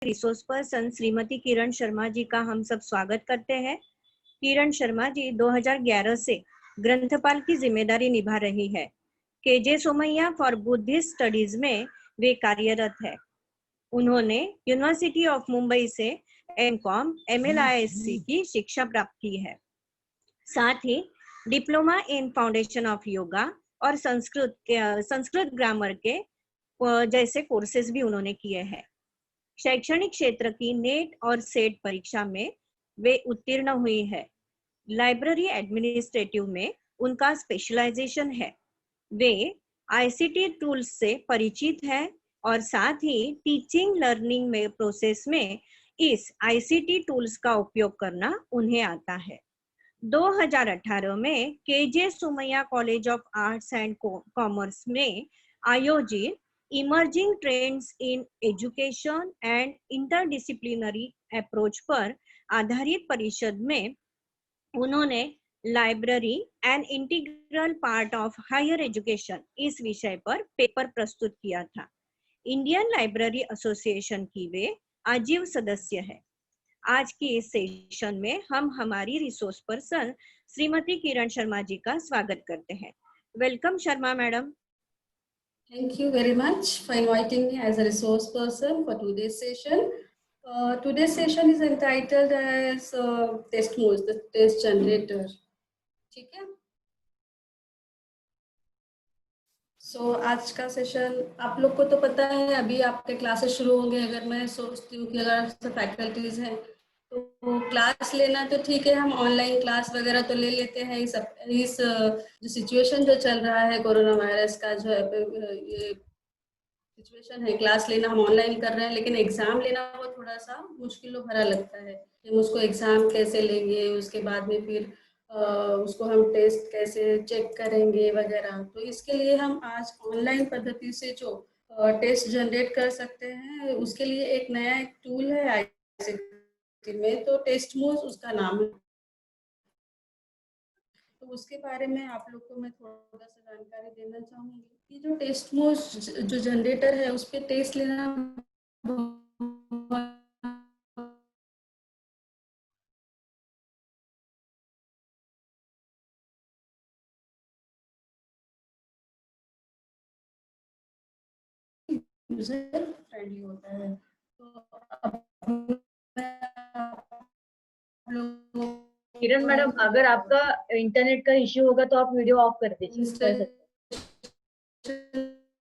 Resource person Shrimati Kiran Sharma ji का हम सब स्वागत करते हैं। किरण शर्मा जी 2011 से ग्रंथपाल की जिम्मेदारी निभा रही है। KJ Somaiya for Buddhist studies में वे कार्यरत है। उन्होंने यूनिवर्सिटी ऑफ मुंबई से एमकॉम MLISC की शिक्षा प्राप्त की है। साथ ही diploma in foundation of yoga और संस्कृत ग्रामर के जैसे कोर्सेज भी उन्होंने किए हैं। शैक्षणिक क्षेत्र की नेट और सेट परीक्षा में वे उत्तीर्ण हुई है। लाइब्रेरी एडमिनिस्ट्रेटिव में उनका स्पेशलाइजेशन है। वे ICT टूल्स से परिचित है और साथ ही टीचिंग लर्निंग में प्रोसेस में इस ICT टूल्स का उपयोग करना उन्हें आता है। 2018 में KJ Somaiya college of arts and commerce में आयोजित emerging trends in education and interdisciplinary approach पर आधारित परिषद में उन्होंने library and integral part of higher education इस विषय पर पेपर प्रस्तुत किया था। इंडियन लाइब्रेरी एसोसिएशन की वे आजीव सदस्य है। आज की इस सेशन में हम हमारी रिसोर्स पर्सन श्रीमती किरण शर्मा जी का स्वागत करते हैं। Welcome Sharma madam. Thank you very much for inviting me as a resource person for today's session. Today's session is entitled as Test Modes, the test generator. ठीक है? So आज का सेशन आप लोग को तो पता है, अभी आपके क्लासेस शुरू होंगे। अगर मैं सोचती हूँ कि अगर फैकल्टीज हैं तो क्लास लेना तो ठीक है, हम ऑनलाइन क्लास वगैरह तो ले लेते हैं। इस जो सिचुएशन जो चल रहा है कोरोना वायरस का, जो ये सिचुएशन है, क्लास लेना हम ऑनलाइन कर रहे हैं, लेकिन एग्जाम लेना वो थोड़ा सा मुश्किल भरा लगता है। हम उसको एग्जाम कैसे लेंगे, उसके बाद में फिर उसको हम टेस्ट कैसे चेक करेंगे वगैरह। तो इसके लिए हम आज ऑनलाइन पद्धति से जो टेस्ट जनरेट कर सकते हैं, उसके लिए एक नया टूल है ICT में, तो टेस्ट मूव्स उसका नाम है। तो उसके बारे में आप लोग को मैं थोड़ा सा जानकारी देना चाहूंगी कि जो टेस्ट मूव्स जो जनरेटर है उस पर टेस्ट लेना यूजर फ्रेंडली होता है। तो किरण मैडम, अगर आपका इंटरनेट का इश्यू होगा तो आप वीडियो ऑफ कर दीजिए।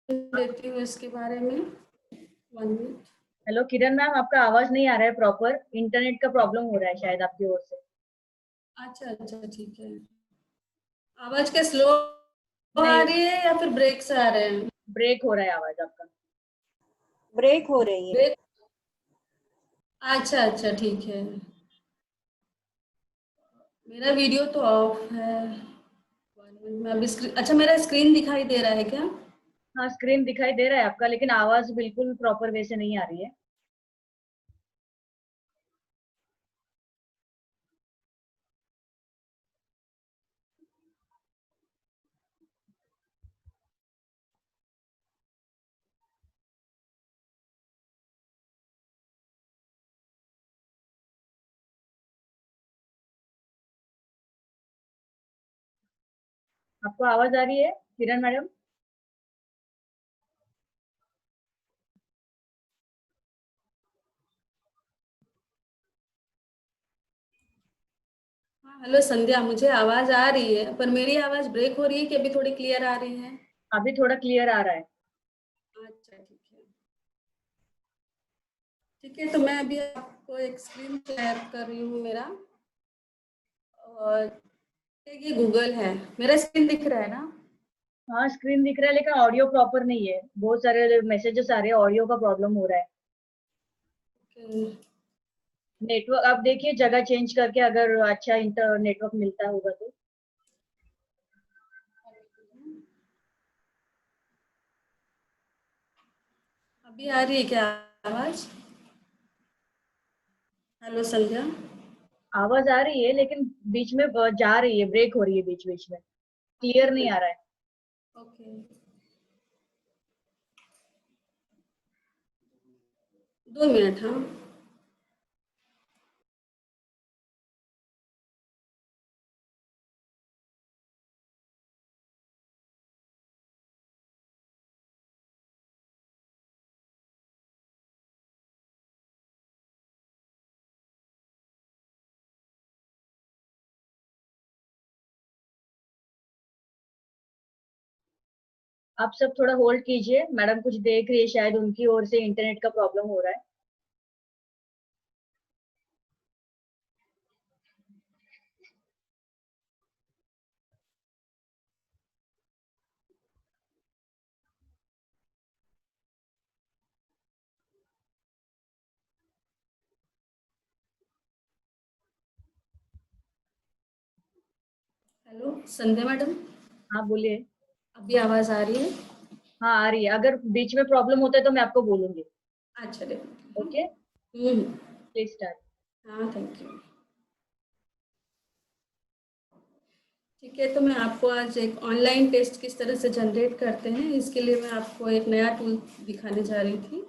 देती हूँ इसके बारे में। 1 मिनट। हेलो किरण मैम, आपका आवाज नहीं आ रहा है प्रॉपर। इंटरनेट का प्रॉब्लम हो रहा है शायद आपकी ओर से। अच्छा ठीक है। आवाज क्या स्लो आ रही है या फिर ब्रेक्स आ रहे हैं? ब्रेक हो रहा है आवाज आपका। ब्रेक हो रही है। अच्छा ठीक है। मेरा वीडियो तो ऑफ है। 1 मिनट में अभी अच्छा, मेरा स्क्रीन दिखाई दे रहा है क्या? हाँ, स्क्रीन दिखाई दे रहा है आपका, लेकिन आवाज बिल्कुल प्रॉपर वे से नहीं आ रही है। आपको आवाज आ रही है किरण मैडम? हेलो संध्या, मुझे आवाज आ रही है, पर मेरी आवाज ब्रेक हो रही है कि अभी थोड़ी क्लियर आ रही है? अभी थोड़ा क्लियर आ रहा है। अच्छा ठीक है। तो मैं अभी आपको एक स्क्रीन शेयर कर रही हूँ मेरा, और ये गूगल है। मेरा स्क्रीन दिख रहा है ना? हाँ, स्क्रीन दिख रहा है, लेकिन ऑडियो प्रॉपर नहीं है। बहुत सारे मैसेजेस आ रहे हैं, ऑडियो का प्रॉब्लम हो रहा है। नेटवर्क आप देखिए, जगह चेंज करके अगर अच्छा नेटवर्क मिलता होगा तो। अभी आ रही है क्या आवाज? हेलो संध्या, आवाज आ रही है लेकिन बीच में जा रही है, ब्रेक हो रही है बीच बीच में, क्लियर नहीं आ रहा है। ओके। 2 मिनट, हाँ। आप सब थोड़ा होल्ड कीजिए, मैडम कुछ देख रही है, शायद उनकी ओर से इंटरनेट का प्रॉब्लम हो रहा है। हेलो संध्या मैडम, हाँ बोलिए। अभी आवाज आ रही है? हाँ आ रही है, अगर बीच में प्रॉब्लम होता है तो मैं आपको बोलूंगी। अच्छा, definitely. Okay, hmm. Please start. हाँ, थैंक यू। ठीक है, तो मैं आपको आज एक ऑनलाइन टेस्ट किस तरह से जनरेट करते हैं इसके लिए मैं आपको एक नया टूल दिखाने जा रही थी।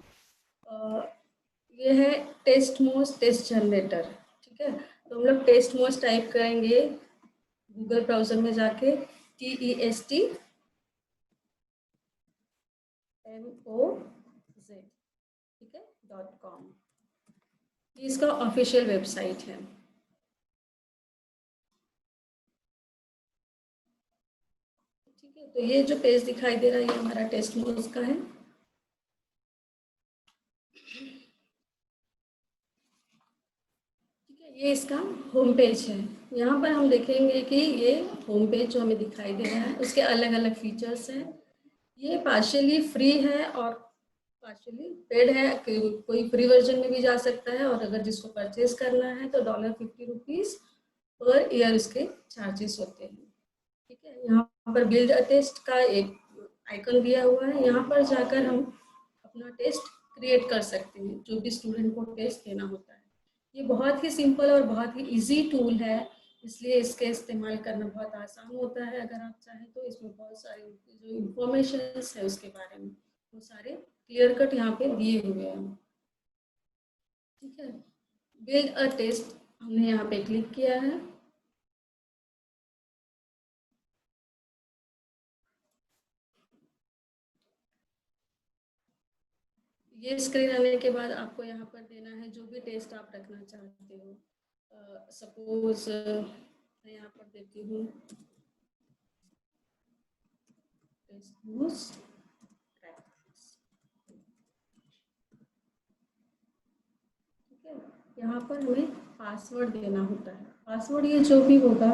ये है टेस्ट मोस्ट टेस्ट जनरेटर। ठीक है, तो हम लोग टेस्ट मोस्ट टाइप करेंगे गूगल ब्राउज़र में जाके, TESTMOZ, ठीक है, .com। ये इसका ऑफिशियल वेबसाइट है। ठीक है, तो ये जो पेज दिखाई दे रहा है ये हमारा टेस्ट मोस्ट का है। ठीक है, ये इसका होम पेज है। यहाँ पर हम देखेंगे कि ये होम पेज जो हमें दिखाई दे रहा है उसके अलग अलग फीचर्स हैं। ये पार्शियली फ्री है और पार्शियली पेड है। कोई फ्री वर्जन में भी जा सकता है और अगर जिसको परचेज करना है तो $50 पर ईयर उसके चार्जेस होते हैं। ठीक है, यहाँ पर बिल्ड अ टेस्ट का एक आइकन दिया हुआ है। यहाँ पर जाकर हम अपना टेस्ट क्रिएट कर सकते हैं जो भी स्टूडेंट को टेस्ट देना होता है। ये बहुत ही सिंपल और बहुत ही इजी टूल है, इसलिए इसके इस्तेमाल करना बहुत आसान होता है। अगर आप चाहें तो इसमें बहुत सारे जो इंफॉर्मेशन है उसके बारे में वो सारे क्लियर कट यहाँ पे दिए हुए हैं। ठीक है, बिल्ड अ टेस्ट हमने यहाँ पे क्लिक किया है। ये स्क्रीन आने के बाद आपको यहाँ पर देना है जो भी टेस्ट आप रखना चाहते हो। सपोज मैं यहाँ पर देती हूँ टेस्ट। ठीक है, यहाँ पर हमें पासवर्ड देना होता है। पासवर्ड ये जो भी होगा,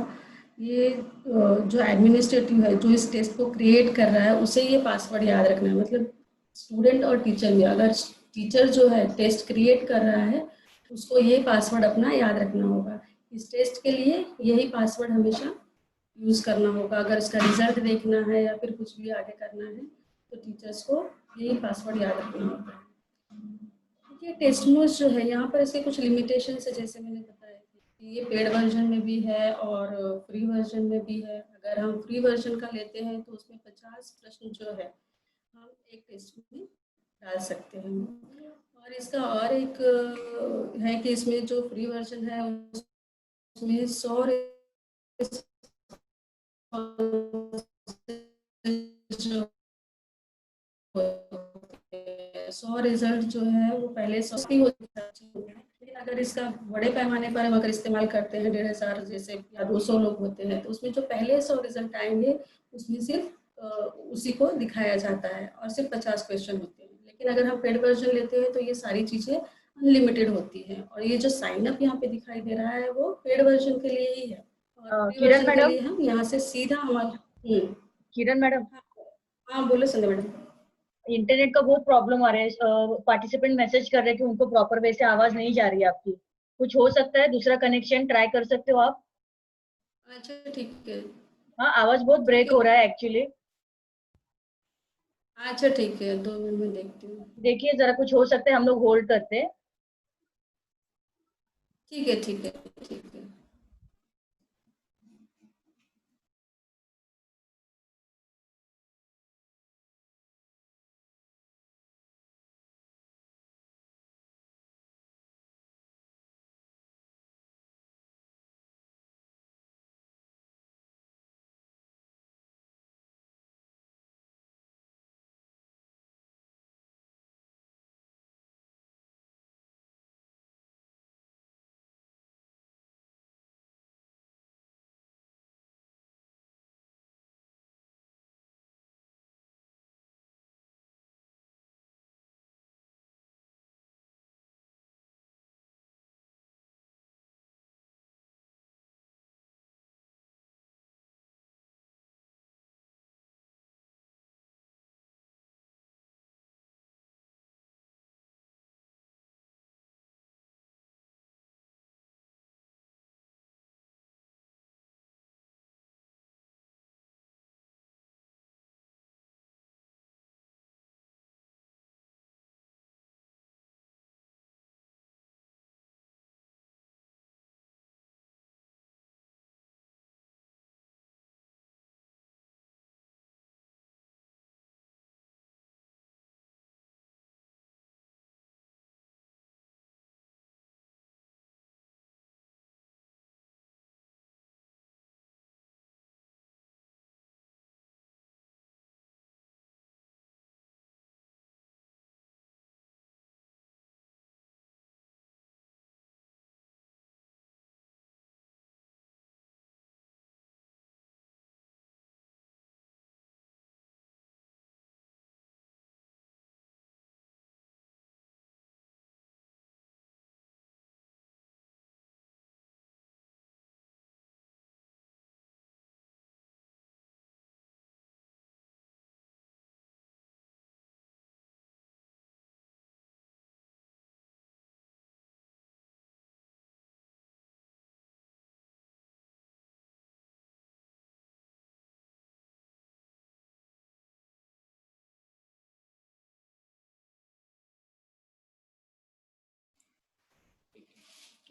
ये जो एडमिनिस्ट्रेटिव है जो इस टेस्ट को क्रिएट कर रहा है उसे ये पासवर्ड याद रखना है। मतलब स्टूडेंट और टीचर में, अगर टीचर जो है टेस्ट क्रिएट कर रहा है उसको ये पासवर्ड अपना याद रखना होगा। इस टेस्ट के लिए यही पासवर्ड हमेशा यूज़ करना होगा। अगर इसका रिजल्ट देखना है या फिर कुछ भी आगे करना है तो टीचर्स को यही पासवर्ड याद रखना होगा। ये टेस्ट मोड्स जो है यहाँ पर इसके कुछ लिमिटेशन है, जैसे मैंने बताया कि ये पेड वर्जन में भी है और फ्री वर्जन में भी है। अगर हम फ्री वर्जन का लेते हैं तो उसमें 50 प्रश्न जो है हम एक टेस्ट में डाल सकते हैं। और इसका और एक है कि इसमें जो फ्री वर्जन है उसमें 100 रिजल्ट जो है वो पहले 100 ही होते हैं। लेकिन अगर इसका बड़े पैमाने पर हम अगर इस्तेमाल करते हैं 1,500 जैसे या 200 लोग होते हैं तो उसमें जो पहले 100 रिजल्ट आएंगे उसमें सिर्फ उसी को दिखाया जाता है और सिर्फ 50 क्वेश्चन होते हैं। लेकिन अगर हम पेड वर्जन लेते हैं तो ये सारी चीज़ें अनलिमिटेड होती हैं। और ये जो साइन अप यहाँ पे दिखाई दे रहा है वो पेड वर्जन के लिए ही है और फ्री किरण वर्जन के मैडम, लिए हम यहाँ से सीधा हमारा किरण मैडम, हाँ बोलो संध्या मैडम। इंटरनेट का बहुत प्रॉब्लम आ रहा है। पार्टिसिपेंट मैसेज कर रहे हैं कि उनको प्रॉपर वे से आवाज नहीं जा रही है आपकी। कुछ हो सकता है, दूसरा कनेक्शन ट्राई कर सकते हो आप। अच्छा ठीक है। हाँ, आवाज बहुत ठीक ब्रेक हो है, रहा है एक्चुअली। अच्छा ठीक है, 2 मिनट में देखती हूँ। देखिए जरा, कुछ हो सकता है, हम लोग होल्ड करते हैं। ठीक है, ठीक है, ठीक है।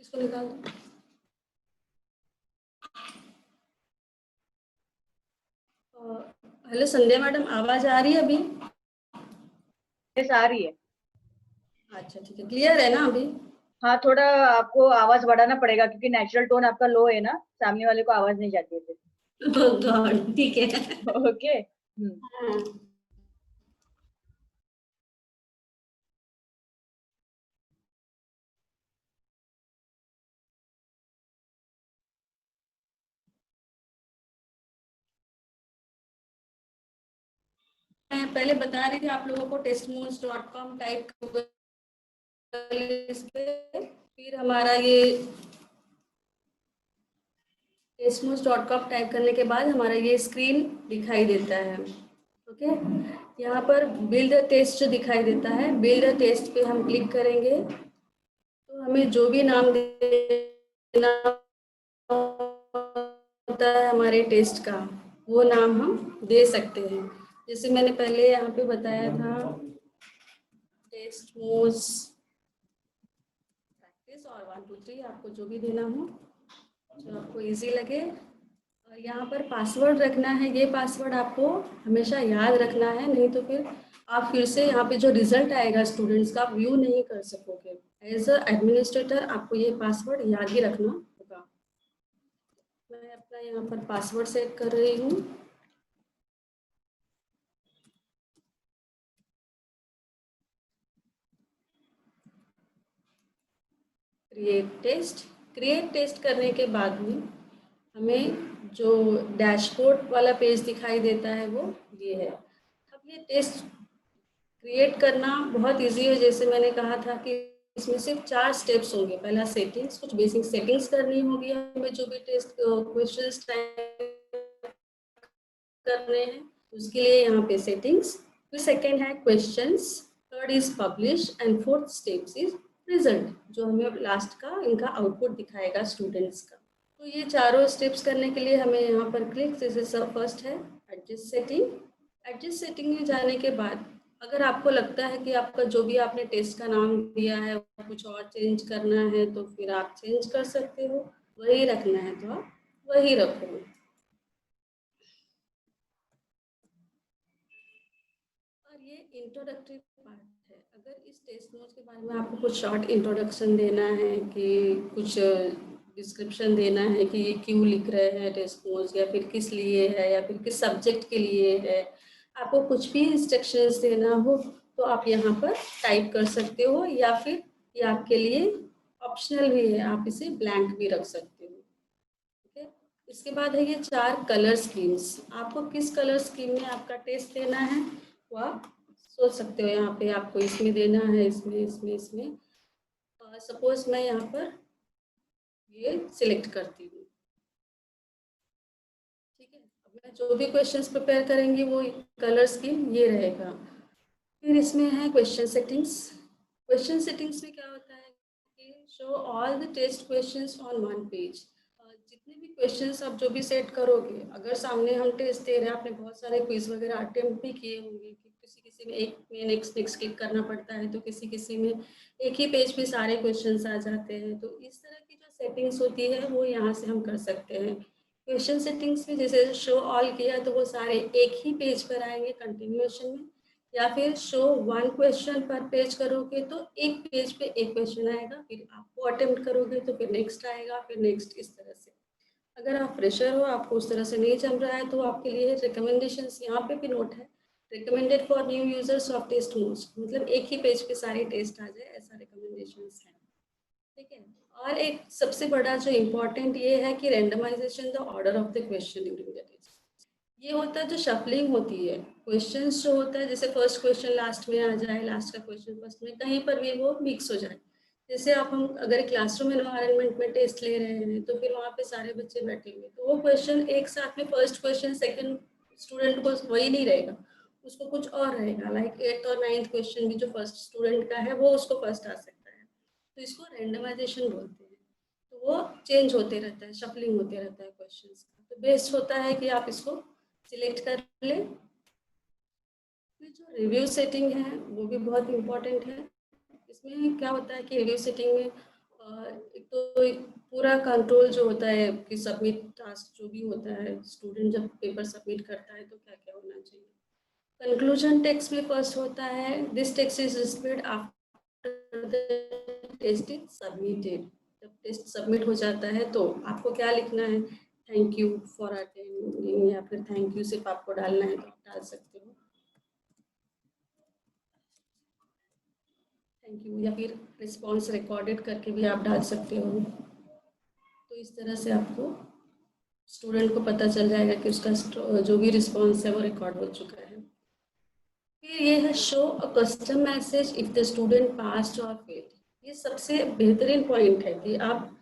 इसको निकाल दो। हेलो संध्या मैडम, आवाज आ रही है अभी? यस, आ रही है। अच्छा ठीक है, क्लियर है ना अभी? हाँ, थोड़ा आपको आवाज बढ़ाना पड़ेगा क्योंकि नेचुरल टोन आपका लो है ना, सामने वाले को आवाज नहीं जाती है। गॉड, ठीक है। ओके। हाँ। मैं पहले बता रही थी आप लोगों को testmoons.com टाइप इस पे, फिर हमारा ये testmoons.com टाइप करने के बाद हमारा ये स्क्रीन दिखाई देता है। ओके, यहाँ पर बिल्ड अ टेस्ट जो दिखाई देता है, बिल्ड अ टेस्ट पे हम क्लिक करेंगे तो हमें जो भी नाम देना होता है हमारे टेस्ट का, वो नाम हम दे सकते हैं। जैसे मैंने पहले यहाँ पे बताया था, टेस्टमोस प्रैक्टिस और 1 2 3, आपको जो भी देना हो जो आपको इजी लगे। और यहाँ पर पासवर्ड रखना है, ये पासवर्ड आपको हमेशा याद रखना है, नहीं तो फिर आप फिर से यहाँ पे जो रिजल्ट आएगा स्टूडेंट्स का, व्यू नहीं कर सकोगे। एज अ एडमिनिस्ट्रेटर आपको ये पासवर्ड याद ही रखना होगा। मैं अपना यहाँ पर पासवर्ड सेट कर रही हूँ। क्रिएट टेस्ट करने के बाद में हमें जो डैशबोर्ड वाला पेज दिखाई देता है वो ये है। अब ये टेस्ट क्रिएट करना बहुत इजी है। जैसे मैंने कहा था कि इसमें सिर्फ 4 स्टेप्स होंगे। पहला सेटिंग्स, कुछ बेसिक सेटिंग्स करनी होगी हमें, जो भी टेस्ट क्वेश्चंस करने हैं उसके लिए यहाँ पे सेटिंग्स। फिर सेकेंड है questions, third is publish and fourth steps is result, जो हमें लास्ट का इनका आउटपुट दिखाएगा स्टूडेंट्स का। तो ये चारों स्टेप्स करने के लिए हमें यहाँ पर क्लिक, जैसे फर्स्ट है एडजस्ट सेटिंग। एडजस्ट सेटिंग में जाने के बाद अगर आपको लगता है कि आपका जो भी आपने टेस्ट का नाम दिया है कुछ और चेंज करना है तो फिर आप चेंज कर सकते हो, वही रखना है तो आप वही रखो। और ये इंट्रोडक्टरी पार्ट है। अगर इस टेस्ट नोट्स के बारे में आपको कुछ शॉर्ट इंट्रोडक्शन देना है कि कुछ डिस्क्रिप्शन देना है कि ये क्यों लिख रहे हैं टेस्ट नोट्स, या फिर किस लिए है, या फिर किस सब्जेक्ट के लिए है, आपको कुछ भी इंस्ट्रक्शंस देना हो तो आप यहाँ पर टाइप कर सकते हो, या फिर ये आपके लिए ऑप्शनल भी है, आप इसे ब्लैंक भी रख सकते हो। ठीक है, इसके बाद है ये 4 कलर स्कीम्स। आपको किस कलर स्कीम में आपका टेस्ट देना है वो आप सोच सकते हो। यहाँ पे आपको इसमें देना है, इसमें सपोज मैं यहाँ पर ये सिलेक्ट करती हूँ। ठीक है, अब मैं जो भी क्वेश्चंस प्रिपेयर करेंगी वो कलर स्कीम ये रहेगा। फिर इसमें है क्वेश्चन सेटिंग्स। क्वेश्चन सेटिंग्स में क्या होता है कि show all the test questions on one page. जितने भी क्वेश्चंस आप जो भी सेट करोगे, अगर सामने हम टेस्ट दे रहे हैं, आपने बहुत सारे क्विज वगैरह अटेम्प्ट भी किए होंगे कि किसी में एक में नेक्स्ट क्लिक करना पड़ता है, तो किसी में एक ही पेज पे सारे क्वेश्चंस आ जाते हैं। तो इस तरह की जो सेटिंग्स होती है वो यहाँ से हम कर सकते हैं। क्वेश्चन सेटिंग्स में जैसे शो ऑल किया तो वो सारे एक ही पेज पर आएंगे कंटिन्यूएशन में, या फिर शो 1 क्वेश्चन पर पेज करोगे तो एक पेज पे एक क्वेश्चन आएगा, फिर आप वो अटेम्प्ट करोगे तो फिर नेक्स्ट आएगा, फिर नेक्स्ट, इस तरह से। अगर आप फ्रेशर हो, आपको उस तरह से नहीं चल रहा है, तो आपके लिए रिकमेंडेशंस यहाँ पे भी नोट है, recommended for new users of test notes, मतलब एक ही पेज पे सारे टेस्ट आ जाए, ऐसा रिकमेंडेशंस है। ठीक है, और एक सबसे बड़ा जो इम्पोर्टेंट ये है कि randomization the order of the question during the test. ये होता है जो शफलिंग होती है, क्वेश्चंस जो होता है, जैसे फर्स्ट क्वेश्चन लास्ट में आ जाए, लास्ट का क्वेश्चन फर्स्ट में, कहीं पर भी वो मिक्स हो जाए। जैसे आप हम अगर क्लासरूम एनवायरनमेंट में टेस्ट ले रहे हैं तो फिर वहाँ पे सारे बच्चे बैठे हुए, तो वो क्वेश्चन एक साथ में फर्स्ट क्वेश्चन सेकंड स्टूडेंट को वही नहीं रहेगा, उसको कुछ और रहेगा। लाइक 8th और 9th क्वेश्चन भी जो फर्स्ट स्टूडेंट का है वो उसको फर्स्ट आ सकता है, तो इसको रैंडमाइजेशन बोलते हैं। तो वो चेंज होते रहता है, शफलिंग होते रहता है क्वेश्चन का। तो बेस्ट होता है कि आप इसको सिलेक्ट कर ले। फिर जो रिव्यू सेटिंग है वो भी बहुत इम्पोर्टेंट है। इसमें क्या होता है कि रिव्यू सेटिंग में एक तो पूरा कंट्रोल जो होता है कि सबमिट टास्क जो भी होता है, स्टूडेंट जब पेपर सबमिट करता है तो क्या क्या होना चाहिए। कंक्लूजन टेक्स्ट में फर्स्ट होता है, this text is displayed after the test is submitted. जब टेस्ट सबमिट हो जाता है तो आपको क्या लिखना है, थैंक यू फॉर अटेंडिंग, या फिर थैंक यू सिर्फ आपको डालना है तो आप डाल सकते हो, थैंक यू, या फिर रिस्पॉन्स रिकॉर्डेड करके भी आप डाल सकते हो। तो इस तरह से आपको स्टूडेंट को पता चल जाएगा कि उसका जो भी रिस्पॉन्स है वो रिकॉर्ड हो चुका है। फिर ये है show a custom message if the student passed और फेल्ड। ये सबसे बेहतरीन पॉइंट है कि आप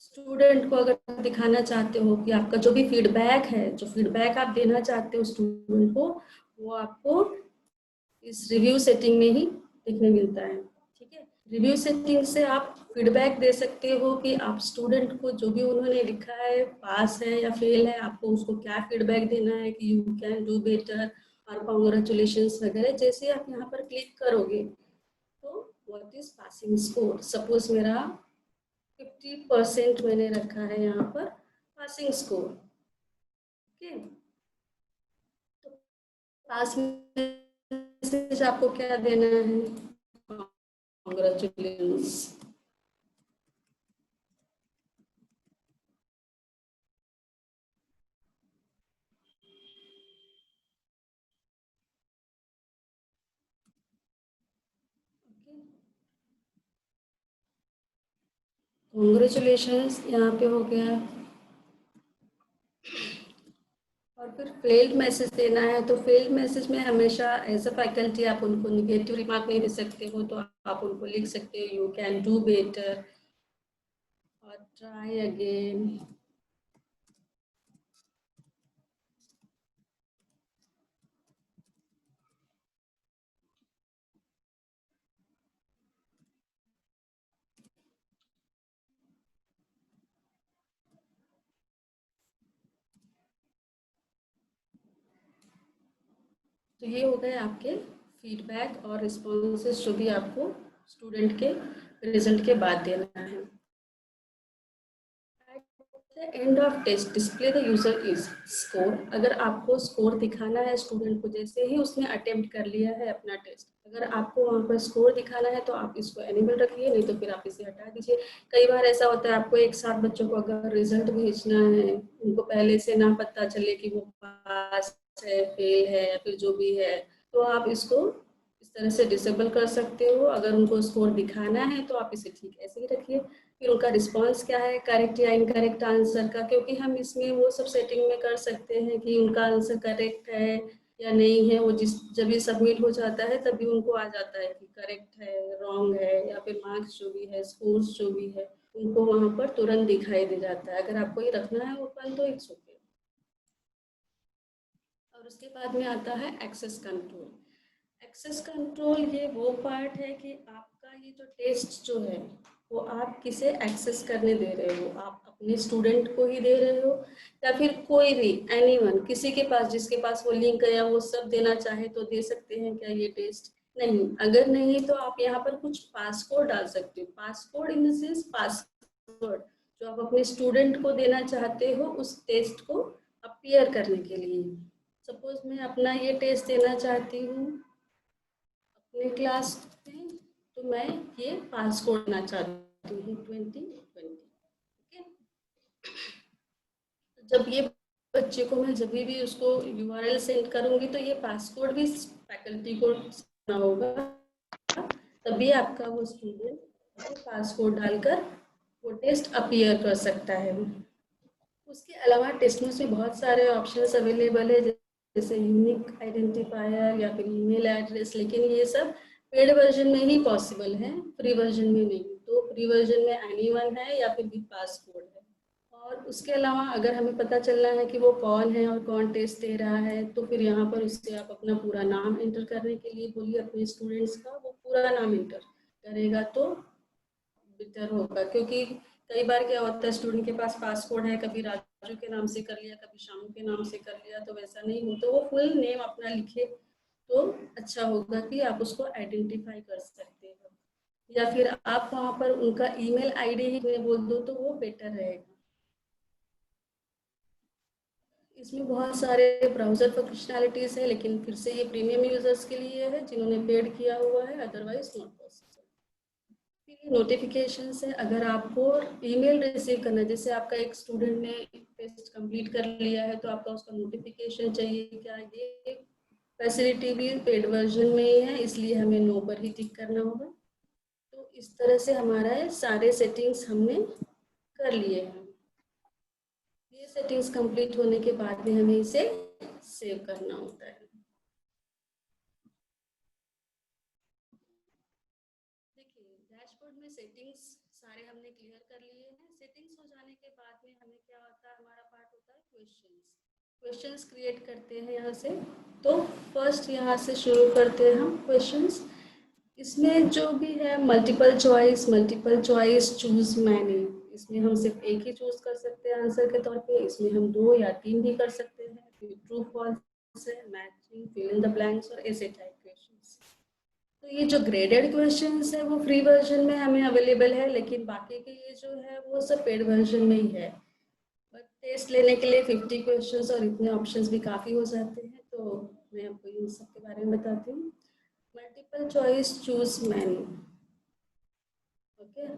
स्टूडेंट को अगर दिखाना चाहते हो कि आपका जो भी फीडबैक है, जो फीडबैक आप देना चाहते हो स्टूडेंट को, वो आपको इस रिव्यू सेटिंग में ही देखने मिलता है। ठीक है, रिव्यू सेटिंग से आप फीडबैक दे सकते हो कि आप स्टूडेंट को जो भी उन्होंने लिखा है, पास है या फेल है, आपको उसको क्या फीडबैक देना है कि यू कैन डू बेटर और कॉन्ग्रेचुलेशंस वगैरह। जैसे आप यहाँ पर क्लिक करोगे तो what is passing score, suppose मेरा 50% मैंने रखा है यहाँ पर पासिंग स्कोर। ओके, तो पास मैसेज आपको क्या देना है, कॉन्ग्रेचुलेशंस। कॉन्ग्रेचुलेशंस यहाँ पे हो गया। और फिर फेल्ड मैसेज देना है, तो फेल्ड मैसेज में हमेशा एज अ फैकल्टी आप उनको निगेटिव रिमार्क नहीं दे सकते हो, तो आप उनको लिख सकते हो यू कैन डू बेटर और ट्राई अगेन। तो ये हो गए आपके फीडबैक और रिस्पॉन्सेस जो भी आपको स्टूडेंट के रिजल्ट के बाद देना है। End of test display the user is score. अगर आपको स्कोर दिखाना है स्टूडेंट को, जैसे ही उसने अटेम्प्ट कर लिया है अपना टेस्ट, अगर आपको वहाँ पर स्कोर दिखाना है तो आप इसको एनेबल रखिए, नहीं तो फिर आप इसे हटा दीजिए। कई बार ऐसा होता है आपको एक साथ बच्चों को अगर रिजल्ट भेजना है, उनको पहले से ना पता चले कि वो पास है फेल है या फिर जो भी है, तो आप इसको इस तरह से डिसेबल कर सकते हो। अगर उनको स्कोर दिखाना है तो आप इसे ठीक ऐसे ही रखिए। फिर उनका रिस्पांस क्या है, करेक्ट या इनकरेक्ट आंसर का, क्योंकि हम इसमें वो सब सेटिंग में कर सकते हैं कि उनका आंसर करेक्ट है या नहीं है। वो जब भी सबमिट हो जाता है तभी उनको आ जाता है कि करेक्ट है, रॉन्ग है, या फिर मार्क्स जो भी है, स्कोर्स जो भी है, उनको वहाँ पर तुरंत दिखाई दे जाता है। अगर आपको ये रखना है ओपन तो इट्स ओके। और उसके बाद में आता है एक्सेस कंट्रोल। एक्सेस कंट्रोल ये वो पार्ट है कि आपका ये जो टेस्ट जो है वो आप किसे एक्सेस करने दे रहे हो, आप अपने स्टूडेंट को ही दे रहे हो या फिर कोई भी एनीवन, किसी के पास जिसके पास वो लिंक है या वो सब देना चाहे तो दे सकते हैं क्या ये टेस्ट? नहीं। अगर नहीं तो आप यहाँ पर कुछ पासकोड डाल सकते हो। Passcode in the sense password जो आप अपने स्टूडेंट को देना चाहते हो उस टेस्ट को अपीयर करने के लिए। सपोज मैं अपना ये टेस्ट देना चाहती हूँ अपने क्लास में, तो मैं ये पास करना चाहती हूँ 2020। जब ये बच्चे को मैं जब भी उसको यूआरएल सेंड करूंगी तो ये पासकोड भी फैकल्टी को देना होगा, तभी आपका वो स्टूडेंट पासकोड डालकर वो टेस्ट अपीयर कर सकता है। उसके अलावा टेस्ट में बहुत सारे ऑप्शंस अवेलेबल है, जैसे यूनिक आइडेंटिफायर या फिर ईमेल एड्रेस, लेकिन ये सब पेड वर्जन में ही पॉसिबल है, फ्री वर्जन में नहीं। तो फ्री वर्जन में एनीवन है या फिर विद पासकोड है। और उसके अलावा अगर हमें पता चलना है कि वो कौन है और कौन टेस्ट दे रहा है, तो फिर यहाँ पर उससे आप अपना पूरा नाम एंटर करने के लिए बोलिए अपने स्टूडेंट्स का, वो पूरा नाम एंटर करेगा तो बेटर होगा। क्योंकि कई बार क्या होता है स्टूडेंट के पास पासकोड है, कभी राजू के नाम से कर लिया, कभी शामू के नाम से कर लिया, तो वैसा नहीं हो। तो वो फुल नेम अपना लिखे तो अच्छा होगा कि आप उसको आइडेंटिफाई कर सकते हो। या फिर आप वहाँ पर उनका ईमेल आईडी ही बोल दो तो वो बेटर रहेगा। इसमें बहुत सारे ब्राउजर फंक्शनैलिटीज है, लेकिन फिर से ये प्रीमियम यूजर्स के लिए है जिन्होंने पेड किया हुआ है, अदरवाइज नॉट पॉसिबल। फिर नोटिफिकेशन है, अगर आपको ईमेल रिसीव करना है, जैसे आपका एक स्टूडेंट ने टेस्ट कंप्लीट कर लिया है तो आपका उसका नोटिफिकेशन चाहिए, क्या ये फैसिलिटी भी पेड वर्जन में ही है, इसलिए हमें नो पर ही टिक करना होगा। तो इस तरह से हमारा सारे सेटिंग्स हमने कर लिए हैं। ये सेटिंग्स कंप्लीट होने के बाद में हमें इसे सेव करना होता है। देखिए डैशबोर्ड में सेटिंग्स सारे हमने क्लियर कर लिए हैं। सेटिंग्स हो जाने के बाद में हमें क्या होता है, हमारा पार्ट होता है क्वेश्चंस क्रिएट करते हैं यहाँ से। तो फर्स्ट यहाँ से शुरू करते हैं हम क्वेश्चंस। इसमें जो भी है मल्टीपल चॉइस चूज मैनी, इसमें हम सिर्फ एक ही चूज कर सकते हैं आंसर के तौर पे। इसमें हम 2 या 3 भी कर सकते हैं। फिर ट्रू फॉल्स है, matching, fill in the blanks और ऐसे टाइप क्वेश्चंस। तो ये जो ग्रेडेड क्वेश्चंस है वो फ्री वर्जन में हमें अवेलेबल है, लेकिन बाकी के ये जो है वो सब पेड वर्जन में ही है। बट टेस्ट लेने के लिए 50 क्वेश्चंस और इतने ऑप्शंस भी काफ़ी हो जाते हैं, तो मैं आपको इन सब के बारे में बताती हूँ। Multiple choice choose many, okay.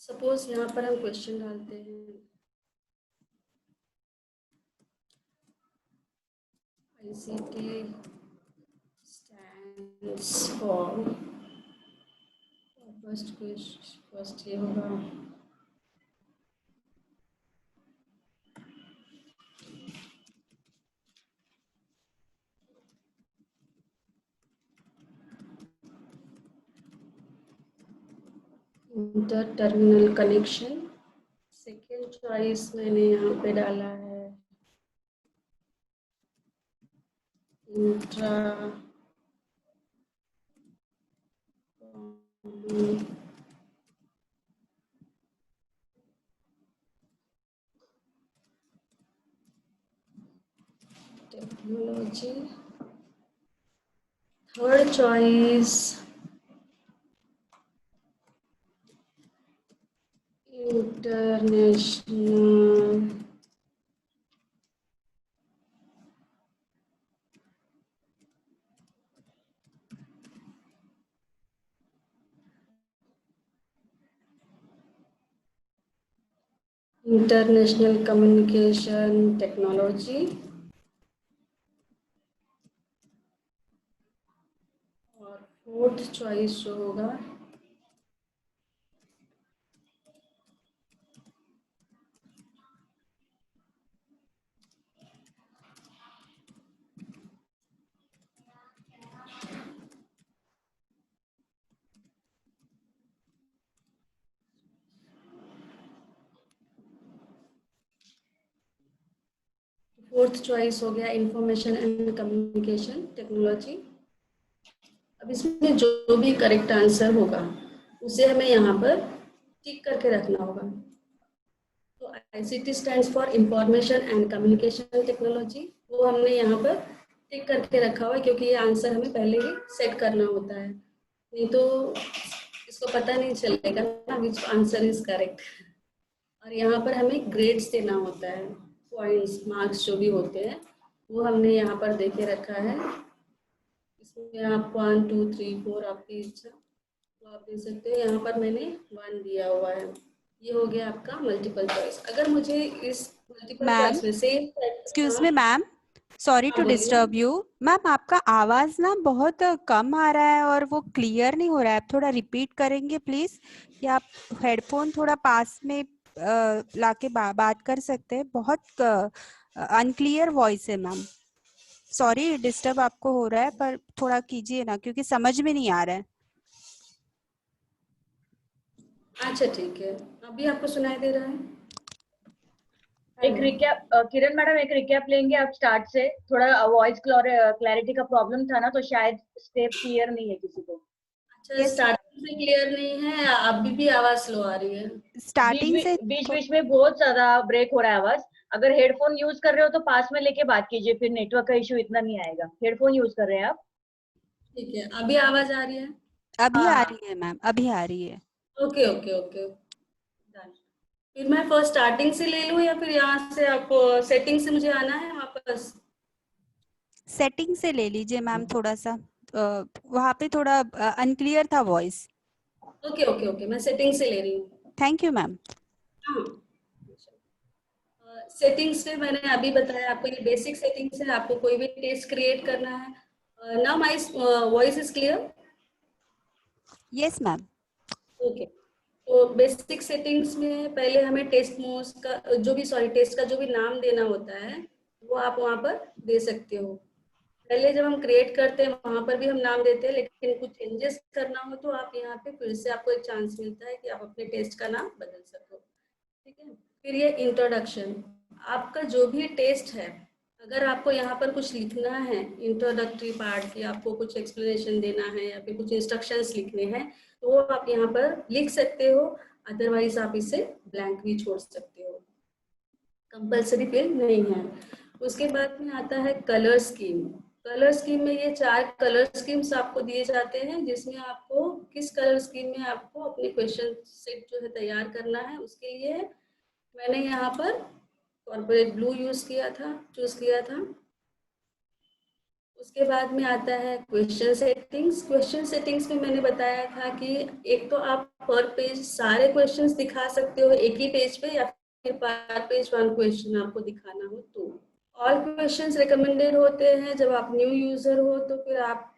Suppose यहाँ पर हम क्वेश्चन डालते हैं ICT stands for, फर्स्ट ये होगा inter terminal connection. Second choice मैंने यहाँ पे डाला है intra technology. Third choice international communication technology. और फोर्थ चॉइस जो होगा हो गया इंफॉर्मेशन एंड कम्युनिकेशन टेक्नोलॉजी। अब इसमें जो भी करेक्ट आंसर होगा उसे हमें यहाँ पर टिक करके रखना होगा। तो ICT stands for information and communication technology, वो हमने यहाँ पर टिक करके रखा हुआ है, क्योंकि ये आंसर हमें पहले ही सेट करना होता है, नहीं तो इसको पता नहीं चलेगा ना विच आंसर इज करेक्ट। और यहाँ पर हमें ग्रेड्स देना होता है, पॉइंट्स मार्क्स जो भी होते हैं वो हमने यहाँ पर देके रखा है। इसमें आप 1 2 3 4 आपकी इच्छा तो आप दे सकते हो। यहाँ पर मैंने 1 दिया हुआ है। ये हो गया आपका मल्टीपल चॉइस। अगर मुझे इस मल्टीपल चॉइस में से excuse me ma'am, sorry to disturb you. Ma'am आपका आवाज ना बहुत कम आ रहा है और वो क्लियर नहीं हो रहा है, आप थोड़ा रिपीट करेंगे प्लीज, या आप हेडफोन थोड़ा पास में लाके बात कर सकते हैं? बहुत अनक्लियर वॉइस है मैम। सॉरी डिस्टर्ब आपको हो रहा है, पर थोड़ा कीजिए ना, क्योंकि समझ में नहीं आ रहा है। अच्छा ठीक है, अभी आपको सुनाई दे रहा है? एक रिकैप किरण मैडम, एक रिकैप लेंगे आप स्टार्ट से। थोड़ा वॉइस क्लैरिटी का प्रॉब्लम था ना, तो शायद स्टेप क्लियर नहीं है किसी को। अच्छा, स्टार्टिंग से क्लियर नहीं है, अभी भी आवाज स्लो आ रही है। स्टार्टिंग से बीच बीच में बहुत ज्यादा ब्रेक हो रहा है आवाज। अगर हेडफोन यूज कर रहे हो तो पास में लेके बात कीजिए, फिर नेटवर्क का इशू इतना नहीं आएगा। हेडफोन यूज कर रहे हैं आप? ठीक है, अभी आवाज आ रही है? अभी हाँ आ हाँ। रही है मैम, अभी आ रही है। Okay okay okay, done. फिर मैं फर्स्ट स्टार्टिंग से ले लूं या फिर यहाँ से आपको सेटिंग से मुझे आना है वापस? सेटिंग से ले लीजिए मैम, थोड़ा सा वहाँ पे थोड़ा अनक्लियर था वॉइस। ओके ओके ओके, मैं सेटिंग से ले रही हूँ। Thank you ma'am. सेटिंग्स में मैंने अभी बताया आपको, ये बेसिक सेटिंग्स है। आपको कोई भी टेस्ट क्रिएट करना है। Now my voice is clear? Yes ma'am. Okay, तो बेसिक सेटिंग्स में पहले हमें टेस्ट मोड्स का टेस्ट का जो भी नाम देना होता है वो आप वहाँ पर दे सकते हो। पहले जब हम क्रिएट करते हैं वहाँ पर भी हम नाम देते हैं, लेकिन कुछ चेंजेस करना हो तो आप यहाँ पे फिर से आपको एक चांस मिलता है कि आप अपने टेस्ट का नाम बदल सको। ठीक है, फिर ये इंट्रोडक्शन, आपका जो भी टेस्ट है, अगर आपको यहाँ पर कुछ लिखना है इंट्रोडक्टरी पार्ट की, आपको कुछ एक्सप्लेनेशन देना है या फिर कुछ इंस्ट्रक्शंस लिखने हैं, तो वो आप यहाँ पर लिख सकते हो। अदरवाइज आप इसे ब्लैंक भी छोड़ सकते हो, कंपल्सरी फिल नहीं है। उसके बाद में आता है कलर स्कीम। कलर स्कीम में ये 4 कलर स्कीम्स आपको दिए जाते हैं, जिसमें आपको किस कलर स्कीम में आपको अपने क्वेश्चन सेट जो है तैयार करना है। उसके लिए मैंने यहाँ पर कॉर्पोरेट ब्लू चूज किया था। उसके बाद में आता है क्वेश्चन सेटिंग्स। क्वेश्चन सेटिंग्स में मैंने बताया था कि एक तो आप पर पेज सारे क्वेश्चंस दिखा सकते हो एक ही पेज पे, या फिर पर पेज 1 क्वेश्चन आपको दिखाना हो तो। ऑल क्वेश्चंस रिकमेंडेड होते हैं जब आप न्यू यूजर हो, तो फिर आप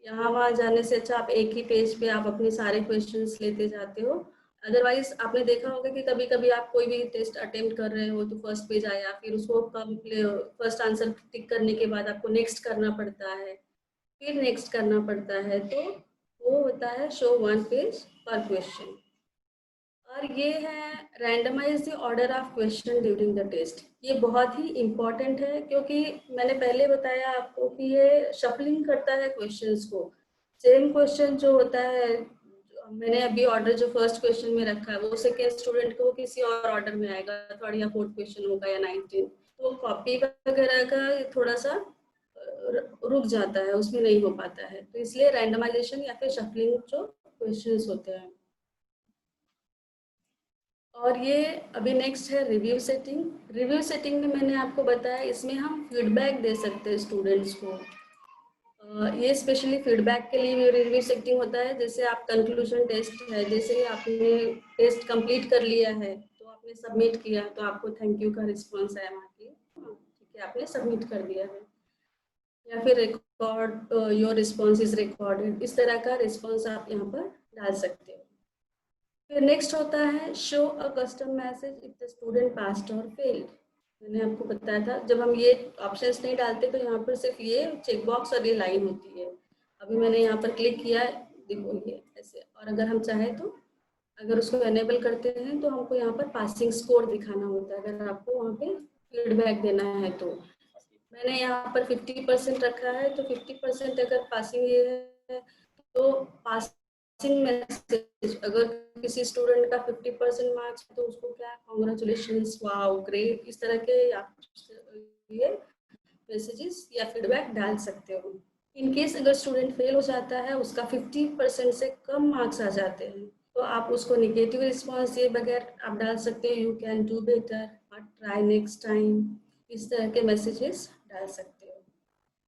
यहाँ वहाँ जाने से अच्छा आप एक ही पेज पे आप अपने सारे क्वेश्चंस लेते जाते हो। अदरवाइज आपने देखा होगा कि कभी कभी आप कोई भी टेस्ट अटेम्प्ट कर रहे हो तो फर्स्ट पेज आया, फिर उसको फर्स्ट आंसर टिक करने के बाद आपको नेक्स्ट करना पड़ता है, फिर नेक्स्ट करना पड़ता है, तो वो होता है शो 1 पेज पर क्वेश्चन। और ये है randomize the order of question during the test. ये बहुत ही इम्पॉर्टेंट है, क्योंकि मैंने पहले बताया आपको कि ये शफलिंग करता है क्वेश्चंस को। सेम क्वेश्चन जो होता है, मैंने अभी ऑर्डर जो फर्स्ट क्वेश्चन में रखा है वो सेकेंड स्टूडेंट को किसी और ऑर्डर में आएगा, थर्ड या फोर्थ क्वेश्चन होगा या 19, तो कॉपी वगैरह का थोड़ा सा रुक जाता है, उसमें नहीं हो पाता है। तो इसलिए रैंडमाइजेशन या फिर शफलिंग जो क्वेश्चंस होते हैं। और ये अभी नेक्स्ट है रिव्यू सेटिंग। रिव्यू सेटिंग में मैंने आपको बताया, इसमें हम फीडबैक दे सकते हैं स्टूडेंट्स को। ये स्पेशली फीडबैक के लिए रिव्यू सेटिंग होता है। जैसे आप कंक्लूजन टेस्ट है, जैसे ही आपने टेस्ट कंप्लीट कर लिया है तो आपने सबमिट किया, तो आपको थैंक यू का रिस्पॉन्स आया वहाँ की, ठीक है, आपने सबमिट कर दिया है। या फिर record your response is recorded, इस तरह का रिस्पॉन्स आप यहाँ पर डाल सकते हो। फिर नेक्स्ट होता है show a custom message if the student passed और फेल्ड। मैंने आपको बताया था जब हम ये ऑप्शंस नहीं डालते तो यहाँ पर सिर्फ ये चेक बॉक्स और ये लाइन होती है। अभी मैंने यहाँ पर क्लिक किया है, देखो ये ऐसे। और अगर हम चाहें तो अगर उसको एनेबल करते हैं तो हमको यहाँ पर पासिंग स्कोर दिखाना होता है, अगर आपको वहाँ पे फीडबैक देना है तो। मैंने यहाँ पर 50% रखा है, तो 50% अगर पासिंग ये है तो पासिंग मैसेज, अगर किसी स्टूडेंट का 50% मार्क्स तो उसको क्या कॉन्ग्रेचुलेशंस, वाओ, ग्रेट, इस तरह के ये मैसेजेस या फीडबैक डाल सकते हो। इन केस अगर स्टूडेंट फेल हो जाता है, उसका 50% से कम मार्क्स आ जाते हैं, तो आप उसको निगेटिव रिस्पॉन्स दिए बगैर आप डाल सकते हो, यू कैन डू बेटर और ट्राई नेक्स्ट टाइम, इस तरह के मैसेजेस डाल सकते हो।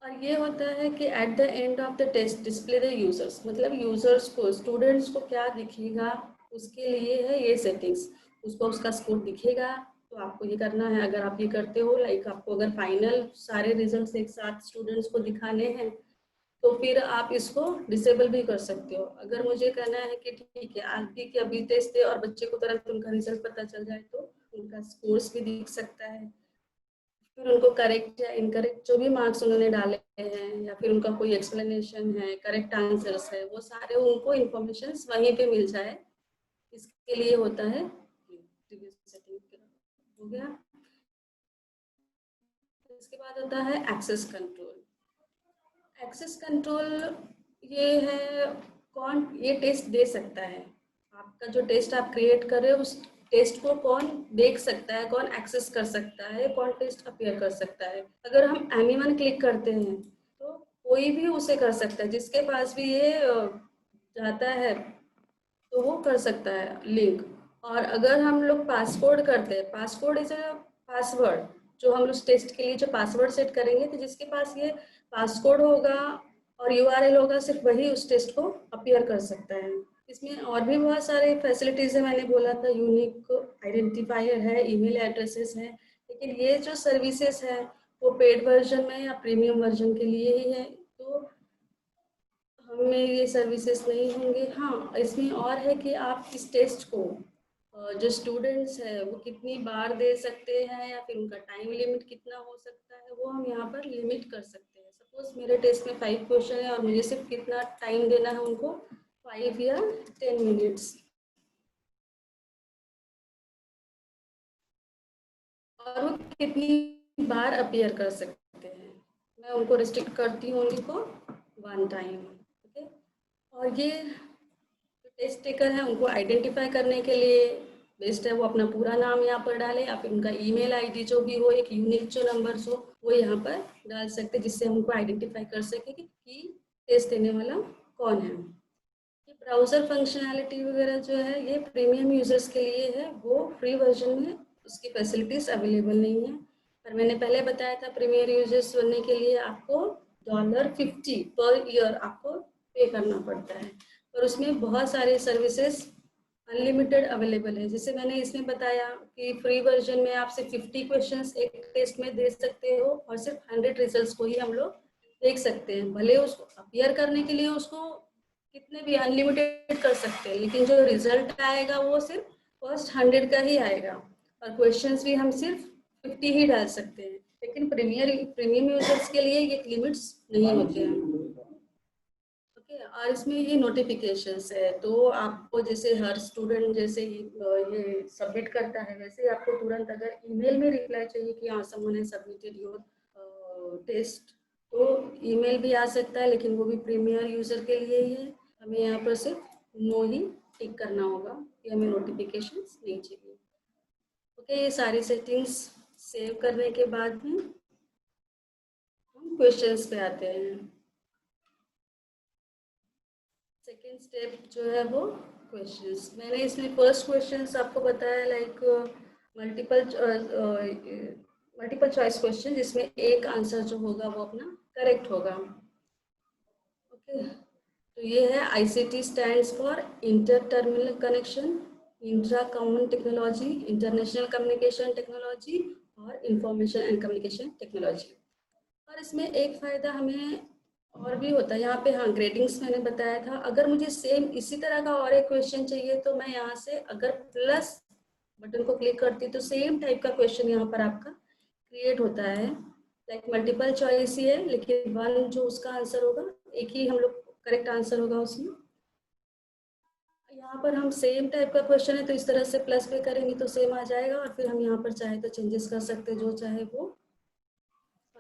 और ये होता है कि at the end of the test display the users, मतलब यूजर्स को, स्टूडेंट्स को क्या दिखेगा, उसके लिए है ये सेटिंग्स। उसको उसका स्कोर दिखेगा, तो आपको ये करना है। अगर आप ये करते हो, लाइक आपको अगर फाइनल सारे रिजल्ट्स एक साथ स्टूडेंट्स को दिखाने हैं, तो फिर आप इसको डिसेबल भी कर सकते हो। अगर मुझे कहना है कि ठीक है अभी के अभी टेस्ट दे और बच्चे को तुरंत उनका रिजल्ट पता चल जाए, तो उनका स्कोर्स भी दिख सकता है, फिर उनको करेक्ट या इनकरेक्ट जो भी मार्क्स उन्होंने डाले हैं, या फिर उनका कोई एक्सप्लेनेशन है, करेक्ट आंसर्स है, वो सारे उनको इन्फॉर्मेशन वहीं पे मिल जाए, इसके लिए होता है रिव्यू सेटिंग। हो गया। इसके बाद होता है एक्सेस कंट्रोल। एक्सेस कंट्रोल ये है कौन ये टेस्ट दे सकता है, आपका जो टेस्ट आप क्रिएट कर रहे हो उस टेस्ट को कौन देख सकता है, कौन एक्सेस कर सकता है, कौन टेस्ट अपीयर कर सकता है। अगर हम एनीवन क्लिक करते हैं तो कोई भी उसे कर सकता है, जिसके पास भी ये जाता है तो वो कर सकता है लिंक। और अगर हम लोग पासवर्ड करते हैं, पासवर्ड इज अ पासवर्ड, जो हम उस टेस्ट के लिए जो पासवर्ड सेट करेंगे, तो जिसके पास ये पासवर्ड होगा और यूआरएल होगा, सिर्फ वही उस टेस्ट को अपीयर कर सकता है। इसमें और भी बहुत सारे फैसिलिटीज है, मैंने बोला था यूनिक आइडेंटिफायर है, ईमेल एड्रेसेस है, लेकिन ये जो सर्विसेज है वो पेड वर्जन में या प्रीमियम वर्जन के लिए ही है, तो हमें ये सर्विसेज नहीं होंगे। हाँ, इसमें और है कि आप इस टेस्ट को जो स्टूडेंट्स है वो कितनी बार दे सकते हैं या फिर उनका टाइम लिमिट कितना हो सकता है, वो हम यहाँ पर लिमिट कर सकते हैं। सपोज मेरे टेस्ट में 5 क्वेश्चन है और मुझे सिर्फ कितना टाइम देना है उनको, 5 या 10 मिनट्स, और वो कितनी बार अपीयर कर सकते हैं, मैं उनको रिस्ट्रिक्ट करती हूँ उनको 1 टाइम। ओके, और ये टेस्ट टेकर है उनको आइडेंटिफाई करने के लिए बेस्ट है वो अपना पूरा नाम यहाँ पर डाले, या फिर उनका ईमेल आईडी जो भी हो, एक यूनिक जो नंबर हो वो यहाँ पर डाल सकते, जिससे हम उनको आइडेंटिफाई कर सके कि टेस्ट देने वाला कौन है। ये ब्राउजर फंक्शनैलिटी वगैरह जो है ये प्रीमियम यूजर्स के लिए है, वो फ्री वर्जन में उसकी फैसिलिटीज अवेलेबल नहीं है। पर मैंने पहले बताया था प्रीमियर यूजर्स बनने के लिए आपको $50 पर ईयर आपको पे करना पड़ता है, और उसमें बहुत सारे सर्विसेज अनलिमिटेड अवेलेबल है। जैसे मैंने इसमें बताया कि फ्री वर्जन में आप सिर्फ 50 क्वेश्चंस एक टेस्ट में दे सकते हो और सिर्फ 100 रिजल्ट्स को ही हम लोग देख सकते हैं। भले उसको अपीयर करने के लिए उसको कितने भी अनलिमिटेड कर सकते हैं, लेकिन जो रिजल्ट आएगा वो सिर्फ फर्स्ट 100 का ही आएगा, और क्वेश्चंस भी हम सिर्फ 50 ही डाल सकते हैं। लेकिन प्रीमियम यूजर्स के लिए ये लिमिट्स नहीं होते हैं। ओके, और इसमें ये नोटिफिकेशंस है, तो आपको जैसे हर स्टूडेंट जैसे ये सबमिट करता है, वैसे ही आपको तुरंत अगर ईमेल में रिप्लाई चाहिए कि हाँ someone has submitted your test, तो ईमेल भी आ सकता है, लेकिन वो भी प्रीमियर यूजर के लिए ही है। हमें यहाँ पर सिर्फ नो ही टिक करना होगा कि हमें नोटिफिकेशंस नहीं चाहिए। ओके, ये सारी सेटिंग्स सेव करने के बाद में हम क्वेश्चंस पे आते हैं। सेकेंड स्टेप जो है वो क्वेश्चंस। मैंने इसमें फर्स्ट क्वेश्चंस आपको बताया लाइक मल्टीपल चॉइस क्वेश्चन, जिसमें एक आंसर जो होगा वो अपना करेक्ट होगा। ओके, तो ये है ICT stands for inter terminal connection, intra common technology, international communication technology और इंफॉर्मेशन एंड कम्युनिकेशन टेक्नोलॉजी। और इसमें एक फायदा हमें और भी होता है यहाँ पे, हाँ ग्रेडिंग्स मैंने बताया था। अगर मुझे सेम इसी तरह का और एक क्वेश्चन चाहिए तो मैं यहाँ से अगर प्लस बटन को क्लिक करती तो सेम टाइप का क्वेश्चन यहाँ पर आपका क्रिएट होता है। लाइक मल्टीपल चॉइस ही है, लेकिन वन जो उसका आंसर होगा एक ही हम लोग करेक्ट आंसर होगा उसमें। यहाँ पर हम सेम टाइप का क्वेश्चन है तो इस तरह से प्लस पे करेंगे तो सेम आ जाएगा, और फिर हम यहाँ पर चाहे तो चेंजेस कर सकते हैं जो चाहे वो।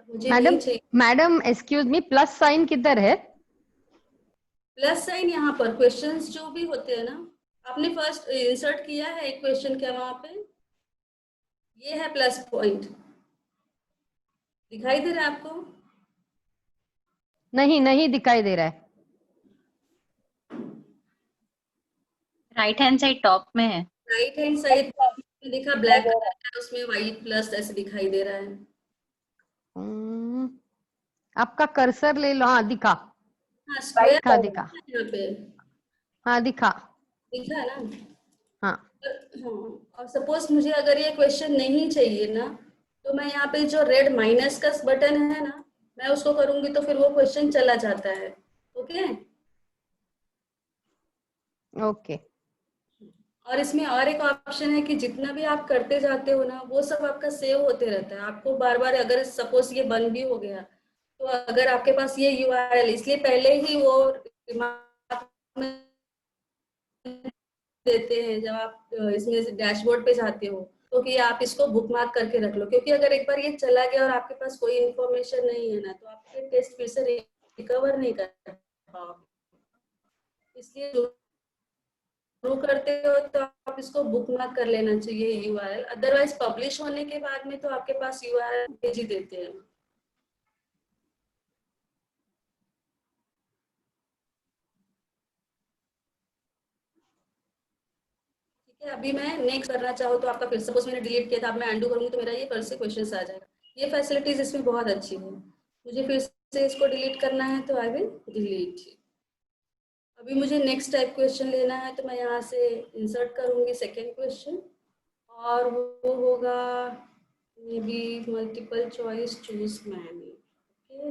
मुझे madam excuse me, plus sign किधर है? प्लस साइन यहाँ पर क्वेश्चंस जो भी होते हैं ना, आपने फर्स्ट इंसर्ट किया है एक क्वेश्चन क्या वहां पे, ये है प्लस पॉइंट, दिखाई दे रहा है आपको? नहीं दिखाई दे रहा है। राइट हैंड साइड टॉप में है। राइट हैंड साइड दिखा ब्लैक कलर है, उसमें व्हाइट प्लस ऐसे दिखाई दे रहा है। आपका कर्सर ले लो। हाँ दिखा। हाँ स्क्वायर दिखा। यहाँ पे हाँ दिखा ना। हाँ। और सपोज मुझे अगर ये क्वेश्चन नहीं चाहिए ना, तो मैं यहाँ पे जो रेड माइनस का बटन है ना, मैं उसको करूंगी तो फिर वो क्वेश्चन चला जाता है। ओके। और इसमें और एक ऑप्शन है कि जितना भी आप करते जाते हो ना वो सब आपका सेव होते रहता है। आपको बार बार अगर सपोज ये बंद भी हो गया तो अगर आपके पास ये URL, इसलिए पहले ही वो देते हैं जब आप इसमें डैशबोर्ड पे जाते हो तो कि आप इसको बुकमार्क करके रख लो, क्योंकि अगर एक बार ये चला गया और आपके पास कोई इंफॉर्मेशन नहीं है ना तो आपके टेस्ट फिर से रिकवर नहीं कर पाओगे। इसलिए शुरू करते हो तो आप इसको बुक मार्क कर लेना चाहिए यूआरएल, अदरवाइज पब्लिश होने के बाद में तो आपके पास यूआरएल भेज ही देते हैं। ठीक है, अभी मैं नेक्स्ट करना चाहूँ तो आपका फिर सपोज मैंने डिलीट किया था, अब मैं अंडू करूंगी तो मेरा ये फिर से क्वेश्चन आ जाएगा। ये फैसिलिटीज इसमें बहुत अच्छी है। मुझे फिर से इसको डिलीट करना है तो आई विल डिलीट। अभी मुझे नेक्स्ट टाइप क्वेश्चन लेना है तो मैं यहाँ से इंसर्ट करूंगी सेकेंड क्वेश्चन, और वो होगा may be multiple choice choose many. Okay,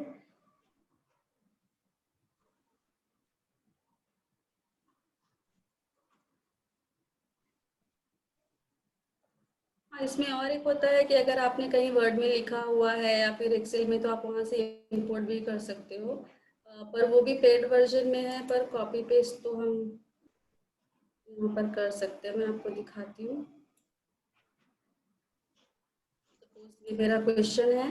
हाँ, इसमें और एक होता है कि अगर आपने कहीं वर्ड में लिखा हुआ है या फिर एक्सेल में तो आप वहाँ से इंपोर्ट भी कर सकते हो, पर वो भी पेड वर्जन में है, पर कॉपी पेस्ट तो हम यहाँ पर कर सकते हैं। मैं आपको दिखाती हूँ। सपोज ये मेरा क्वेश्चन है,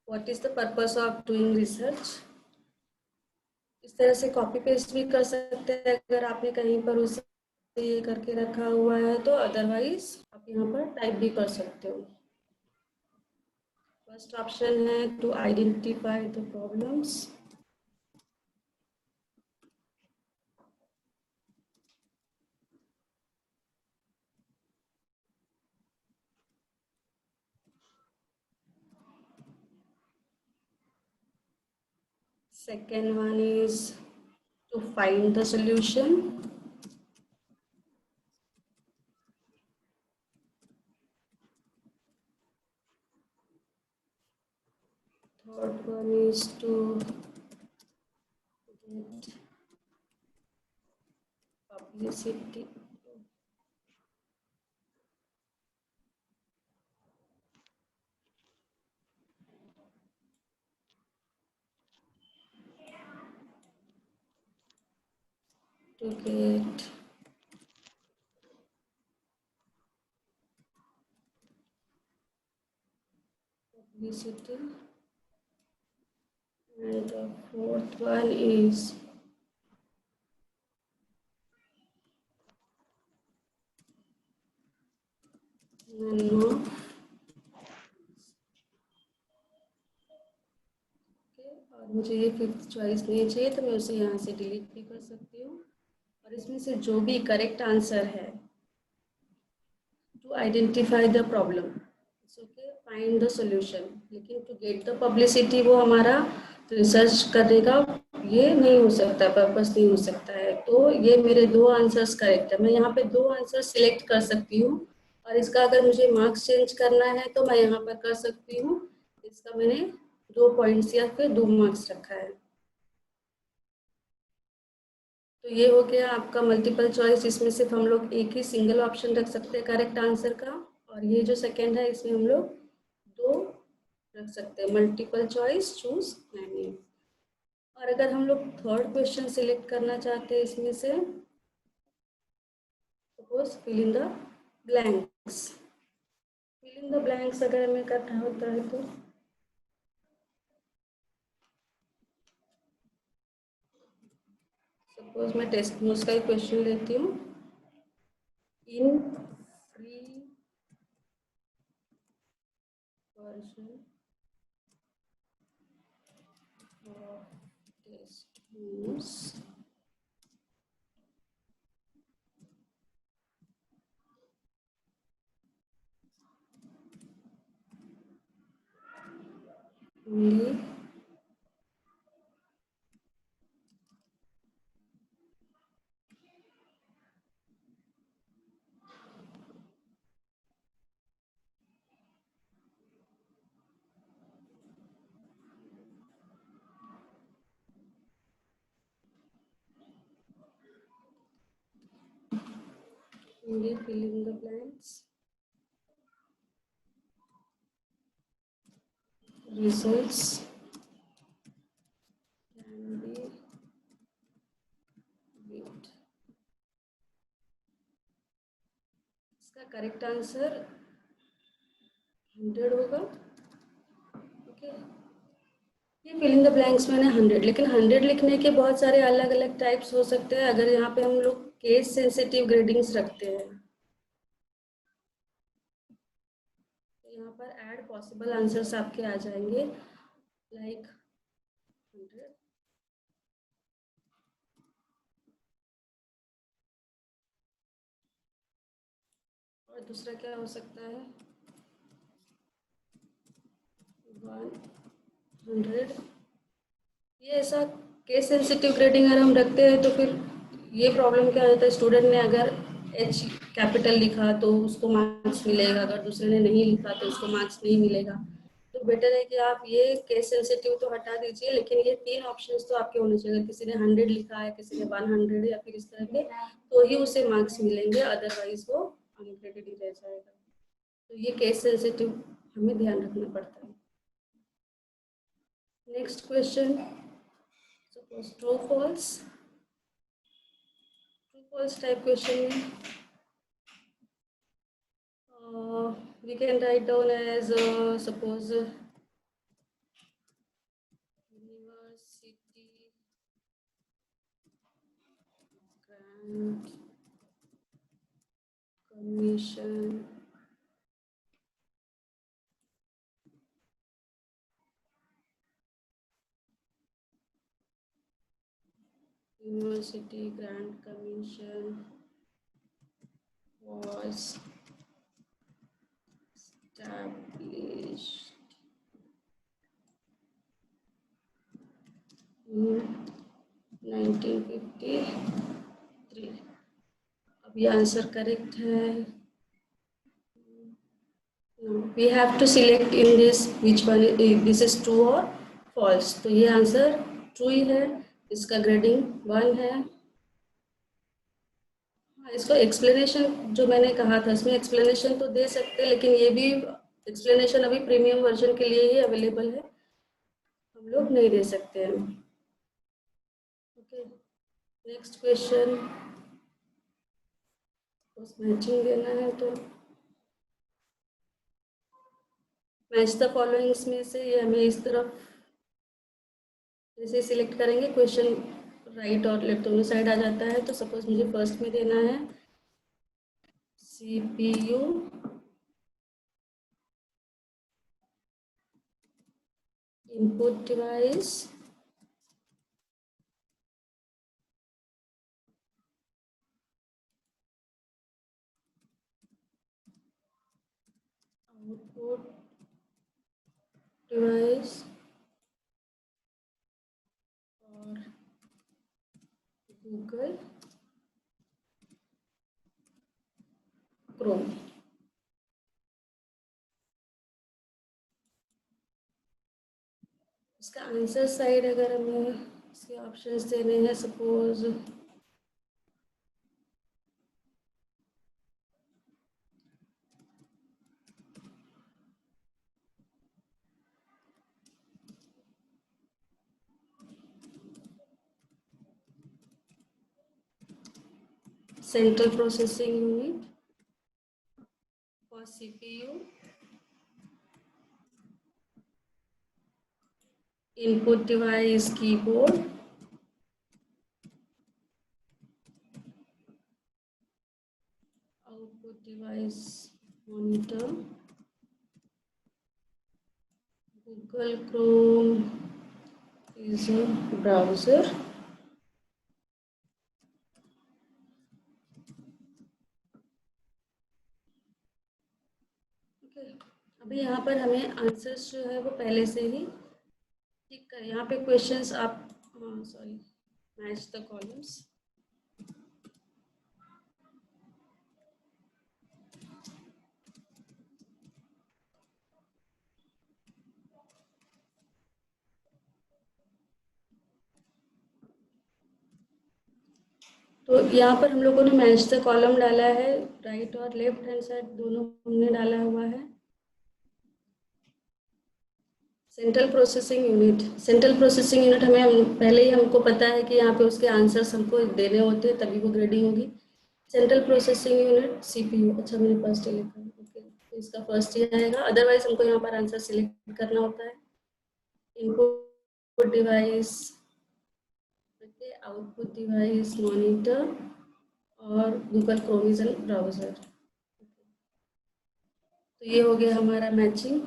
what is the purpose of doing research. इस तरह से कॉपी पेस्ट भी कर सकते हैं अगर आपने कहीं पर उसे ये करके रखा हुआ है तो, अदरवाइज आप यहाँ पर टाइप भी कर सकते हो। फर्स्ट ऑप्शन है to identify the problems. Second one is to find the solution. Third one is to get publicity. To get publicity. And the fourth one is none of. और मुझे ये फिफ्थ चॉइस नहीं चाहिए तो मैं उसे यहाँ से डिलीट भी कर सकती हूँ। और इसमें से जो भी करेक्ट आंसर है, to identify the problem, okay, find the solution, लेकिन टू गेट द पब्लिसिटी वो हमारा रिसर्च करने का ये नहीं हो सकता, पर्पस नहीं हो सकता है। तो ये मेरे दो आंसर्स करेक्ट है। मैं यहाँ पे दो आंसर सिलेक्ट कर सकती हूँ, और इसका अगर मुझे मार्क्स चेंज करना है तो मैं यहाँ पर कर सकती हूँ। इसका मैंने 2 पॉइंट्स या फिर 2 मार्क्स रखा है। तो ये हो गया आपका मल्टीपल चॉइस। इसमें सिर्फ हम लोग एक ही सिंगल ऑप्शन रख सकते हैं करेक्ट आंसर का, और ये जो सेकंड है इसमें हम लोग 2 रख सकते हैं, मल्टीपल चॉइस चूज मैनी। और अगर हम लोग थर्ड क्वेश्चन सिलेक्ट करना चाहते हैं इसमें से, suppose fill in the blanks, fill in the blanks अगर हमें करना होता है तो सपोज मैं टेक्स्ट नोट्स का ही क्वेश्चन लेती हूँ। In free version of text notes only fill in the blanks, results can be beat. इसका करेक्ट आंसर 100 होगा। ओके, ये फिल इन द ब्लैंक्स मैंने 100, लेकिन 100 लिखने के बहुत सारे अलग अलग टाइप्स हो सकते हैं। अगर यहाँ पे हम लोग केस सेंसिटिव ग्रेडिंग्स रखते हैं तो यहाँ पर ऐड पॉसिबल आंसर्स आपके आ जाएंगे लाइक 100। और दूसरा क्या हो सकता है 100। ये ऐसा केस सेंसिटिव ग्रेडिंग अगर हम रखते हैं तो फिर ये प्रॉब्लम क्या होता है, स्टूडेंट ने अगर H कैपिटल लिखा तो उसको मार्क्स मिलेगा, अगर दूसरे ने नहीं लिखा तो उसको मार्क्स नहीं मिलेगा। तो बेटर है कि आप ये केस सेंसिटिव तो हटा दीजिए, लेकिन ये 3 ऑप्शंस तो आपके होने चाहिए। अगर किसी ने 100 लिखा है, किसी ने 100 या फिर इस तरह के, तो ही उसे मार्क्स मिलेंगे, अदरवाइज वो अनग्रेडेड ही रह जाएगा। तो ये केस सेंसिटिव हमें ध्यान रखना पड़ता है। Next question, suppose true false type question में we can write down as suppose university grant commission was established in 1953। अब ये आंसर करेक्ट है। We have to select in this which one this is true or false। तो ये answer true ही है, इसका grading 1 है। इसको एक्सप्लेनेशन जो मैंने कहा था, इसमें एक्सप्लेनेशन तो दे सकते हैं, लेकिन ये भी एक्सप्लेनेशन अभी प्रीमियम वर्जन के लिए ही अवेलेबल है, हम लोग नहीं दे सकते हैं। ओके, नेक्स्ट क्वेश्चन, मैचिंग देना है तो मैच द फॉलोइंग्स में से ये हमें इस तरफ जैसे सिलेक्ट करेंगे, क्वेश्चन राइट और लेफ्ट दोनों साइड आ जाता है। तो सपोज मुझे फर्स्ट में देना है CPU input device output device और गूगल क्रोम। इसका आंसर साइड अगर हमें इसके ऑप्शंस देने हैं, suppose central processing unit for CPU, input device keyboard, output device monitor, Google Chrome is a browser, अभी यहाँ पर हमें आंसर्स जो है वो पहले से ही ठीक कर, यहाँ पे क्वेश्चंस आप सॉरी मैच द कॉलम्स। तो यहाँ पर हम लोगों ने मैच द कॉलम डाला है, राइट और लेफ्ट हैंड साइड दोनों हमने डाला हुआ है। सेंट्रल प्रोसेसिंग यूनिट पहले ही हमको पता है कि यहाँ पे उसके आंसर्स हमको देने होते हैं, तभी वो ग्रेडिंग होगी। Central processing unit CPU। अच्छा, मैंने फर्स्ट लिखा है, ओके, तो इसका फर्स्ट ही आएगा। अदरवाइज हमको यहाँ पर आंसर सिलेक्ट करना होता है। Input device, output device, monitor और Google Chrome is an browser. तो ये हो गया हमारा मैचिंग।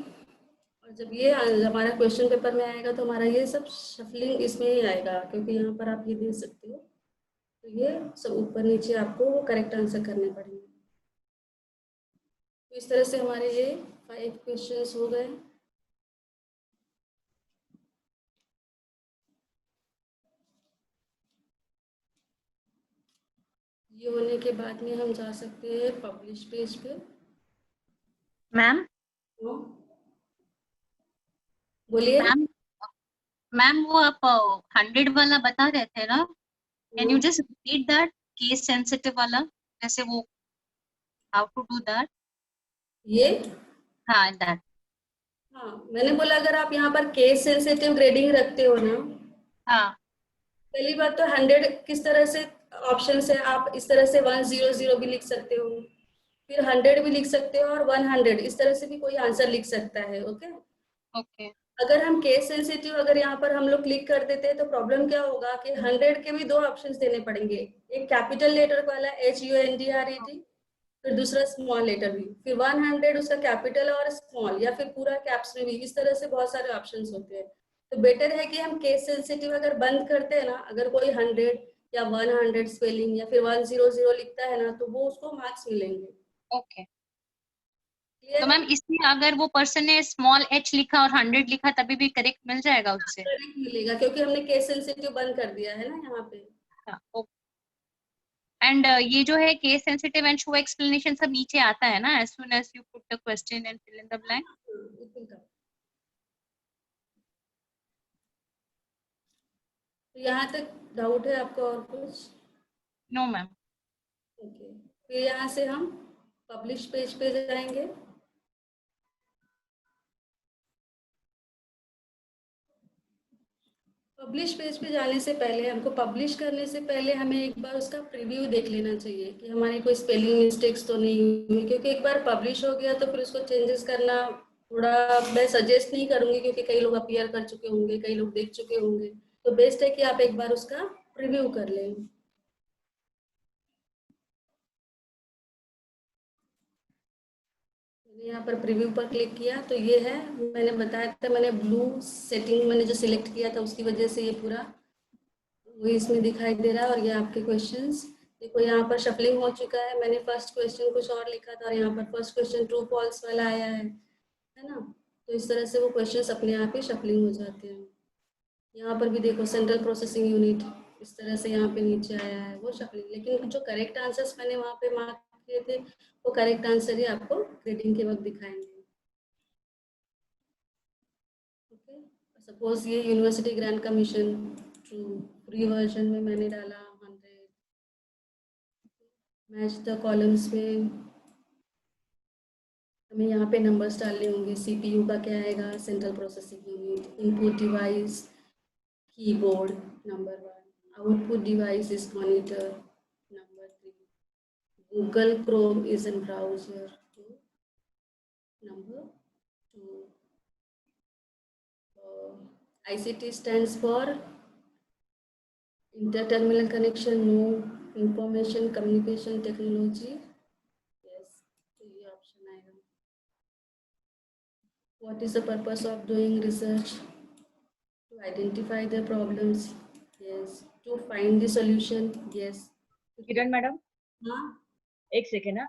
और जब ये हमारा क्वेश्चन पेपर में आएगा तो हमारा ये सब शफलिंग इसमें ही आएगा, क्योंकि यहाँ पर आप ये दे सकते हो, तो ये सब ऊपर नीचे आपको करेक्ट आंसर करने पड़ेंगे। तो इस तरह से हमारे ये 5 क्वेश्चंस हो गए। ये होने के बाद में हम जा सकते हैं पब्लिश पेज पे। मैम बोलिए। मैम मैम वो आप 100 वाला बता रहे थे ना, can you just repeat that case sensitive वाला, जैसे वो हाउ टू डू दैट? ये हाँ दैट। हाँ, मैंने बोला अगर आप यहाँ पर केस सेंसिटिव ग्रेडिंग रखते हो ना, हाँ पहली बात तो 100 किस तरह से ऑप्शन है, आप इस तरह से 100 भी लिख सकते हो, फिर 100 भी लिख सकते हो, और 100 इस तरह से भी कोई आंसर लिख सकता है। ओके ओके अगर हम केस सेंसिटिव अगर यहाँ पर हम लोग क्लिक कर देते हैं तो प्रॉब्लम क्या होगा कि 100 के भी 2 ऑप्शंस देने पड़ेंगे। एक कैपिटल लेटर वाला HUNDRED, फिर दूसरा स्मॉल लेटर भी, फिर 100 उसका कैपिटल और स्मॉल, या फिर पूरा कैप्स में भी। इस तरह से बहुत सारे ऑप्शंस होते हैं। तो बेटर है कि हम केस सेंसिटिव अगर बंद करते हैं ना, अगर कोई 100 या 100 स्पेलिंग या फिर 100 लिखता है ना, तो वो उसको मार्क्स मिलेंगे। ओके। तो मैम इसमें अगर वो पर्सन ने स्मॉल h लिखा और 100 लिखा तभी भी करेक्ट मिल जाएगा उससे? करेक्ट मिलेगा, क्योंकि हमने केस सेंसिटिव बंद कर दिया है ना यहाँ पे। एंड ये जो है case sensitive and show explanation सब नीचे आता है ना, as soon as you put the question and fill in the blank. तो यहाँ तक डाउट है आपको और कुछ? No ma'am. ओके, फिर यहाँ से हम पब्लिश पेज पे जाएंगे। पब्लिश पेज पे जाने से पहले हमको, पब्लिश करने से पहले हमें एक बार उसका प्रीव्यू देख लेना चाहिए कि हमारे कोई स्पेलिंग मिस्टेक्स तो नहीं हुई, क्योंकि एक बार पब्लिश हो गया तो फिर उसको चेंजेस करना थोड़ा मैं सजेस्ट नहीं करूंगी, क्योंकि कई लोग अपीयर कर चुके होंगे, कई लोग देख चुके होंगे। तो बेस्ट है कि आप एक बार उसका प्रीव्यू कर लें। यहाँ पर प्रीव्यू पर क्लिक किया तो ये है, मैंने बताया था, मैंने ब्लू सेटिंग मैंने जो सिलेक्ट किया था उसकी वजह से ये पूरा वही इसमें दिखाई दे रहा है। और ये आपके क्वेश्चंस देखो, यहाँ पर शफलिंग हो चुका है। मैंने फर्स्ट क्वेश्चन कुछ और लिखा था और यहाँ पर फर्स्ट क्वेश्चन ट्रू फॉल्स वाला आया है ना। तो इस तरह से वो क्वेश्चंस अपने आप ही शफलिंग हो जाते हैं। यहाँ पर भी देखो सेंट्रल प्रोसेसिंग यूनिट इस तरह से यहाँ पे नीचे आया है, वो शफलिंग। लेकिन जो करेक्ट आंसर्स मैंने वहाँ पे मार्क किए थे वो करेक्ट आंसर ही आपको ग्रेडिंग के वक्त दिखाएंगे। ओके, सपोज ये university grant commission true, free version में मैंने डाला 100, मैच द कॉलम्स में हमें यहाँ पे नंबर्स डालने होंगे। CPU का क्या आएगा, central processing unit, input device keyboard number 1, output device is monitor number 3, Google Chrome is an browser number 2, ICT stands for Inter-Terminal Connection, No Information Communication Technology, yes, तो ये ऑप्शन आएगा। What is the purpose of doing research? To identify the problems, yes. To find the solution, yes. Kiran madam, हाँ, एक second ना।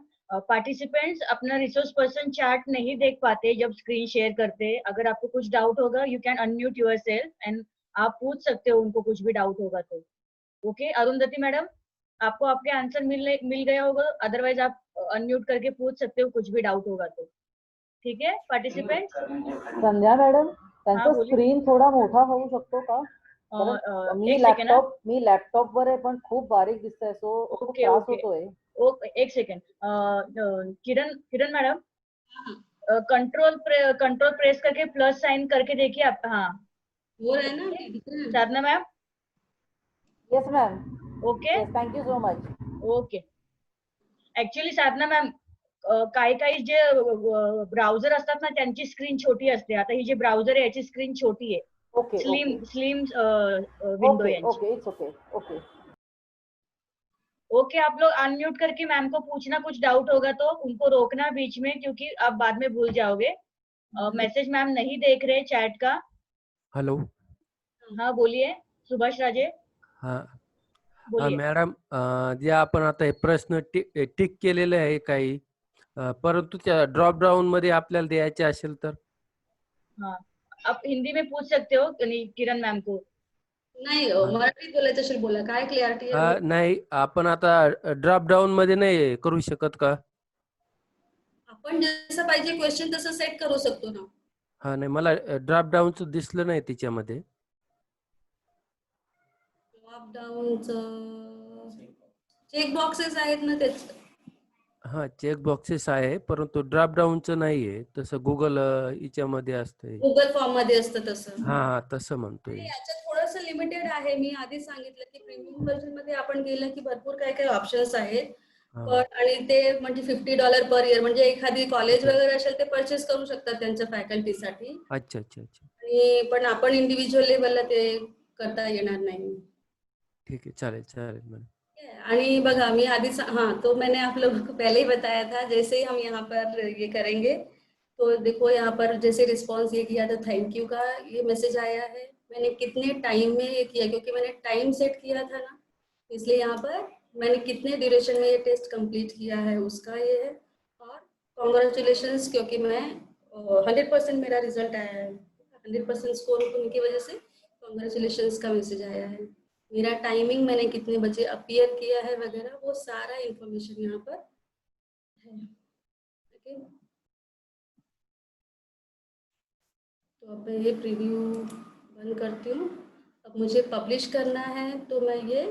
Participants अपना resource person chart नहीं देख पाते जब स्क्रीन शेयर करते। अगर आपको कुछ डाउट होगा you can unmute yourself and आप पूछ सकते हो उनको कुछ भी डाउट होगा तो। ओके अरुंधति मैडम, आपको आपके आंसर मिल गया होगा, अदरवाइज आप अनम्यूट करके पूछ सकते हो कुछ भी डाउट होगा तो। ठीक है पार्टिसिपेंट्स? संध्या मॅडम, त्यांचा स्क्रीन थोडा मोठा होऊ शकतो का? मी लॅपटॉप वर आहे पण खूप बारीक दिसतंय, सो खूप त्रास होतोय. एक सेकंड, किरण मैडम, कंट्रोल प्रेस करके प्लस साइन करके देखिए आप। हाँ हो रहा है ना, अभी दिख रहा है? Sadhana ma'am yes ma'am, okay yes, thank you so much. Okay. Actually Sadhana ma'am काही काही जे ब्राउझर असतात ना त्यांची स्क्रीन छोटी असते. आता ही जे ब्राउझर आहे याची स्क्रीन छोटी आहे. Okay, slim okay. Slim window okay, यांची. Okay, it's okay. Okay. Okay आप लोग अनम्यूट करके मैम को पूछना, कुछ डाउट होगा तो उनको रोकना बीच में, क्योंकि आप बाद में भूल जाओगे. मैसेज मैम नहीं देख रहे चैट का. हॅलो. हाँ बोलिए सुभाष राजे. हा बोलिए. मॅडम, जे आपण आता हे प्रश्न टिक केलेले आहे काही, परंतु त्या ड्रॉप डाऊन मध्ये आपल्याला द्यायचे असेल तर? हाँ आप हिंदी में पूछ सकते हो किरण मैम को. नाही मराठीत बोलायचं असेल बोला, काय क्लिअरिटी आहे? नाही, आपण आता ड्रॉप डाऊन मध्ये नाही करू शकत का? आपण जसं पाहिजे क्वेश्चन तसं सेट करू शकतो ना. हा नाही, मला ड्रॉप डाऊनच दिसलं नाही त्याच्यामध्ये. ड्रॉप चेक बॉक्सेस आहेत ना तेच. हा चेक बॉक्सेस आहे, परंतु ड्रॉप डाऊनचं नाहीये तसं गुगल याच्यामध्ये असतंय. गुगल फॉर्म मध्ये असतं तसं. हा तसं म्हणतोय. आणि याच्यात थोडंसं लिमिटेड आहे. मी आधीच सांगितलं की प्रीमियम व्हर्जन मध्ये आपण गेलं की भरपूर काही काही ऑप्शन्स आहेत. पण आणि ते म्हणजे $50 पर इयर, म्हणजे एखादी कॉलेज वगैरे असेल ते परचेस करू शकतात त्यांच्या फॅकल्टीसाठी. अच्छा अच्छा अच्छा. आणि पण आपण इंडिव्हिज्युअल लेवलला ते करता येणार नाही. ठीक है, चालेल चालेल मैम. आणि बघा मी आधी हाँ तो मैंने आप लोगों को पहले ही बताया था, जैसे ही हम यहाँ पर ये करेंगे तो देखो यहाँ पर जैसे रिस्पांस ये किया था थैंक यू का ये मैसेज आया है. मैंने कितने टाइम में ये किया, क्योंकि मैंने टाइम सेट किया था ना, इसलिए यहाँ पर मैंने कितने ड्यूरेशन में ये टेस्ट कंप्लीट किया है उसका ये है. और कॉन्ग्रेचुलेशंस, क्योंकि मैं 100% मेरा रिजल्ट आया है, 100% स्कोर होने की वजह से कॉन्ग्रेचुलेशंस का मैसेज आया है. मेरा टाइमिंग, मैंने कितने बजे अपीयर किया है वगैरह, वो सारा इंफॉर्मेशन यहाँ पर है. ओके, तो अब मैं ये प्रीव्यू बंद करती हूँ. अब मुझे पब्लिश करना है तो मैं ये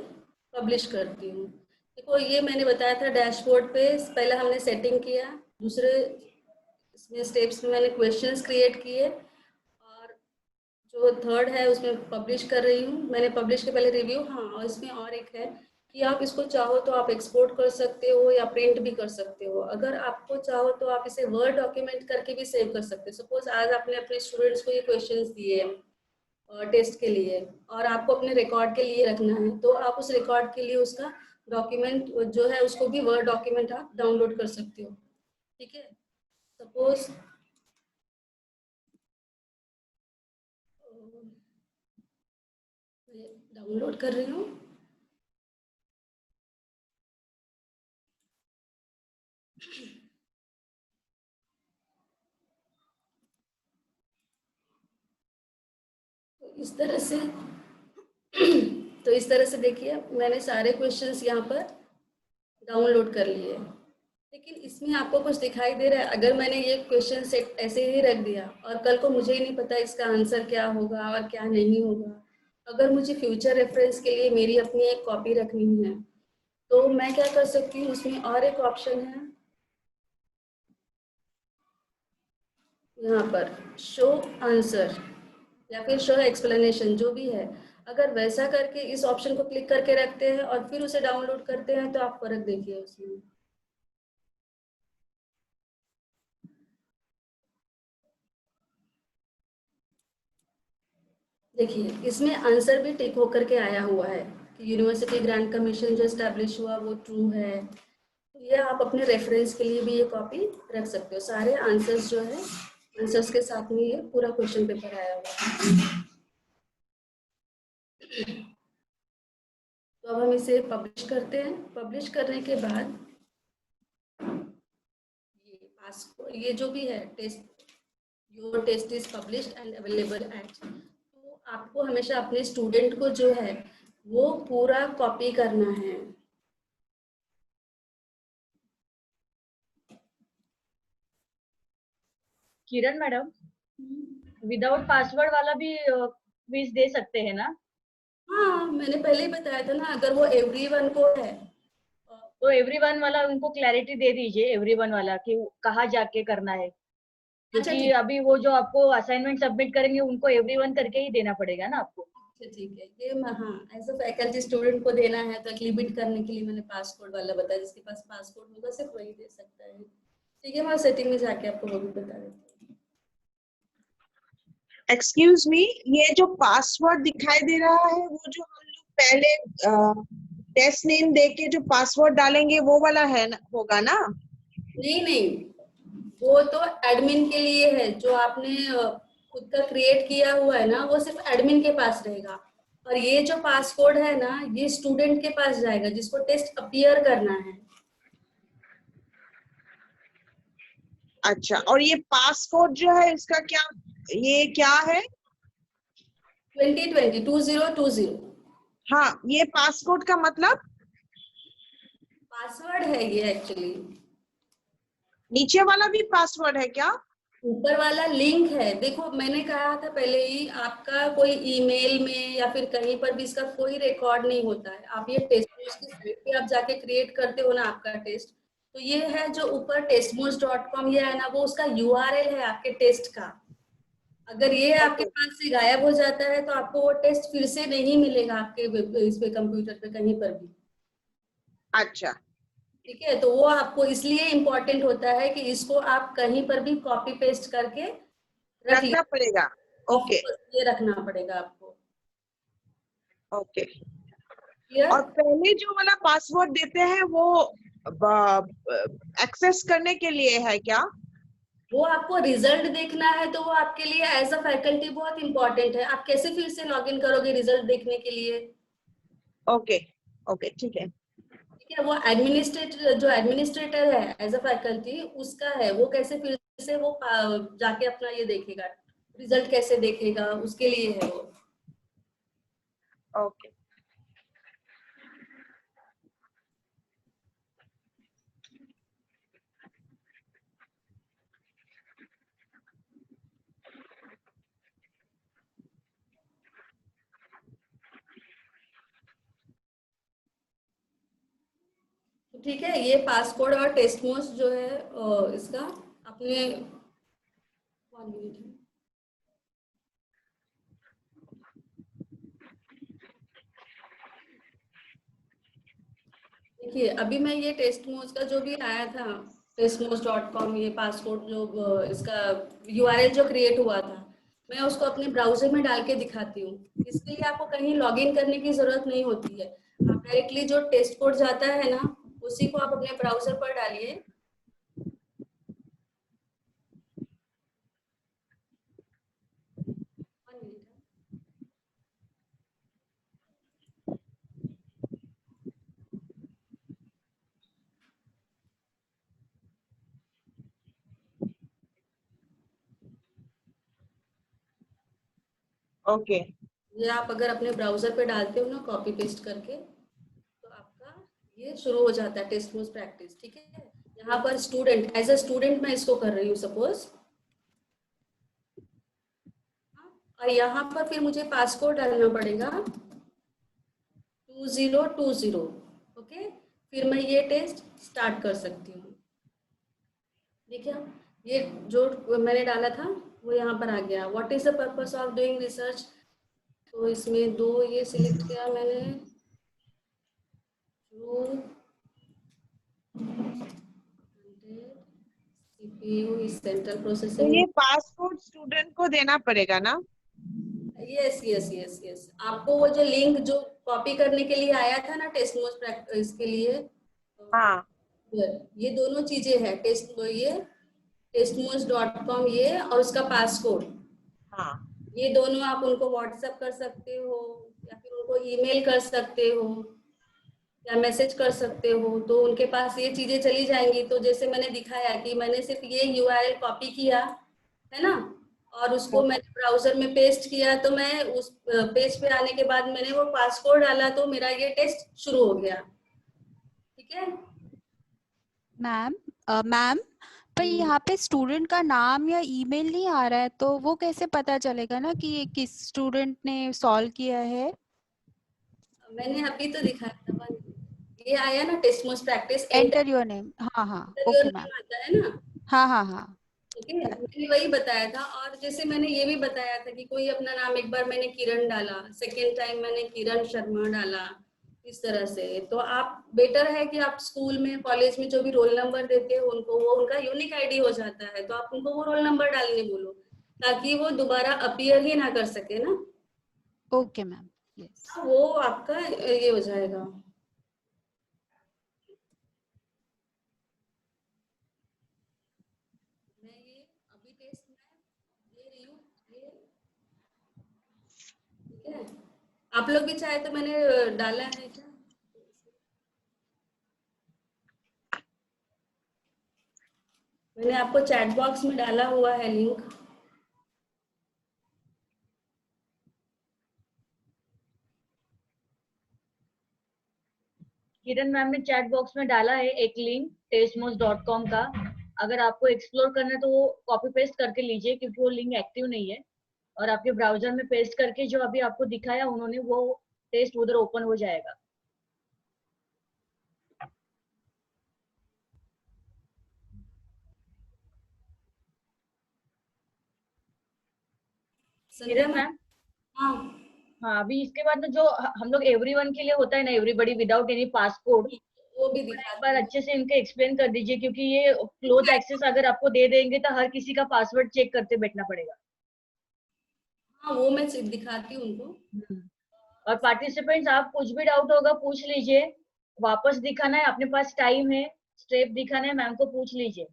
पब्लिश करती हूँ. देखो ये मैंने बताया था डैशबोर्ड पे, पहले हमने सेटिंग किया, दूसरे इसमें स्टेप्स में मैंने क्वेश्चंस क्रिएट किए, और जो थर्ड है उसमें पब्लिश कर रही हूँ. मैंने पब्लिश के पहले रिव्यू. हाँ, और इसमें और एक है कि आप इसको चाहो तो आप एक्सपोर्ट कर सकते हो या प्रिंट भी कर सकते हो. अगर आपको चाहो तो आप इसे वर्ड डॉक्यूमेंट करके भी सेव कर सकते हो. सपोज आज आपने अपने स्टूडेंट्स को ये क्वेश्चंस दिए टेस्ट के लिए और आपको अपने रिकॉर्ड के लिए रखना है, तो आप उस रिकॉर्ड के लिए उसका डॉक्यूमेंट जो है उसको भी वर्ड डॉक्यूमेंट आप डाउनलोड कर सकते हो. ठीक है, सपोज डाउनलोड कर रही हूँ. तो इस तरह से देखिए मैंने सारे क्वेश्चंस यहाँ पर डाउनलोड कर लिए. लेकिन इसमें आपको कुछ दिखाई दे रहा है, अगर मैंने ये क्वेश्चन सेट ऐसे ही रख दिया और कल को मुझे ही नहीं पता इसका आंसर क्या होगा और क्या नहीं होगा, अगर मुझे फ्यूचर रेफरेंस के लिए मेरी अपनी एक कॉपी रखनी है, तो मैं क्या कर सकती हूँ, उसमें और एक ऑप्शन है यहाँ पर शो आंसर या फिर शो एक्सप्लेनेशन, जो भी है. अगर वैसा करके इस ऑप्शन को क्लिक करके रखते हैं और फिर उसे डाउनलोड करते हैं तो आप फर्क देखिए उसमें. देखिए इसमें आंसर भी टिक होकर के आया हुआ है कि यूनिवर्सिटी ग्रांट कमीशन जो एस्टैब्लिश हुआ वो ट्रू है. तो ये आप अपने रेफरेंस के लिए भी ये कॉपी रख सकते हो. सारे आंसर्स जो है आंसर्स के साथ में ये पूरा क्वेश्चन पेपर आया हुआ है. तो अब हम इसे पब्लिश करते हैं. पब्लिश करने के बाद ये जो भी है test, your test is published and available at, तो आपको हमेशा अपने स्टूडेंट को जो है वो पूरा कॉपी करना है. किरण मैडम विदाउट पासवर्ड वाला भी क्विज दे सकते हैं ना? हाँ, मैंने पहले ही बताया था ना, अगर वो एवरीवन को है तो एवरीवन वाला उनको क्लैरिटी दे दीजिए, एवरीवन वाला कि कहाँ जाके करना है. अच्छा, क्योंकि ठीक। अभी वो जो आपको असाइनमेंट सबमिट करेंगे उनको एवरीवन करके ही देना पड़ेगा ना आपको। अच्छा, ठीक है। ये मैं, हाँ, एज अ फैकल्टी स्टूडेंट को देना है तो एक लिमिट करने के लिए मैंने पासपोर्ट वाला बताया, जिसके पास पासपोर्ट होगा सिर्फ वही दे सकता है। ठीक है, मैं सेटिंग में जाके आपको वो भी बता देती हूँ। एक्सक्यूज मी, ये जो पासवर्ड दिखाई दे रहा है वो जो हम लोग पहले टेस्ट नेम दे के जो पासवर्ड डालेंगे वो वाला है ना, होगा ना? नहीं नहीं, वो तो एडमिन के लिए है। जो आपने खुद का क्रिएट किया हुआ है ना, वो सिर्फ एडमिन के पास रहेगा। और ये जो पासकोड है ना, ये स्टूडेंट के पास जाएगा जिसको टेस्ट अपीयर करना है। अच्छा, और ये पासकोड जो है इसका क्या, ये क्या है? 2020। हाँ, ये पासकोड का मतलब पासवर्ड है ये एक्चुअली। नीचे वाला भी पासवर्ड है क्या? ऊपर वाला लिंक है। देखो, मैंने कहा था पहले ही, आपका कोई ईमेल में या फिर कहीं पर भी इसका कोई रिकॉर्ड नहीं होता है। आप ये टेस्टमोस की साइट पे आप जाके क्रिएट करते हो ना आपका टेस्ट, तो ये है जो ऊपर testmoos.com ये है ना, वो उसका URL है आपके टेस्ट का। अगर ये आपके पास से गायब हो जाता है तो आपको वो टेस्ट फिर से नहीं मिलेगा आपके इस पे कंप्यूटर पे कहीं पर भी। अच्छा, ठीक है, तो वो आपको इसलिए इम्पोर्टेंट होता है कि इसको आप कहीं पर भी कॉपी पेस्ट करके रख रखना पड़ेगा। ओके ये रखना पड़ेगा आपको। ओके। क्लियर? और पहले जो वाला पासवर्ड देते हैं वो एक्सेस करने के लिए है क्या? वो आपको रिजल्ट देखना है तो वो आपके लिए एज अ फैकल्टी बहुत इंपॉर्टेंट है। आप कैसे फिर से लॉग इन करोगे रिजल्ट देखने के लिए? ओके ओके, ठीक है। ठीक है, वो एडमिनिस्ट्रेटर है एज अ फैकल्टी, उसका है। वो कैसे फिर से वो जाके अपना ये देखेगा, रिजल्ट कैसे देखेगा, उसके लिए है वो। ओके। ठीक है, ये पासकोड और टेस्टमोस जो है इसका अपने 1 मिनट है। देखिए, अभी मैं ये टेस्टमोस का जो भी आया था, testmoos.com, ये पासकोड जो इसका URL जो क्रिएट हुआ था, मैं उसको अपने ब्राउजर में डाल के दिखाती हूँ। इसके लिए आपको कहीं लॉगिन करने की जरूरत नहीं होती है। आप डायरेक्टली जो टेस्ट कोड जाता है ना, उसी को आप अपने ब्राउजर पर डालिए। ओके। ये आप अगर अपने ब्राउजर पे डालते हो ना कॉपी पेस्ट करके, तो आपका ये शुरू हो जाता है टेस्टमोस प्रैक्टिस। ठीक है, यहाँ पर स्टूडेंट, एज अ स्टूडेंट मैं इसको कर रही हूँ सपोज, और यहाँ पर फिर मुझे पासकोड डालना पड़ेगा 2020। ओके, फिर मैं ये टेस्ट स्टार्ट कर सकती हूँ। देखिए, ये जो मैंने डाला था वो यहाँ पर आ गया। What is the purpose of doing research, तो इसमें 2 ये सिलेक्ट किया मैंने, जो CPU इज सेंट्रल तो प्रोसेसिंग। ये पासवर्ड स्टूडेंट को देना पड़ेगा ना? यस यस यस यस, आपको वो जो लिंक जो कॉपी करने के लिए आया था ना टेस्टमोस प्रैक्टिस के लिए, हाँ। ये दोनों चीजें हैं, ये testmoos.com ये और उसका पासकोड, हाँ। ये दोनों आप उनको व्हाट्सएप कर सकते हो या फिर उनको ईमेल कर सकते हो या मैसेज कर सकते हो, तो उनके पास ये चीजें चली जाएंगी। तो जैसे मैंने दिखाया कि मैंने सिर्फ ये URL कॉपी किया है ना, और उसको मैंने ब्राउजर में पेस्ट किया, तो मैं उस पेज पे आने के बाद मैंने वो पासकोड डाला तो मेरा ये टेस्ट शुरू हो गया। ठीक है मैम, मैम पर यहाँ पे स्टूडेंट का नाम या ईमेल नहीं आ रहा है, तो वो कैसे पता चलेगा ना कि ये किस स्टूडेंट ने सॉल्व किया है? मैंने अभी तो दिखाया था, ये आया ना टेस्टमोस प्रैक्टिस, एंटर योर नेम। हाँ हाँ, enter your okay ma'am. Name आता है ना। हाँ हाँ हाँ। ठीक ठीक है, मैंने वही बताया था। और जैसे मैंने ये भी बताया था कि कोई अपना नाम, एक बार मैंने किरण डाला, सेकेंड टाइम मैंने किरण शर्मा डाला, इस तरह से। तो आप बेटर है कि आप स्कूल में, कॉलेज में जो भी रोल नंबर देते हैं उनको, वो उनका यूनिक आईडी हो जाता है, तो आप उनको वो रोल नंबर डालने बोलो, ताकि वो दोबारा अपीयर ही ना कर सके ना। Okay ma'am, yes. वो आपका ये हो जाएगा। मैं ये अभी टेस्ट में दे रही हूँ, ये ठीक है। आप लोग भी चाहे तो मैंने डाला है क्या? मैंने आपको चैट बॉक्स में डाला हुआ है लिंक। किरण मैम ने चैट बॉक्स में डाला है एक लिंक testmost.com का। अगर आपको एक्सप्लोर करना है तो वो कॉपी पेस्ट करके लीजिए, क्योंकि वो लिंक एक्टिव नहीं है। और आपके ब्राउजर में पेस्ट करके जो अभी आपको दिखाया उन्होंने, वो टेस्ट उधर ओपन हो जाएगा। किरण मैम, हाँ हाँ अभी इसके बाद जो हम लोग एवरीवन के लिए होता है ना, एवरीबडी विदाउट एनी पासपोर्ट, वो भी एक दिखा बार अच्छे से इनके एक्सप्लेन कर दीजिए, क्योंकि ये क्लोज एक्सेस अगर आपको दे देंगे तो हर किसी का पासवर्ड चेक करते बैठना पड़ेगा। हाँ, वो मैं दिखाती हूँ उनको। और पार्टिसिपेंट्स, आप कुछ भी डाउट होगा पूछ लीजिए, वापस दिखाना है, अपने पास टाइम है, स्टेप दिखाना है, मैम को पूछ लीजिए।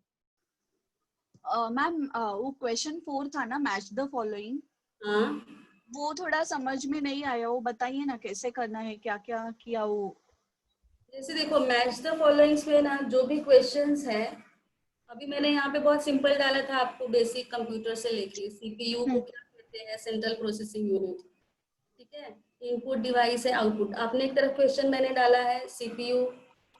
मैम वो क्वेश्चन 4 था ना, मैच द फॉलोइंग, हाँ, वो थोड़ा समझ में नहीं आया, वो बताइए ना कैसे करना है, क्या क्या किया वो। जैसे देखो मैच द फॉलोइंग्स में ना जो भी क्वेश्चंस है, अभी मैंने यहाँ पे बहुत सिंपल डाला था आपको, बेसिक कंप्यूटर से लेके सीपीयू को क्या कहते हैं, सेंट्रल प्रोसेसिंग यूनिट, ठीक है। इनपुट डिवाइस है, आउटपुट। आपने एक तरफ क्वेश्चन मैंने डाला है सीपीयू,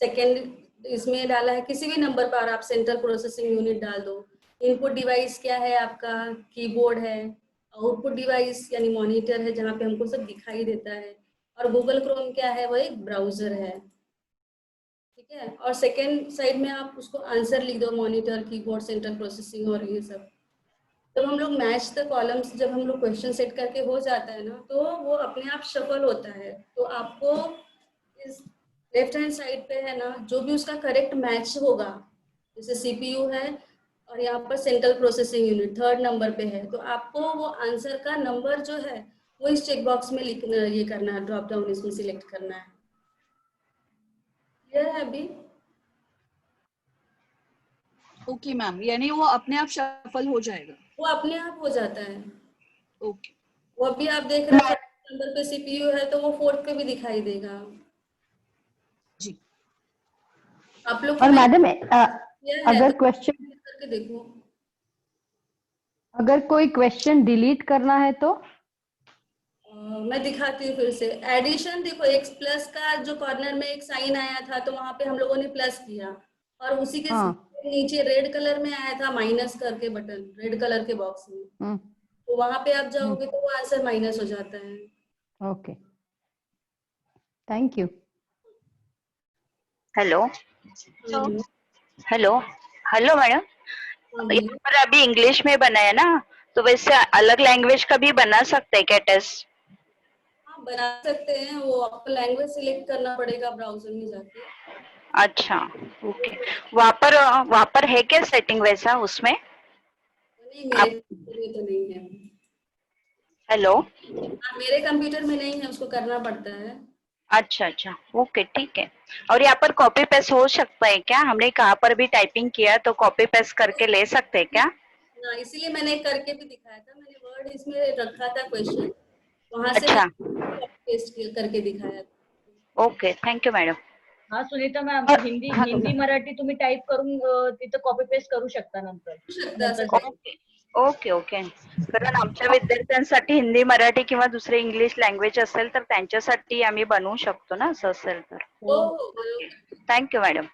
सेकेंड इसमें डाला है किसी भी नंबर पर आप सेंट्रल प्रोसेसिंग यूनिट डाल दो। इनपुट डिवाइस क्या है आपका, कीबोर्ड है। आउटपुट डिवाइस यानी मॉनिटर है, जहाँ पे हमको सब दिखाई देता है। और गूगल क्रोम क्या है, वो एक ब्राउजर है, ठीक है। और सेकेंड साइड में आप उसको आंसर लिख दो, मॉनिटर, कीबोर्ड, सेंट्रल प्रोसेसिंग और ये सब। जब हम लोग मैच द कॉलम्स, जब हम लोग क्वेश्चन सेट करके हो जाता है ना, तो वो अपने आप शफल होता है। तो आपको इस लेफ्ट हैंड साइड पे है ना, जो भी उसका करेक्ट मैच होगा, जैसे सीपीयू है और यहाँ पर central processing unit third number पे है, तो आपको वो आंसर का नंबर जो है वो इस चेक बॉक्स में लिखना, ये करना है, ड्रॉप डाउन इसमें सिलेक्ट करना है। क्लियर है अभी? ओके मैम, यानी वो अपने आप शफल हो जाएगा? वो अपने आप हो जाता है। ओके। वो अभी आप देख रहे हैं नंबर पे सीपीयू है, तो वो फोर्थ पे भी दिखाई देगा जी। आप लोग। और मैडम अगर क्वेश्चन, करके देखो, अगर कोई क्वेश्चन डिलीट करना है तो मैं दिखाती हूँ फिर से। एडिशन देखो, एक्स प्लस का जो कॉर्नर में एक साइन आया था, तो वहां पे हम लोगों ने प्लस किया, और उसी के नीचे रेड कलर में आया था माइनस करके बटन, रेड कलर के बॉक्स में, तो वहां पे आप जाओगे तो वो आंसर माइनस हो जाता है। Okay, thank you. Hello hello hello madam, यहाँ पर अभी इंग्लिश में बनाया ना, तो वैसे अलग लैंग्वेज का भी बना सकते हैं क्या टेस्ट? हाँ, बना सकते हैं, वो आपको लैंग्वेज सिलेक्ट करना पड़ेगा ब्राउजर में जाके। अच्छा, ओके। वहाँ पर है क्या सेटिंग वैसा उसमें? नहीं, मेरे कंप्यूटर में तो नहीं है। हेलो, मेरे कंप्यूटर में नहीं है, उसको करना पड़ता है। अच्छा अच्छा, ओके, ठीक है। और यहाँ पर कॉपी पेस्ट हो सकता है क्या? हमने कहाँ पर भी टाइपिंग किया तो कॉपी पेस्ट करके ले सकते हैं क्या? हाँ, इसीलिए मैंने करके भी दिखाया था, मैंने वर्ड इसमें रखा था क्वेश्चन, वहां से अच्छा, पेस्ट करके दिखाया था। Okay, thank you madam. हा सुनीता मॅम, हिंदी मराठी तुम्ही टाईप करून तिथं कॉपी पेस्ट करू शकता नंतर. Okay okay. कारण आमच्या विद्यार्थ्यांसाठी हिंदी, मराठी किंवा दुसरे इंग्लिश लँग्वेज असेल तर त्यांच्यासाठी आम्ही बनवू शकतो ना, असं असेल तर. Thank you madam.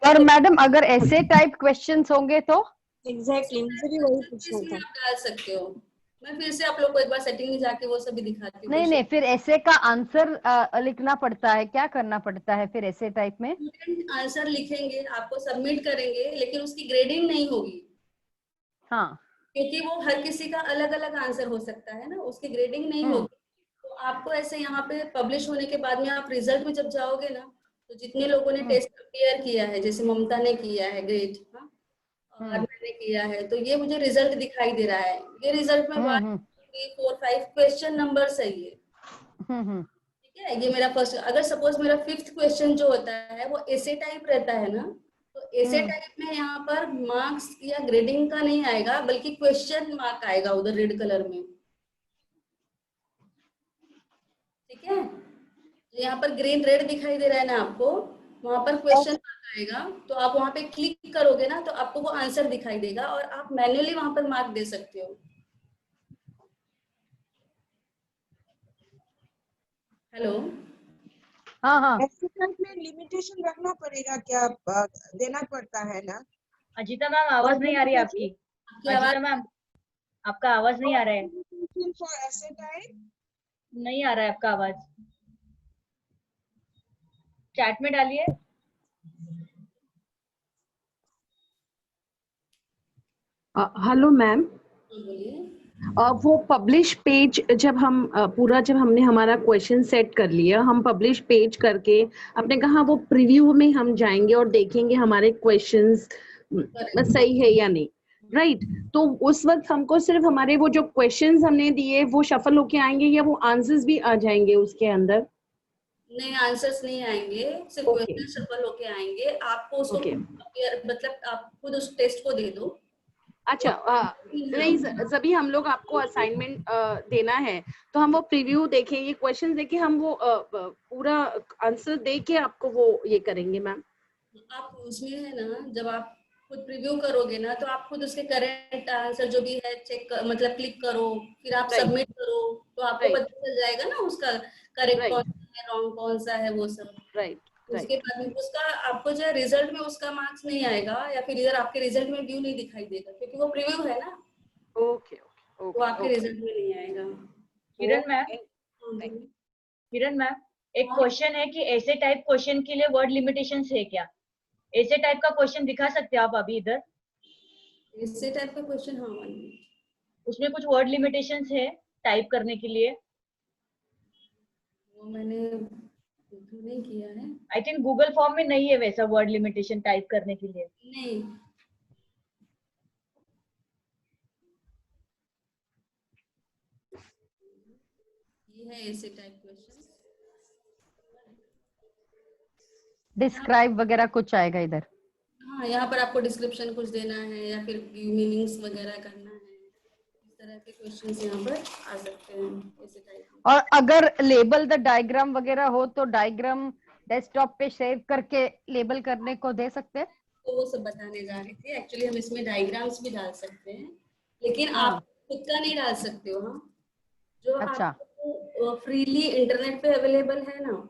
और मैडम अगर ऐसे टाइप क्वेश्चंस होंगे तो? एग्जैक्टली, मुझे भी वही पूछना था। आप डाल सकते हो, मैं फिर से आप लोग को एक बार सेटिंग में जाके वो सभी दिखाती हूँ। नहीं, फिर ऐसे का आंसर लिखना पड़ता है, क्या करना पड़ता है फिर ऐसे टाइप में? आंसर लिखेंगे, आपको सबमिट करेंगे, लेकिन उसकी ग्रेडिंग नहीं होगी। हाँ क्योंकि वो हर किसी का अलग अलग आंसर हो सकता है ना, उसकी ग्रेडिंग नहीं होगी। तो आपको ऐसे यहाँ पे पब्लिश होने के बाद में आप रिजल्ट में जब जाओगे ना, तो जितने लोगों ने टेस्ट क्लियर किया है, जैसे ममता ने किया है ग्रेट, हाँ, और मैंने किया है, तो ये मुझे रिजल्ट दिखाई दे रहा है। ये रिजल्ट में 1 2 3 4 5 क्वेश्चन नंबर सही है, ठीक है। ये मेरा फर्स्ट, अगर सपोज मेरा 5th क्वेश्चन जो होता है वो ऐसे टाइप रहता है ना, तो ऐसे टाइप में यहाँ पर मार्क्स या ग्रेडिंग का नहीं आएगा, बल्कि क्वेश्चन मार्क आएगा उधर रेड कलर में, ठीक है। तो यहाँ पर ग्रीन रेड दिखाई दे रहा है ना आपको, वहां पर क्वेश्चन मार्क आएगा, तो आप वहां पे क्लिक करोगे ना तो आपको वो आंसर दिखाई देगा और आप मैन्युअली वहां पर मार्क दे सकते हो। हेलो, हाँ हाँ एस्टिमेट में लिमिटेशन रखना पड़ेगा क्या? देना पड़ता है ना? अजिता मैम आवाज नहीं आ रही आपकी। अजिता मैम आपका आवाज नहीं आ रहा है। फॉर ऐसे टाइप नहीं आ रहा है आपका आवाज, चैट में डालिए। हेलो मैम, वो पब्लिश पेज जब हम पूरा जब हमने हमारा क्वेश्चन सेट कर लिया, हम पब्लिश पेज करके आपने कहा वो प्रीव्यू में हम जाएंगे और देखेंगे हमारे क्वेश्चंस सही है या नहीं, राइट? तो उस वक्त हमको सिर्फ हमारे वो जो क्वेश्चंस हमने दिए वो शफल होके आएंगे या वो आंसर्स भी आ जाएंगे उसके अंदर? नहीं, आंसर्स नहीं आएंगे, सिर्फ क्वेश्चन शफल होके आएंगे। आपको उसको मतलब आप खुद उस टेस्ट को दे दो। अच्छा, नहीं जब हम लोग आपको असाइनमेंट देना है तो हम वो प्रीव्यू देखेंगे, क्वेश्चन देखें, हम वो पूरा आंसर दे के आपको वो ये करेंगे मैम। आप उसमें है ना, जब आप खुद प्रीव्यू करोगे ना तो आप खुद उसके करेक्ट आंसर जो भी है चेक मतलब क्लिक करो, फिर आप सबमिट करो, तो आपको पता चल जाएगा ना उसका करेक्ट कौन सा है, रॉन्ग कौन सा है, वो सब। उसके बाद में उसका आपको जो रिजल्ट में उसका मार्क्स नहीं आएगा, या फिर इधर आपके रिजल्ट में व्यू नहीं दिखाई देगा, क्योंकि वो प्रीव्यू है ना। ओके वो आपके रिजल्ट में नहीं आएगा। किरण मैम एक क्वेश्चन है कि ऐसे टाइप क्वेश्चन के लिए वर्ड लिमिटेशंस है क्या? ऐसे टाइप का क्वेश्चन दिखा सकते हैं आप अभी इधर? ऐसे टाइप का क्वेश्चन, हाँ, उसमें कुछ वर्ड लिमिटेशंस है टाइप करने के लिए? वो मैंने नहीं किया है। आई थिंक गूगल फॉर्म में नहीं है वैसा वर्ड लिमिटेशन टाइप करने के लिए। नहीं, ये है ऐसे टाइप क्वेश्चन। डिस्क्राइब वगैरह कुछ आएगा इधर? हाँ, यहाँ पर आपको डिस्क्रिप्शन कुछ देना है या फिर मीनिंग्स वगैरह करना है, इस तरह के क्वेश्चंस यहाँ पर आ सकते हैं ऐसे टाइप। और अगर लेबल द डायग्राम वगैरह हो तो डायग्राम डेस्कटॉप पे सेव करके लेबल करने को दे सकते हैं? तो वो सब बताने जा रही थी। एक्चुअली हम इसमें डायग्राम्स भी डाल सकते हैं, लेकिन आप खुद का नहीं डाल सकते हो। हाँ, जो आपको फ्रीली इंटरनेट पे अवेलेबल है ना,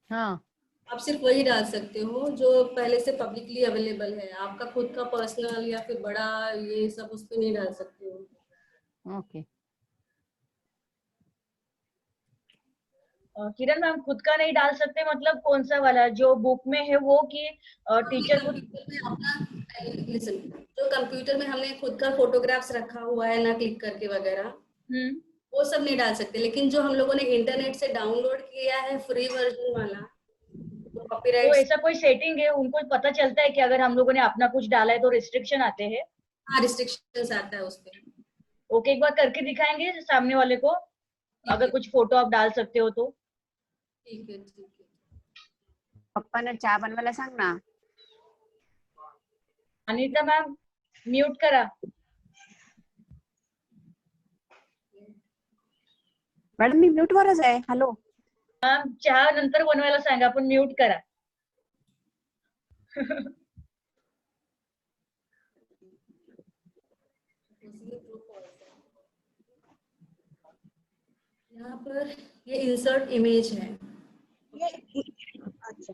हाँ, आप सिर्फ वही डाल सकते हो जो पहले से पब्लिकली अवेलेबल है। आपका खुद का पर्सनल या फिर बड़ा ये सब उस पे नहीं डाल सकते हो। ओके। किरण मैम खुद का नहीं डाल सकते मतलब कौन सा वाला, जो बुक में है वो कि टीचर खुद अपना? लिसन, जो कंप्यूटर में हमने खुद का फोटोग्राफ्स रखा हुआ है ना क्लिक करके वगैरह, वो सब नहीं डाल सकते। लेकिन जो हम लोगों ने इंटरनेट से डाउनलोड किया है फ्री वर्जन वाला, तो तो ऐसा कोई सेटिंग है उनको पता चलता है कि अगर हम लोगों ने अपना कुछ डाला है तो रिस्ट्रिक्शन आते हैं? हाँ, रिस्ट्रिक्शंस आता है उस पे। ओके, एक बार करके दिखाएंगे सामने वाले को, अगर कुछ फोटो आप डाल सकते हो तो। ठीक है, ठीक है। पप्पांना चहा बनवायला सांग ना। अनिता मैम म्यूट करा। मॅडम मी म्यूट वरच आहे. हॅलो मॅम चहा नंतर बनवायला सांगा पण म्यूट करा. यहाँ पर ये इंसर्ट इमेज है। अच्छा,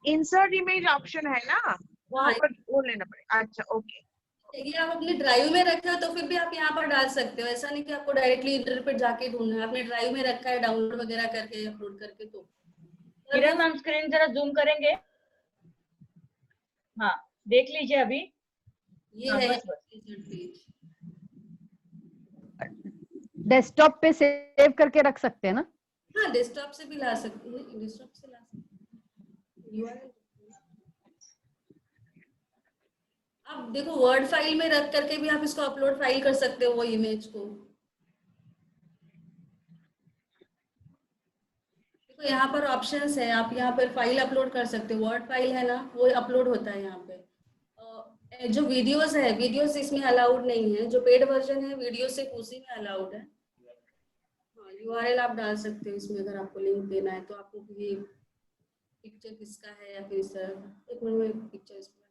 इंसर्ट इमेज ऑप्शन है ना, वहाँ पर वो लेना पड़ेगा। अच्छा, ओके। ये आप अपने ड्राइव में रखे हो तो फिर भी आप यहाँ पर डाल सकते हो। ऐसा नहीं कि आपको डायरेक्टली इंटरनेट पर जाके ढूंढना है। आपने ड्राइव में रखा है डाउनलोड वगैरह करके अपलोड करके, तो किरण मैम स्क्रीन जरा जूम करेंगे। हाँ देख लीजिए अभी। ये हाँ, है बस बस। पेज। डेस्कटॉप पे सेव करके रख सकते हैं ना? हाँ डेस्कटॉप से भी ला सकते हैं, डेस्कटॉप से ला सकते हैं। URL आप देखो वर्ड फाइल में रख करके भी आप इसको अपलोड फाइल कर सकते हो वो इमेज को। देखो यहाँ पर ऑप्शंस है, आप यहाँ पर फाइल अपलोड कर सकते हो। वर्ड फाइल है ना, वो अपलोड होता है यहाँ पे। जो वीडियोस है, वीडियोस इसमें अलाउड नहीं है। जो पेड वर्जन है वीडियो से उसी में अलाउड है। हाँ URL आप डाल सकते हो इसमें, अगर आपको लिंक देना है तो। आपको ये पिक्चर किसका है या फिर इस तरह, एक मिनट में पिक्चर इसमें।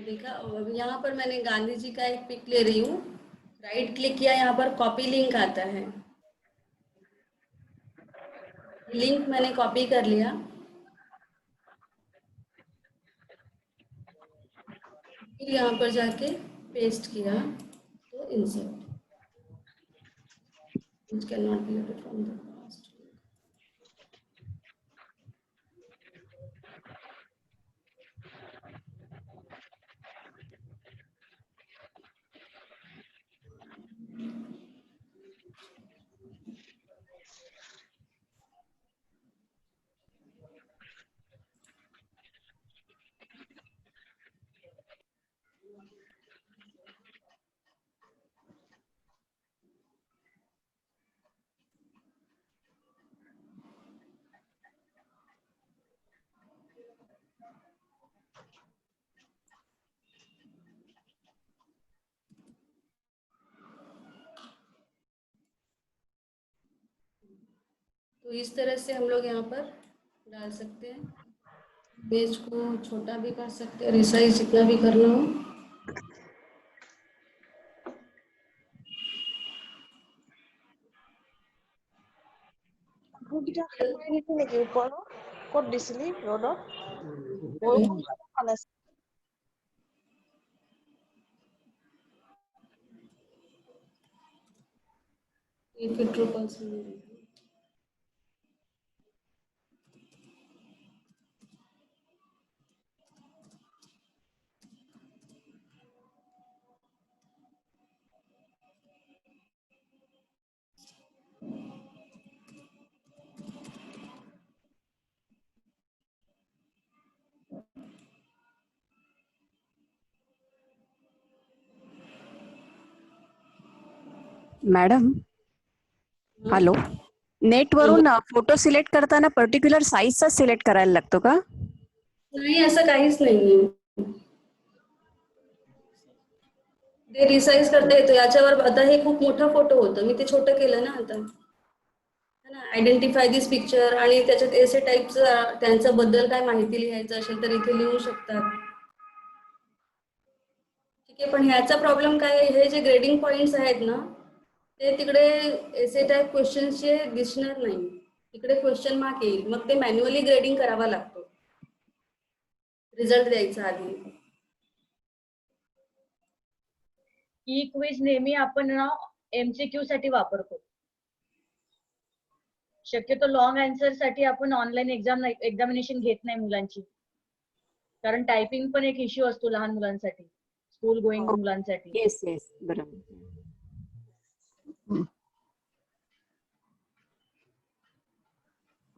देखा, अब यहाँ पर मैंने गांधी जी का एक पिक ले रही हूँ। राइट क्लिक किया, यहाँ पर कॉपी लिंक आता है। लिंक मैंने कॉपी कर लिया। फिर यहाँ पर जाके पेस्ट किया तो insert can not be loaded from the past. तो इस तरह से हम लोग यहाँ पर डाल सकते हैं। पेज को छोटा भी कर सकते हैं, रिसाइज जितना भी करना हो। গুগিটা খাই নিছি নেকি ওপৰত ক'ত দিছিলি ৰ'দত বৰষুণ ফালে मॅडम हॅलो, नेटवरून फोटो सिलेक्ट करताना पर्टिक्युलर साईजचा सिलेक्ट करायला लागतो का? नाही, असं काहीच नाहीये. ते रिसाइज करता येतो याच्यावर. आता हे खूप मोठा फोटो होतं, मी ते छोटं केलं ना आता. आयडेंटिफाय दिस पिक्चर, आणि त्याच्यात एसे टाईपचं त्यांच्या बद्दल काय माहिती लिहायचं असेल तर इथे लिहू शकतात. ठीक आहे, पण ह्याचा प्रॉब्लेम काय आहे, हे जे ग्रेडिंग पॉइंट्स आहेत ना ते तिकडे एसे टाईप क्वेश्चन्सचे दिसणार नाही. तिकडे क्वेश्चन मार्क येईल, मग ते मॅन्युअली ग्रेडिंग करावा लागतो रिझल्ट द्यायचा आधी. ई क्विज नेहमी आपण ना MCQ साठी वापरतो. शक्यतो लॉंग आन्सर साठी आपण ऑनलाईन एक्झामिनेशन घेत नाही मुलांची, कारण टायपिंग पण एक इश्यू असतो लहान मुलांसाठी, स्कूल गोईंग मुलांसाठी. येस येस, बरोबर.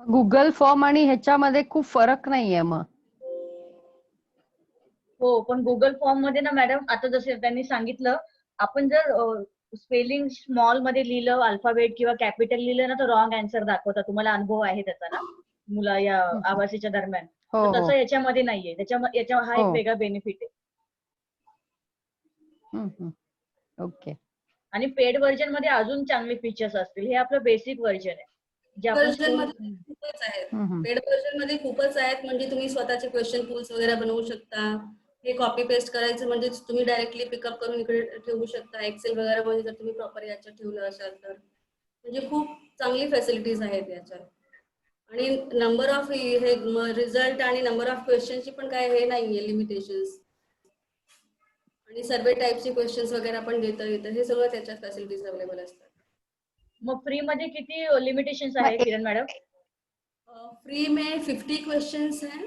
गुगल फॉर्म आणि ह्याच्यामध्ये खूप फरक नाहीये मग. हो, पण गुगल फॉर्म मध्ये ना मॅडम, आता जसे त्यांनी सांगितलं, आपण जर स्पेलिंग स्मॉल मध्ये लिहिलं, अल्फाबेट किंवा कॅपिटल लिहिलं ना, तर रॉंग आन्सर दाखवतात. तुम्हाला अनुभव आहे त्याचा ना मुला या आवासीच्या दरम्यान. तर तसं याच्यामध्ये नाहीये. याच्या हा एक वेगळा बेनिफिट आहे. ओके. आणि पेड व्हर्जन मध्ये अजून चांगले फीचर्स असतील. हे आपलं बेसिक व्हर्जन आहे जे आपण व्हर्जन मध्ये खूपच आहेत. पेड व्हर्जन मध्ये खूपच आहेत. म्हणजे तुम्ही स्वतःचे क्वेश्चन पूल्स वगैरे बनवू शकता. हे कॉपी पेस्ट करायचं म्हणजे तुम्ही डायरेक्टली पिकअप करून इकडे ठेवू शकता. एक्सेल वगैरे मध्ये जर तुम्ही प्रॉपर याच्यात ठेवलं असाल तर म्हणजे खूप चांगली फॅसिलिटीज आहेत याच्यात. आणि नंबर ऑफ हे रिझल्ट आणि नंबर ऑफ क्वेश्चनची पण काय हे नाहीये लिमिटेशन्स. आणि सर्वे टाईपचे क्वेश्चन्स वगैरे आपण देता येतं. हे सगळं त्याच्यात फॅसिलिटीज अवेलेबल असतात. मग फ्री मध्ये किती लिमिटेशंस आहे किरण मॅडम? फ्री में 50 क्वेश्चंस हैं.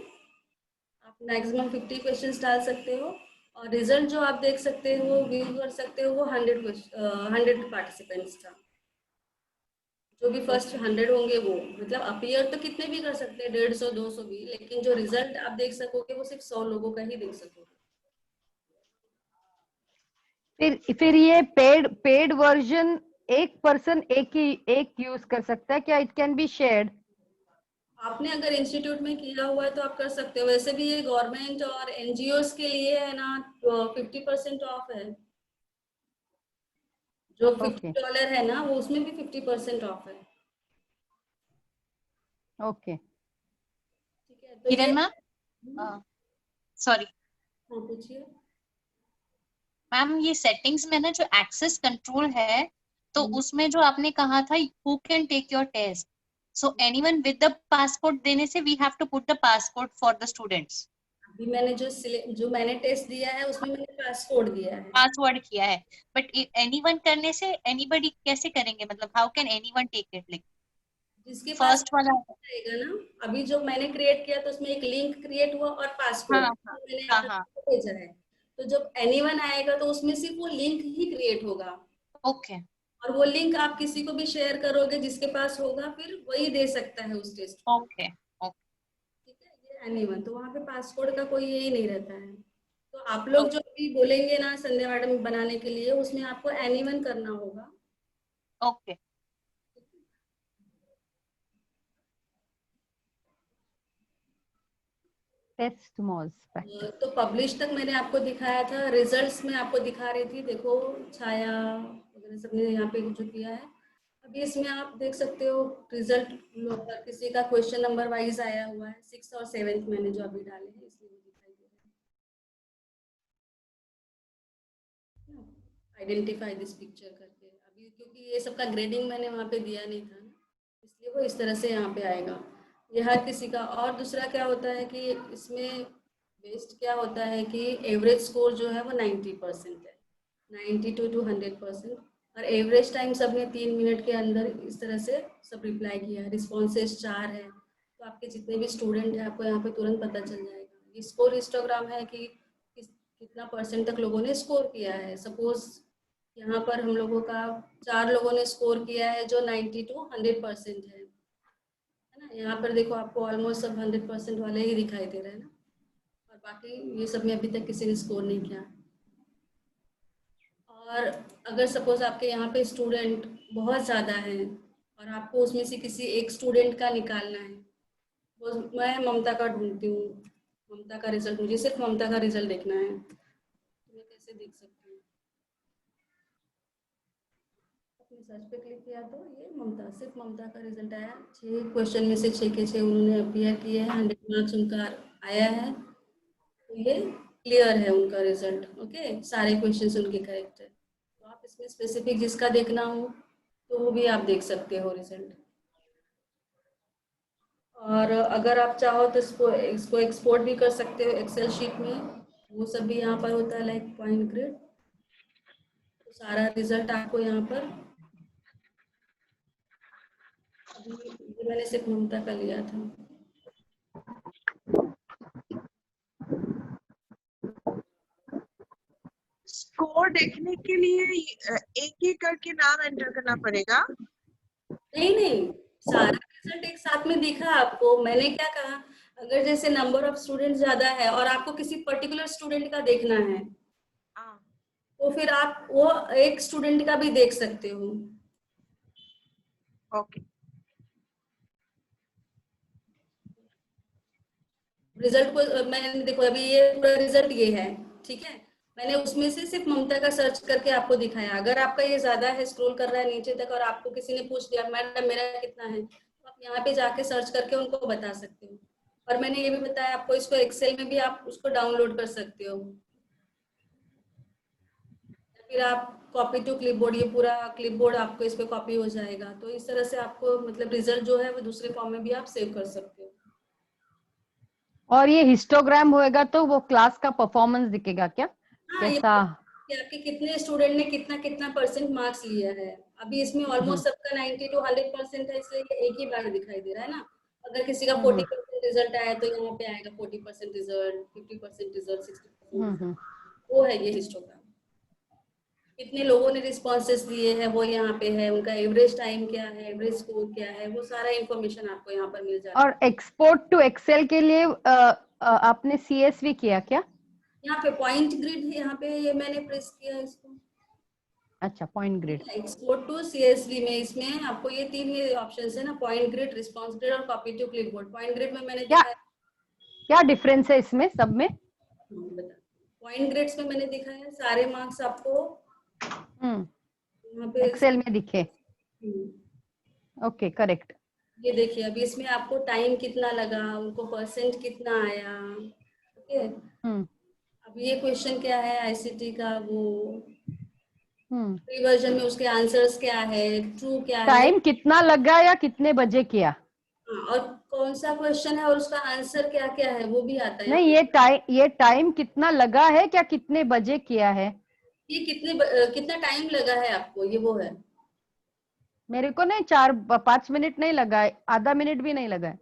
आप मैक्सिमम 50 क्वेश्चंस डाल सकते हो और रिजल्ट जो आप देख सकते हो व्यू कर सकते हो वो 100 पार्टिसिपेंट्स का. जो भी फर्स्ट 100 होंगे वो मतलब अपीयर तो कितने भी कर सकते हैं 150 200 भी, लेकिन जो रिजल्ट आप देख सकोगे वो सिर्फ 100 लोगों का ही देख सकोगे. फिर ये पेड वर्जन एक पर्सन एक यूज कर सकता है क्या? It can be shared. आपने अगर इंस्टीट्यूट में किया हुआ है तो आप कर सकते हो. वैसे भी ये गवर्नमेंट और एनजीओस के लिए है ना 50% ऑफ है. जो $50 है ना वो उसमें भी 50% ऑफ है. ओके ठीक है. तो किरण मैम, सॉरी पूछिए मैम. ये सेटिंग्स में ना जो एक्सेस कंट्रोल है तो उसमें जो आपने कहा था who can take your test, so anyone with the passport देने से we have to put the passport for the students. अभी मैंने जो मैंने टेस्ट दिया है उसमें मैंने पासवर्ड दिया है. पासवर्ड किया है, बट एनीवन करने से एनीबडी कैसे करेंगे? मतलब how can anyone take it? Like जिसके फर्स्ट वाला रहेगा ना, अभी जो मैंने क्रिएट किया तो उसमें एक लिंक क्रिएट हुआ और पासवर्ड मैंने आपको भेजा है. तो जब एनीवन आएगा तो उसमें सिर्फ वो लिंक ही क्रिएट होगा. ओके. और वो लिंक आप किसी को भी शेयर करोगे जिसके पास होगा फिर वही दे सकता है उस टेस्ट. ओके. ठीक है. ये एनीवन तो वहाँ पे पासवर्ड का कोई यही नहीं रहता है. तो आप लोग जो भी बोलेंगे ना संध्या मैडम बनाने के लिए उसमें आपको एनीवन करना होगा. ओके. टेस्ट मोज तो पब्लिश तक मैंने आपको दिखाया था. रिजल्ट्स में आपको दिखा रही थी. देखो छाया वगैरह सबने यहाँ पे जो किया है. अभी इसमें आप देख सकते हो रिजल्ट किसी का क्वेश्चन नंबर वाइज आया हुआ है. 6th और 7th मैंने जो अभी डाले हैं इसलिए दिखाई दे रहा है. आइडेंटिफाई दिस पिक्चर करके अभी क्योंकि ये सबका ग्रेडिंग मैंने वहाँ पे दिया नहीं था इसलिए वो इस तरह से यहाँ पे आएगा. ये हर किसी का. और दूसरा क्या होता है कि इसमें बेस्ट क्या होता है कि एवरेज स्कोर जो है वो 90% है. 92 to 100%. और एवरेज टाइम सबने 3 मिनट के अंदर इस तरह से सब रिप्लाई किया. रिस्पॉन्सेज 4 है. तो आपके जितने भी स्टूडेंट हैं आपको यहाँ पे तुरंत पता चल जाएगा. ये स्कोर हिस्टोग्राम है कि कितना परसेंट तक लोगों ने स्कोर किया है. सपोज यहाँ पर हम लोगों का 4 लोगों ने स्कोर किया है जो 90 to 100% है ना. यहाँ पर देखो आपको ऑलमोस्ट सब 100% वाले ही दिखाई दे रहे हैं ना. और बाकी ये सब में अभी तक किसी ने स्कोर नहीं किया. और अगर सपोज आपके यहाँ पे स्टूडेंट बहुत ज़्यादा हैं और आपको उसमें से किसी एक स्टूडेंट का निकालना है. मैं ममता का ढूंढती हूँ. ममता का रिजल्ट मुझे सिर्फ ममता का रिजल्ट देखना है. तो मैं कैसे देख सकती हूँ? अपने सर्च पे क्लिक किया तो ये ममता सिर्फ ममता का रिजल्ट आया. 6 क्वेश्चन में से 6 के 6 उन्होंने अपीयर किए हैं. 100 मार्क्स उनका आया है. तो ये क्लियर है उनका रिजल्ट. ओके. सारे क्वेश्चन उनके करेक्ट है. तो आप इसमें स्पेसिफिक जिसका देखना हो तो वो भी आप देख सकते हो रिजल्ट. और अगर आप चाहो तो इसको एक्सपोर्ट भी कर सकते हो एक्सेल शीट में. वो सब भी यहाँ पर होता है लाइक पॉइंट ग्रिड. तो सारा रिजल्ट आपको यहाँ पर अभी मैंने सिर्फ ममता का लिया था. स्कोर देखने के लिए एक एक करके नाम एंटर करना पड़ेगा? नहीं सारा रिजल्ट एक साथ में दिखा आपको. मैंने क्या कहा अगर जैसे नंबर ऑफ स्टूडेंट ज्यादा है और आपको किसी पर्टिकुलर स्टूडेंट का देखना है तो फिर आप वो एक स्टूडेंट का भी देख सकते हो. ओके. रिजल्ट को मैंने देखो अभी ये पूरा रिजल्ट ये है. ठीक है. मैंने उसमें से सिर्फ ममता का सर्च करके आपको दिखाया। अगर आपका ये ज्यादा है, स्क्रॉल कर रहा है नीचे तक और आपको किसी ने पूछ दिया मैडम मेरा कितना है, तो आप यहाँ पे जाके सर्च करके उनको बता सकते हो। और मैंने ये भी बताया आपको, इसको एक्सेल में भी आप उसको डाउनलोड कर सकते हो, फिर आप कॉपी टू क्लिपबोर्ड, ये पूरा क्लिपबोर्ड आपको इस पे कॉपी हो जाएगा। तो इस तरह से आपको मतलब रिजल्ट जो है वो दूसरे फॉर्म में भी आप सेव कर सकते हो। और ये हिस्टोग्राम होएगा तो वो क्लास का परफॉर्मेंस दिखेगा क्या? हाँ, ये कैसा? कि आपके कितने स्टूडेंट ने कितना कितना परसेंट मार्क्स लिया है। अभी इसमें ऑलमोस्ट सबका 90 to 100% है, इसलिए ये एक ही बार दिखाई दे रहा है ना। अगर किसी का 40% रिजल्ट आया तो यहाँ पे आएगा 40% रिजल्ट, 50% रिजल्ट, 60% रिजल्ट, वो है ये हिस्टोग्राम। कितने लोगों ने रिस्पॉन्सेस दिए हैं वो यहाँ पे है, उनका एवरेज टाइम क्या है, एवरेज स्कोर क्या है, वो सारा इन्फॉर्मेशन आपको यहाँ पर मिल जाता है। और एक्सपोर्ट टू एक्सेल के लिए आपने CSV किया क्या? यहाँ पे पॉइंट ग्रिड, यहाँ पे ये मैंने प्रेस किया इसको। अच्छा, point grid. Export to CSV में इसमें आपको ये तीन ये ऑप्शंस है ना, पॉइंट ग्रिड, रिस्पांस ग्रिड और copy to clipboard. Point grid में मैंने क्या डिफरेंस है इसमें सब में? पॉइंट ग्रिड्स में मैंने दिखाया सारे मार्क्स आपको यहाँ पे एक्सेल में दिखे। Okay, correct. ये देखिए अभी इसमें आपको टाइम कितना लगा, उनको परसेंट कितना आया। ओके, अब ये क्वेश्चन क्या है ICT का, वो प्री वर्जन में उसके आंसर्स क्या है, ट्रू क्या है, टाइम कितना लगा या कितने बजे किया, और कौन सा क्वेश्चन है और उसका आंसर क्या क्या है वो भी आता है। नहीं ये टाइम कितना लगा है क्या कितने बजे किया है, ये कितना टाइम लगा है आपको, ये वो है। मेरे को नहीं 4-5 मिनट नहीं लगा है, आधा मिनट भी नहीं लगा है।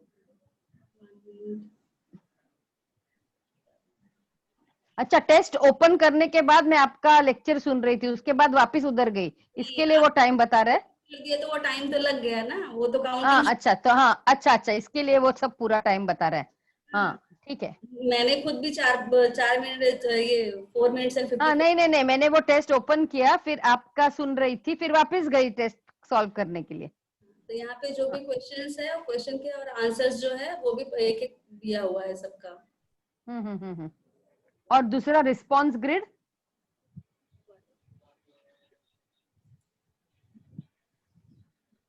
अच्छा, टेस्ट ओपन करने के बाद मैं आपका लेक्चर सुन रही थी, उसके बाद वापस उधर गई, इसके लिए वो टाइम बता रहा है। ये तो वो टाइम तो लग गया ना, वो तो काउंटिंग। हाँ अच्छा, तो हाँ अच्छा, इसके लिए वो सब पूरा टाइम बता रहा है। हाँ ठीक है। मैंने खुद भी 4 मिनट, ये 4 मिनट्स एंड 50। हाँ नहीं, मैंने वो टेस्ट ओपन किया, फिर आपका सुन रही थी, फिर वापस गई टेस्ट सॉल्व करने के लिए। तो यहाँ पे जो भी क्वेश्चंस है, क्वेश्चन के और आंसर्स जो है वो भी एक एक दिया हुआ है सबका। और दूसरा रिस्पॉन्स ग्रिड,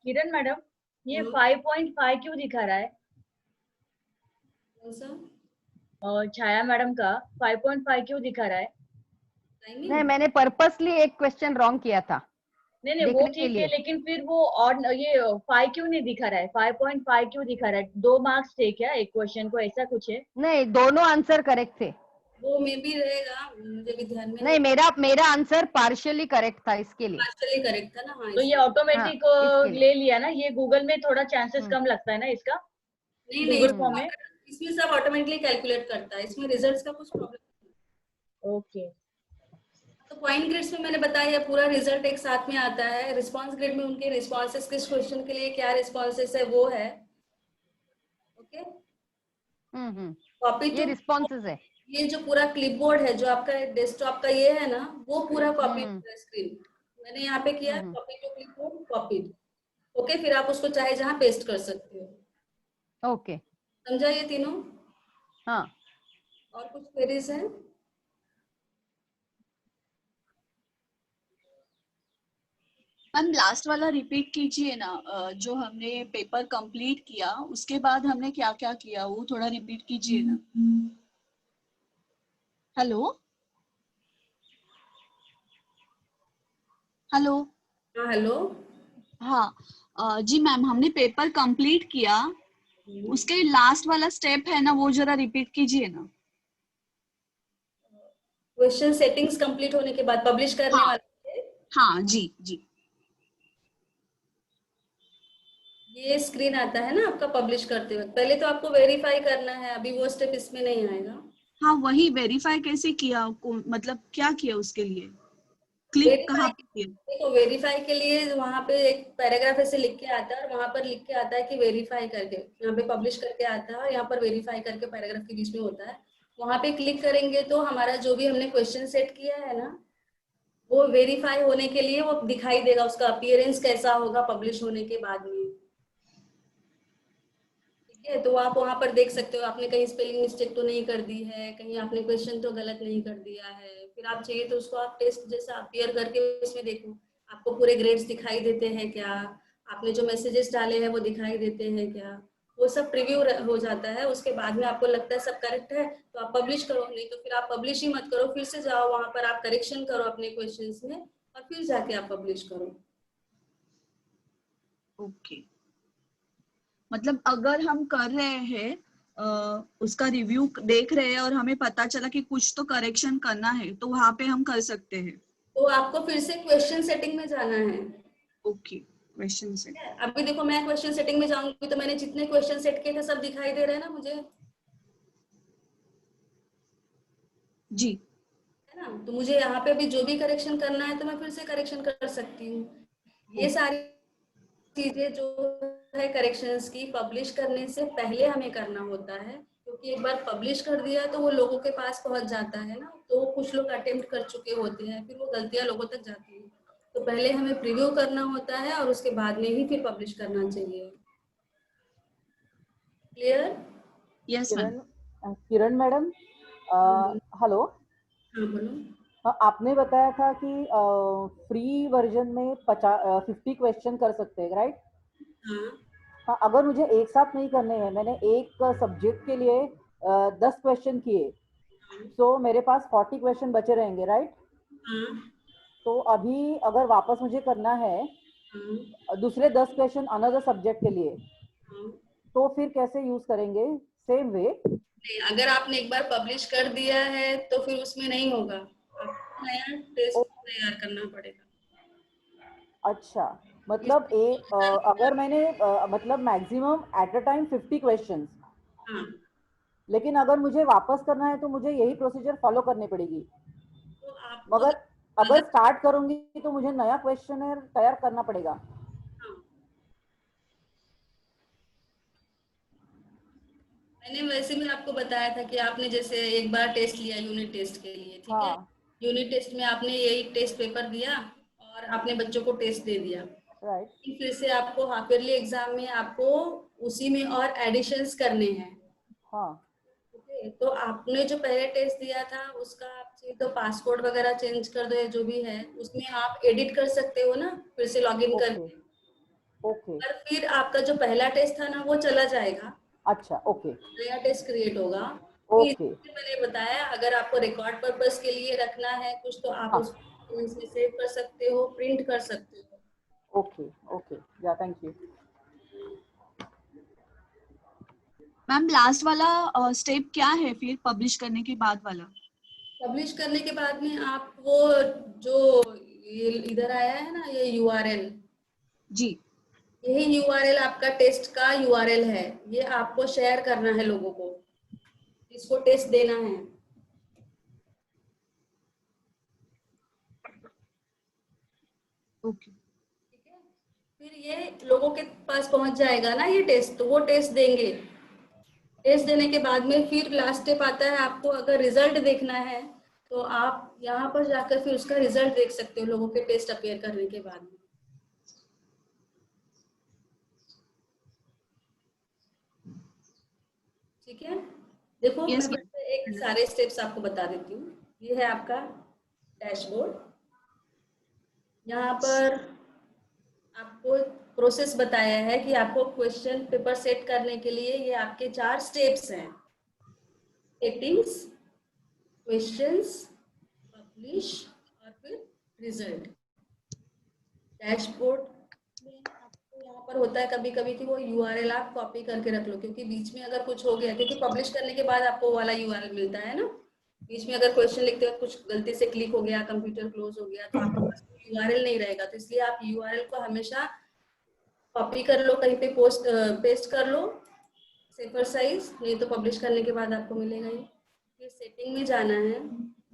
किरण मैडम ये 5.5 क्यों दिखा रहा है? कौन सा? छाया मैडम का 5.5 क्यों दिखा रहा है? नहीं, मैंने पर्पसली एक क्वेश्चन रॉन्ग किया था। नहीं वो ठीक है, लेकिन फिर वो और ये 5 क्यों नहीं दिखा रहा है? 5.5 क्यों दिखा रहा है? 2 मार्क्स थे क्या एक क्वेश्चन को, ऐसा कुछ है? नहीं, दोनों आंसर करेक्ट थे। वो में भी रहेगा, मुझे भी ध्यान में नहीं, मेरा आंसर पार्शियली करेक्ट था, इसके लिए पार्शियली करेक्ट था ना। हाँ, तो ये ऑटोमेटिक ले लिया ना, ये गूगल में थोड़ा चांसेस कम लगता है ना इसका। नहीं फॉर्म में इसमें सब ऑटोमेटिकली कैलकुलेट करता है, इसमें रिजल्ट्स का कुछ प्रॉब्लम। ओके, तो पॉइंट ग्रिड्स में मैंने बताया पूरा रिजल्ट एक साथ में आता है। रिस्पांस ग्रिड में उनके रिस्पांसेस किस क्वेश्चन के लिए क्या रिस्पांसेस है वो है। ओके, कॉपी ये रिस्पांसेस है। ये जो पूरा क्लिपबोर्ड है जो आपका डेस्कटॉप का ये है ना, वो पूरा कॉपी स्क्रीन मैंने यहाँ पे किया, copy to clipboard copied. Okay, फिर आप उसको चाहे जहाँ पेस्ट कर सकते हो। ओके, समझा ये तीनों? हाँ। और कुछ क्वेरीज हैं? मैम लास्ट वाला रिपीट कीजिए ना, जो हमने पेपर कंप्लीट किया उसके बाद हमने क्या क्या किया वो थोड़ा रिपीट कीजिए ना। हेलो हेलो हेलो, हाँ जी मैम, हमने पेपर कंप्लीट किया, उसके लास्ट वाला स्टेप है ना वो जरा रिपीट कीजिए ना। क्वेश्चन सेटिंग्स कंप्लीट होने के बाद पब्लिश करने वाले। हाँ जी जी, ये स्क्रीन आता है ना आपका पब्लिश करते वक्त, पहले तो आपको वेरीफाई करना है, अभी वो स्टेप इसमें नहीं आएगा। हाँ वही वेरीफाई कैसे किया, मतलब क्या किया उसके लिए, क्लिक कहाँ पे किया? देखो वेरीफाई के लिए वहाँ पे एक पैराग्राफ ऐसे लिख के आता है और वहाँ पर लिख के आता है कि वेरीफाई करके, यहाँ पे पब्लिश करके आता है और यहाँ पर वेरीफाई करके पैराग्राफ के बीच में होता है। वहाँ पे क्लिक करेंगे तो हमारा जो भी हमने क्वेश्चन सेट किया है ना, वो वेरीफाई होने के लिए वो दिखाई देगा, उसका अपीयरेंस कैसा होगा पब्लिश होने के बाद में। ठीक है, तो आप वहां पर देख सकते हो आपने कहीं स्पेलिंग मिस्टेक तो नहीं कर दी है, कहीं आपने क्वेश्चन तो गलत नहीं कर दिया है। फिर आप चाहिए तो उसको आप टेस्ट जैसा अपीयर करके इसमें देखो आपको पूरे ग्रेड्स दिखाई देते हैं क्या, आपने जो मैसेजेस डाले हैं वो दिखाई देते हैं क्या, वो सब प्रीव्यू हो जाता है। उसके बाद में आपको लगता है सब करेक्ट है तो आप पब्लिश करो, नहीं तो फिर आप पब्लिश ही मत करो, फिर से जाओ वहां पर आप करेक्शन करो अपने क्वेश्चंस में और फिर जाके आप पब्लिश करो। ओके, मतलब अगर हम कर रहे हैं उसका रिव्यू देख रहे हैं और हमें पता चला कि कुछ तो करेक्शन करना है तो वहां पे हम कर सकते हैं। तो आपको फिर से क्वेश्चन सेटिंग में जाना है। Okay, question set. अभी देखो मैं क्वेश्चन सेटिंग में जाऊंगी तो मैंने जितने क्वेश्चन सेट किए थे सब दिखाई दे रहे हैं ना मुझे, जी है ना। तो मुझे यहाँ पे भी जो भी करेक्शन करना है तो मैं फिर से करेक्शन कर सकती हूँ। ये सारी चीजें जो है करेक्शंस की पब्लिश करने से पहले हमें करना होता है, क्योंकि एक बार पब्लिश कर दिया तो वो लोगों के पास पहुंच जाता है ना, तो कुछ लोग अटेम्प्ट कर चुके होते हैं फिर वो गलतियां लोगों तक जाती हैं। तो पहले हमें प्रीव्यू करना होता है और उसके बाद में ही फिर पब्लिश करना चाहिए। Clear? Yes ma'am. Kiran madam, hello. हाँ बोलो। हाँ, आपने बताया था कि फ्री वर्जन में 50 क्वेश्चन कर सकते हैं, राइट? हाँ, अगर मुझे एक साथ नहीं करने हैं, मैंने एक सब्जेक्ट के लिए 10 क्वेश्चन किए, तो मेरे पास 40 क्वेश्चन बचे रहेंगे, राइट? तो अभी अगर वापस मुझे करना है दूसरे 10 क्वेश्चन अनदर सब्जेक्ट के लिए, तो फिर कैसे यूज करेंगे? Same way? नहीं, अगर आपने एक बार पब्लिश कर दिया है तो फिर उसमें नहीं होगा, आपको नया टेस्ट तैयार करना पड़ेगा। अच्छा, मतलब अगर मैंने मतलब maximum at a time 50 questions, लेकिन अगर मुझे वापस करना है तो मुझे यही प्रोसीजर फॉलो करनी पड़ेगी। तो मगर अगर स्टार्ट करूंगी तो मुझे नया क्वेश्चनर तैयार करना पड़ेगा। मैंने वैसे भी आपको बताया था कि आपने जैसे एक बार टेस्ट लिया यूनिट टेस्ट के लिए, ठीक है, यूनिट टेस्ट में आपने यही टेस्ट पेपर दिया और आपने बच्चों को टेस्ट दे दिया, राइट। फिर से आपको हाफ ईयरली एग्जाम में आपको उसी में और एडिशंस करने हैं। हाँ। तो आपने जो पहले टेस्ट दिया था उसका आप चाहिए तो पासवर्ड वगैरह चेंज कर दो या जो भी है उसमें आप एडिट कर सकते हो ना, फिर से लॉगिन करके। ओके। और फिर आपका जो पहला टेस्ट था ना वो चला जाएगा। अच्छा, ओके। नया टेस्ट क्रिएट होगा। ओके। मैंने बताया अगर आपको रिकॉर्ड पर्पस के लिए रखना है कुछ तो आप उसको इसमें सेव कर सकते हो, प्रिंट कर सकते हो। ओके ओके, या थैंक यू। मैम लास्ट वाला स्टेप क्या है फिर पब्लिश करने के बाद वाला? पब्लिश करने के बाद में आप वो जो ये इधर आया है ना ये यूआरएल, जी, यही यूआरएल आपका टेस्ट का यूआरएल है, ये आपको शेयर करना है लोगों को, इसको टेस्ट देना है। ओके। फिर ये लोगों के पास पहुंच जाएगा ना ये टेस्ट, तो वो टेस्ट देंगे। टेस्ट देने के बाद में फिर लास्ट स्टेप आता है, आपको अगर रिजल्ट देखना है तो आप यहाँ पर जाकर फिर उसका रिजल्ट देख सकते हो लोगों के टेस्ट अपीयर करने के बाद में। ठीक है, देखो yes, मैं एक सारे स्टेप्स आपको बता देती हूँ। ये है आपका डैशबोर्ड, यहाँ पर आपको प्रोसेस बताया है कि आपको क्वेश्चन पेपर सेट करने के लिए ये आपके 4 स्टेप्स हैं, सेटिंग्स, क्वेश्चंस, पब्लिश और फिर रिजल्ट। डैशबोर्ड में आपको यहाँ पर होता है कभी कभी कि वो यूआरएल आप कॉपी करके रख लो, क्योंकि बीच में अगर कुछ हो गया, क्योंकि पब्लिश करने के बाद आपको वाला यूआरएल मिलता है ना, बीच में अगर क्वेश्चन लिखते वक्त कुछ गलती से क्लिक हो गया, कंप्यूटर क्लोज हो गया, तो आपके पास यूआरएल नहीं रहेगा, तो इसलिए आप यूआरएल को हमेशा कॉपी कर लो, कहीं पे पेस्ट कर लो सेफर साइज, नहीं तो पब्लिश करने के बाद आपको मिलेगा ही। फिर सेटिंग में जाना है,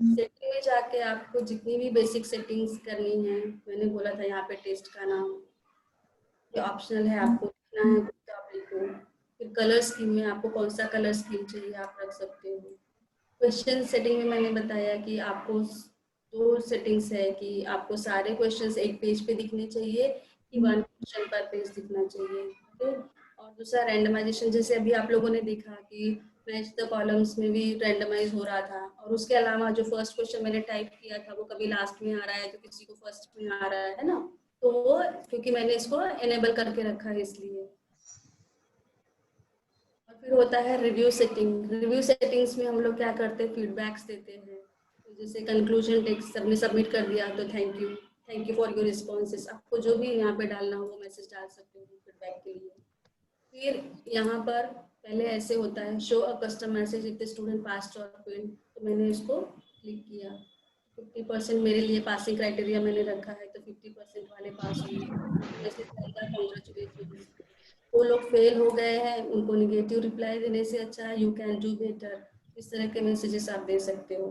सेटिंग में जाके आपको जितनी भी बेसिक सेटिंग्स करनी है, मैंने बोला था यहाँ पे टेस्ट का नाम ये ऑप्शनल है, आपको लिखना है तो आप लिखो। फिर कलर स्कीम में आपको कौन सा कलर स्कीम चाहिए आप रख सकते हो। क्वेश्चन सेटिंग में मैंने बताया कि आपको 2 सेटिंग्स है कि आपको सारे क्वेश्चंस एक पेज पे दिखने चाहिए कि 1 क्वेश्चन पर पेज दिखना चाहिए। और दूसरा रैंडमाइजेशन, जैसे अभी आप लोगों ने देखा कि मैच द कॉलम्स में भी रैंडमाइज हो रहा था, और उसके अलावा जो फर्स्ट क्वेश्चन मैंने टाइप किया था वो कभी लास्ट में आ रहा है तो किसी को फर्स्ट में आ रहा है ना, तो वो क्योंकि मैंने इसको एनेबल करके रखा है इसलिए। और फिर होता है रिव्यू सेटिंग। रिव्यू सेटिंग्स में हम लोग क्या करते हैं, फीडबैक्स देते हैं। तो जैसे कंक्लूजन टेक्स्ट सबने सबमिट कर दिया तो thank you for your responses, आपको जो भी यहाँ पे डालना हो वो मैसेज डाल सकते हो फीडबैक के लिए। फिर यहाँ पर पहले ऐसे होता है, show a custom message if the student passed और फेल्ड, तो मैंने इसको क्लिक किया। 50% मेरे लिए पासिंग क्राइटेरिया मैंने रखा है, तो 50% वाले पास होंगे, मैसेज आएगा कांग्रेचुलेशंस। वो लोग फेल हो गए हैं, उनको निगेटिव रिप्लाई देने से अच्छा है यू कैन डू बेटर, इस तरह के मैसेजेस आप दे सकते हो।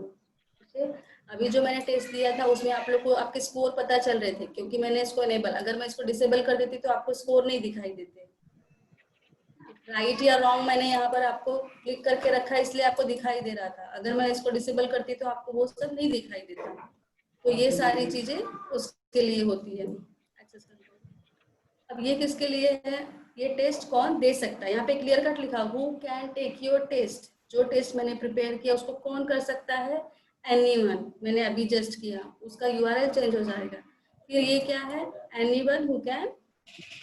ठीक है, अभी जो मैंने टेस्ट दिया था उसमें आप लोग को आपके स्कोर पता चल रहे थे, क्योंकि मैंने इसको एनेबल, अगर मैं इसको डिसेबल कर देती तो आपको स्कोर नहीं दिखाई देते। राइट या रॉन्ग मैंने यहाँ पर आपको क्लिक करके रखा है, इसलिए आपको दिखाई दे रहा था। अगर मैं इसको डिसेबल करती तो आपको वो सब नहीं दिखाई देता। तो ये सारी चीजें उसके लिए होती है एक्सेस कंट्रोल। अब ये किसके लिए है, ये टेस्ट कौन दे सकता है, यहाँ पे क्लियर कट लिखा, who can take your test. जो टेस्ट मैंने प्रिपेयर किया उसको कौन कर सकता है, एनीवन। मैंने अभी जस्ट किया, उसका URL चेंज हो जाएगा। फिर ये क्या है, anyone who can,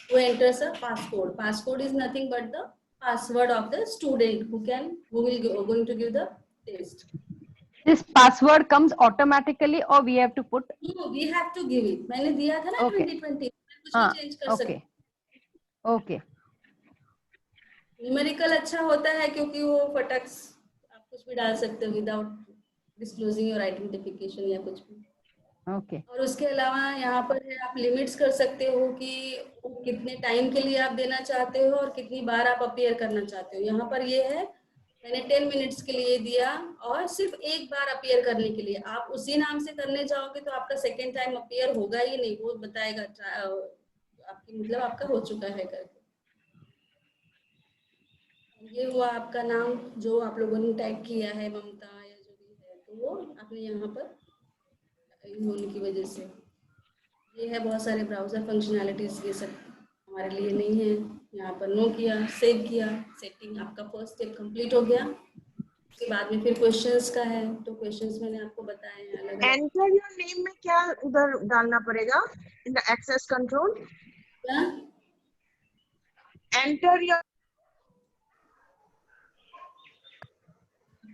who enters a passcode. Passcode is nothing but the password of the student who will going to give the test. This password comes automatically or we have to put? No, we have to give it. मैंने दिया था ना 2020, कुछ भी change कर सकते। Okay. Numerical अच्छा होता है क्योंकि वो फटक आप कुछ भी डाल सकते हो विदाउट डिस्क्लोजिंग योर आइडेंटिफिकेशन या कुछ भी। Okay. और उसके अलावा यहाँ पर है, आप लिमिट्स कर सकते हो कि कितने टाइम के लिए आप देना चाहते हो और कितनी बार आप अपीयर करना चाहते हो। यहाँ पर ये है, मैंने 10 मिनट्स के लिए दिया और सिर्फ एक बार अपीयर करने के लिए। आप उसी नाम से करने जाओगे तो आपका सेकेंड टाइम अपीयर होगा ही नहीं, वो बताएगा आपकी मतलब आपका हो चुका है करके। ये हुआ आपका नाम जो आप लोगों ने टाइप किया है, ममता या जो भी है, तो वो आपने यहाँ पर होने की वजह से। ये है बहुत सारे ब्राउजर फंक्शनैलिटीज, ये सब हमारे लिए नहीं है। यहाँ पर नो किया, सेव किया, सेटिंग, आपका फर्स्ट स्टेप कंप्लीट हो गया। उसके बाद में फिर क्वेश्चंस का है, तो क्वेश्चंस मैंने आपको बताए हैं अलग। एंटर योर नेम में क्या उधर डालना पड़ेगा इन द एक्सेस कंट्रोल? क्या एंटर योर,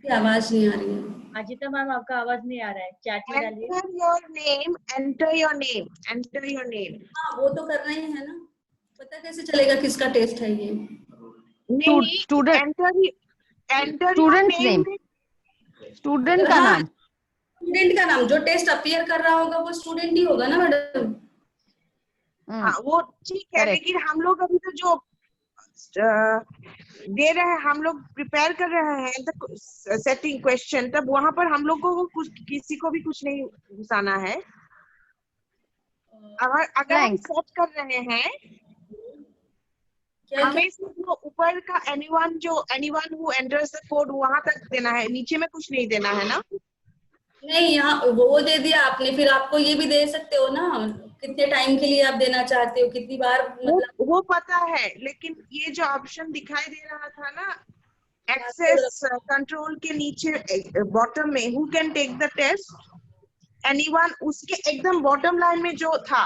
आवाज नहीं आ रही है अजिता मैम, आपका आवाज नहीं आ रहा है, चैट में डालिए। Enter your name, enter your name, enter your name. हाँ, वो तो करना ही है ना, पता कैसे चलेगा किसका टेस्ट है ये? नहीं, स्टूडेंट स्टूडेंट नेम, स्टूडेंट का नाम, स्टूडेंट का नाम, जो टेस्ट अपीयर कर रहा होगा वो स्टूडेंट ही होगा ना मैडम। हाँ वो ठीक है, लेकिन हम लोग अभी तो जो दे रहे हैं, हम लोग प्रिपेयर कर रहे हैं सेटिंग क्वेश्चन, तब वहां पर हम लोग को कुछ, किसी को भी कुछ नहीं घुसाना है। अगर हम सेट कर रहे हैं, हमें सिर्फ ऊपर का anyone who enters the code वहां तक देना है, नीचे में कुछ नहीं देना है ना? नहीं, यहाँ वो दे दिया आपने, फिर आपको ये भी दे सकते हो ना, कितने टाइम के लिए आप देना चाहते हो, कितनी बार, मतलब वो पता है, लेकिन ये जो ऑप्शन दिखाई दे रहा था ना एक्सेस कंट्रोल के नीचे बॉटम में, who can take the test anyone, उसके एकदम बॉटम लाइन में जो था,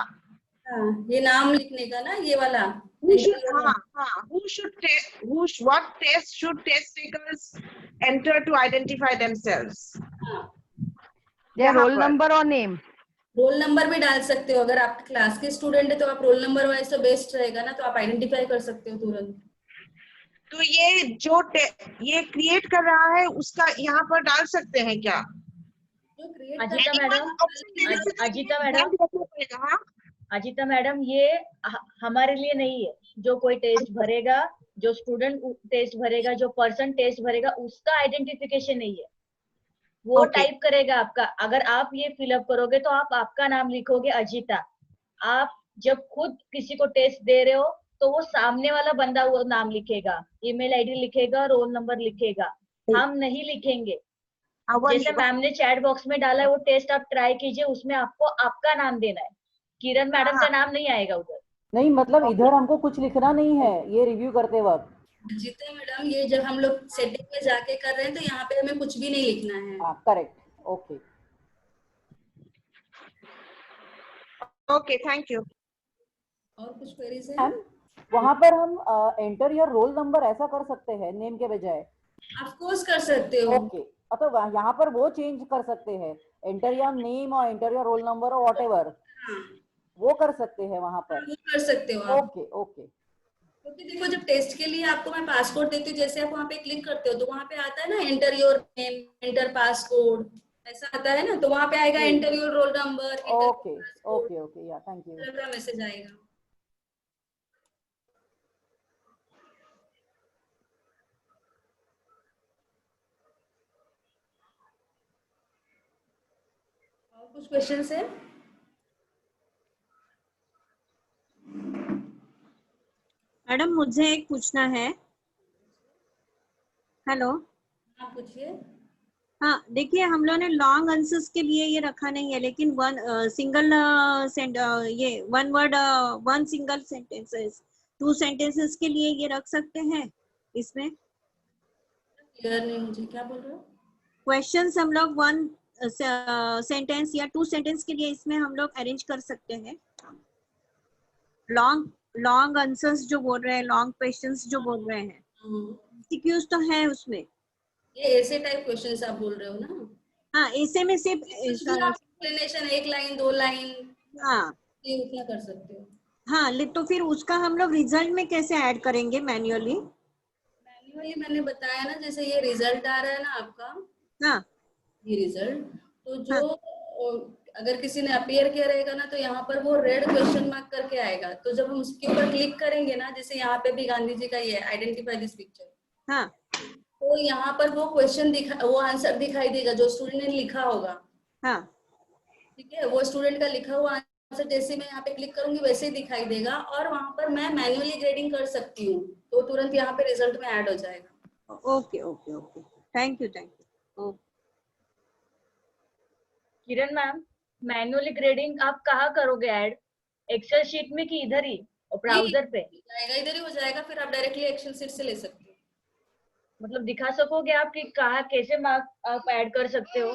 ये नाम लिखने का ना, ये वाला what test should test takers enter to identify themselves? या रोल नंबर और नेम। रोल नंबर भी डाल सकते हो, अगर आप क्लास के स्टूडेंट है तो आप रोल नंबर वाइज तो बेस्ट रहेगा ना, तो आप आइडेंटिफाई कर सकते हो तुरंत। तो ये जो ये क्रिएट कर रहा है उसका यहाँ पर डाल सकते हैं क्या? अजिता मैडम, ये हमारे लिए नहीं है। जो कोई टेस्ट भरेगा, जो स्टूडेंट टेस्ट भरेगा, जो पर्सन टेस्ट भरेगा, उसका आइडेंटिफिकेशन नहीं है, वो टाइप करेगा आपका। अगर आप ये फिलअप करोगे तो आप आपका नाम लिखोगे अजिता। आप जब खुद किसी को टेस्ट दे रहे हो तो वो सामने वाला बंदा वो नाम लिखेगा, ईमेल आईडी लिखेगा, रोल नंबर लिखेगा, हम नहीं लिखेंगे। जैसे मैम ने चैट बॉक्स में डाला है, वो टेस्ट आप ट्राई कीजिए, उसमें आपको आपका नाम देना है, किरण मैडम का नाम नहीं आएगा उधर। नहीं मतलब इधर हमको कुछ लिखना नहीं है ये रिव्यू करते वक्त। जीते मैडम, ये जब हम लोग सेटिंग में जाके कर रहे हैं तो यहाँ पे हमें कुछ भी नहीं लिखना है। हाँ correct, okay okay, thank you. और कुछ क्वेरीज है? वहां पर हम एंटर योर रोल नंबर ऐसा कर सकते हैं नेम के बजाय? ऑफ कोर्स कर सकते हो। ओके, तो यहाँ पर वो चेंज कर सकते हैं, एंटर योर नेम और एंटर योर रोल नंबर और व्हाटएवर, वो कर सकते हैं वहां पर। वो कर सकते हो आप। Okay okay. क्योंकि देखो जब टेस्ट के लिए आपको मैं पासकोड देती हूँ, जैसे आप वहाँ पे क्लिक करते हो तो वहाँ पे आता है ना enter your name, enter passcode, ऐसा आता है ना, तो वहाँ पे आएगा enter your roll number, okay okay okay, या थैंक यू। का मैसेज आएगा। और कुछ क्वेश्चंस है? मैडम मुझे एक पूछना है। हेलो। हाँ पूछिए। हाँ देखिए, हम लोगों ने लॉन्ग आंसर्स के लिए ये रखा नहीं है, लेकिन सिंगल ये one word one single sentences, two sentences के लिए ये रख सकते हैं इसमें? क्लियर नहीं मुझे, क्या बोल रहे हो? क्वेश्चंस हम लोग वन सेंटेंस या टू सेंटेंस के लिए इसमें हम लोग अरेंज कर सकते हैं। लॉन्ग लॉन्ग आंसर्स जो बोल रहे हैं, लॉन्ग क्वेश्चंस जो बोल रहे हैं, सीक्यूज तो है उसमें। ये ऐसे टाइप क्वेश्चंस आप बोल रहे हो ना? हाँ, ऐसे में सिर्फ एक्सप्लेनेशन, एक लाइन दो लाइन, हाँ ये उतना कर सकते हो। हाँ, तो फिर उसका हम लोग रिजल्ट में कैसे ऐड करेंगे मैन्युअली? मैन्युअली मैंने बताया ना, जैसे ये रिजल्ट आ रहा है ना आपका, हाँ ये रिजल्ट, तो जो अगर किसी ने अपीयर किया रहेगा ना, तो यहाँ पर वो रेड क्वेश्चन मार्क करके आएगा, तो जब हम उसके ऊपर क्लिक करेंगे ना, जैसे यहाँ पे भी गांधी जी का ये आइडेंटिफाई दिस पिक्चर, हाँ, तो यहाँ पर वो क्वेश्चन वो आंसर दिखाई देगा जो स्टूडेंट ने लिखा होगा। हाँ ठीक है, वो स्टूडेंट का लिखा हुआ आंसर जैसे मैं यहाँ पे क्लिक करूंगी वैसे ही दिखाई देगा, और वहां पर मैं मैन्युअली ग्रेडिंग कर सकती हूँ, तो तुरंत यहाँ पे रिजल्ट में ऐड हो जाएगा। Okay okay okay, thank you Kiran ma'am, manually grading आप कहाँ करोगे ऐड? एक्सेल शीट में कि इधर ही ब्राउजर पे? इधर ही हो जाएगा, फिर आप डायरेक्टली एक्सेल शीट से ले सकते हो। मतलब दिखा सकोगे आप कि कहाँ कैसे मार्क आप ऐड कर सकते हो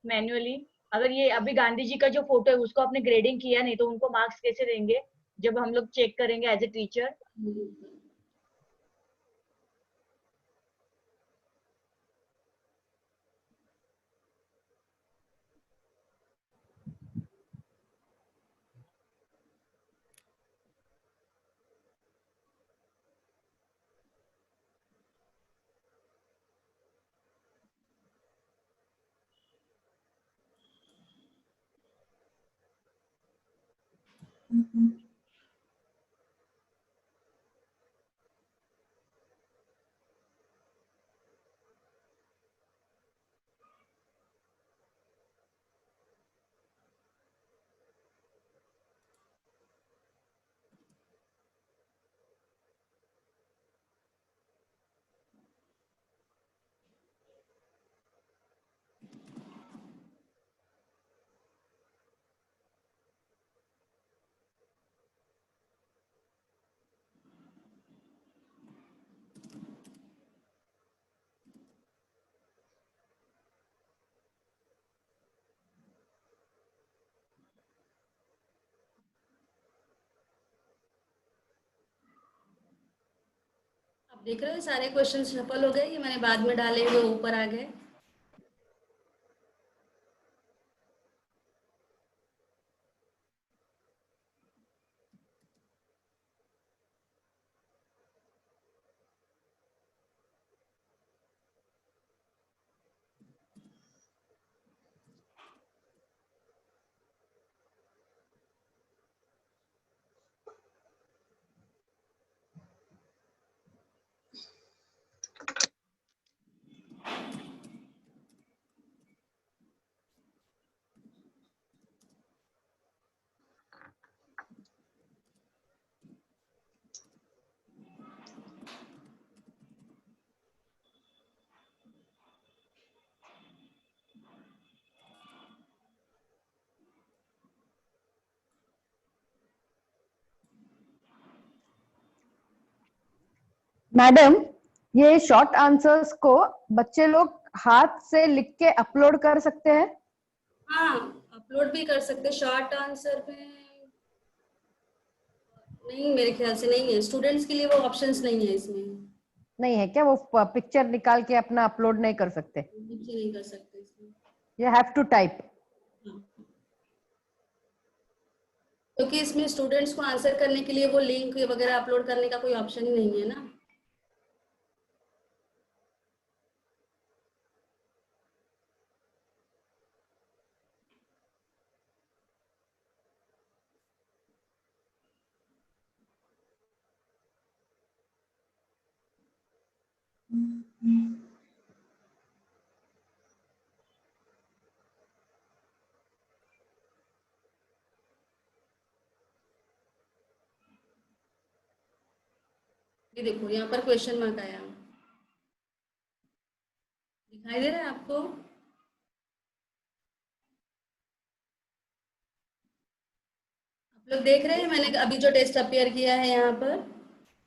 मैन्युअली? अगर ये अभी गांधी जी का जो फोटो है उसको आपने ग्रेडिंग किया नहीं तो उनको मार्क्स कैसे देंगे जब हम लोग चेक करेंगे एज ए टीचर? आप देख रहे हो सारे क्वेश्चन सफल हो गए, ये मैंने बाद में डाले हुए ऊपर आ गए। मैडम, ये शॉर्ट आंसर्स को बच्चे लोग हाथ से लिख के अपलोड कर सकते हैं? हाँ, अपलोड भी कर सकते हैं। शॉर्ट आंसर पे नहीं, मेरे ख्याल से नहीं है। स्टूडेंट्स के लिए वो ऑप्शंस नहीं है इसमें। नहीं है क्या? वो पिक्चर निकाल के अपना अपलोड नहीं कर सकते? नहीं कर सकते इसमें। You have to type. क्योंकि इसमें स्टूडेंट्स को आंसर करने के लिए वो लिंक वगैरह अपलोड करने का कोई ऑप्शन ही नहीं है ना। ये देखो, यहाँ पर क्वेश्चन मार्क आया, दिखाई दे रहा है आपको? आप लोग देख रहे हैं मैंने अभी जो टेस्ट अपीयर किया है यहाँ पर?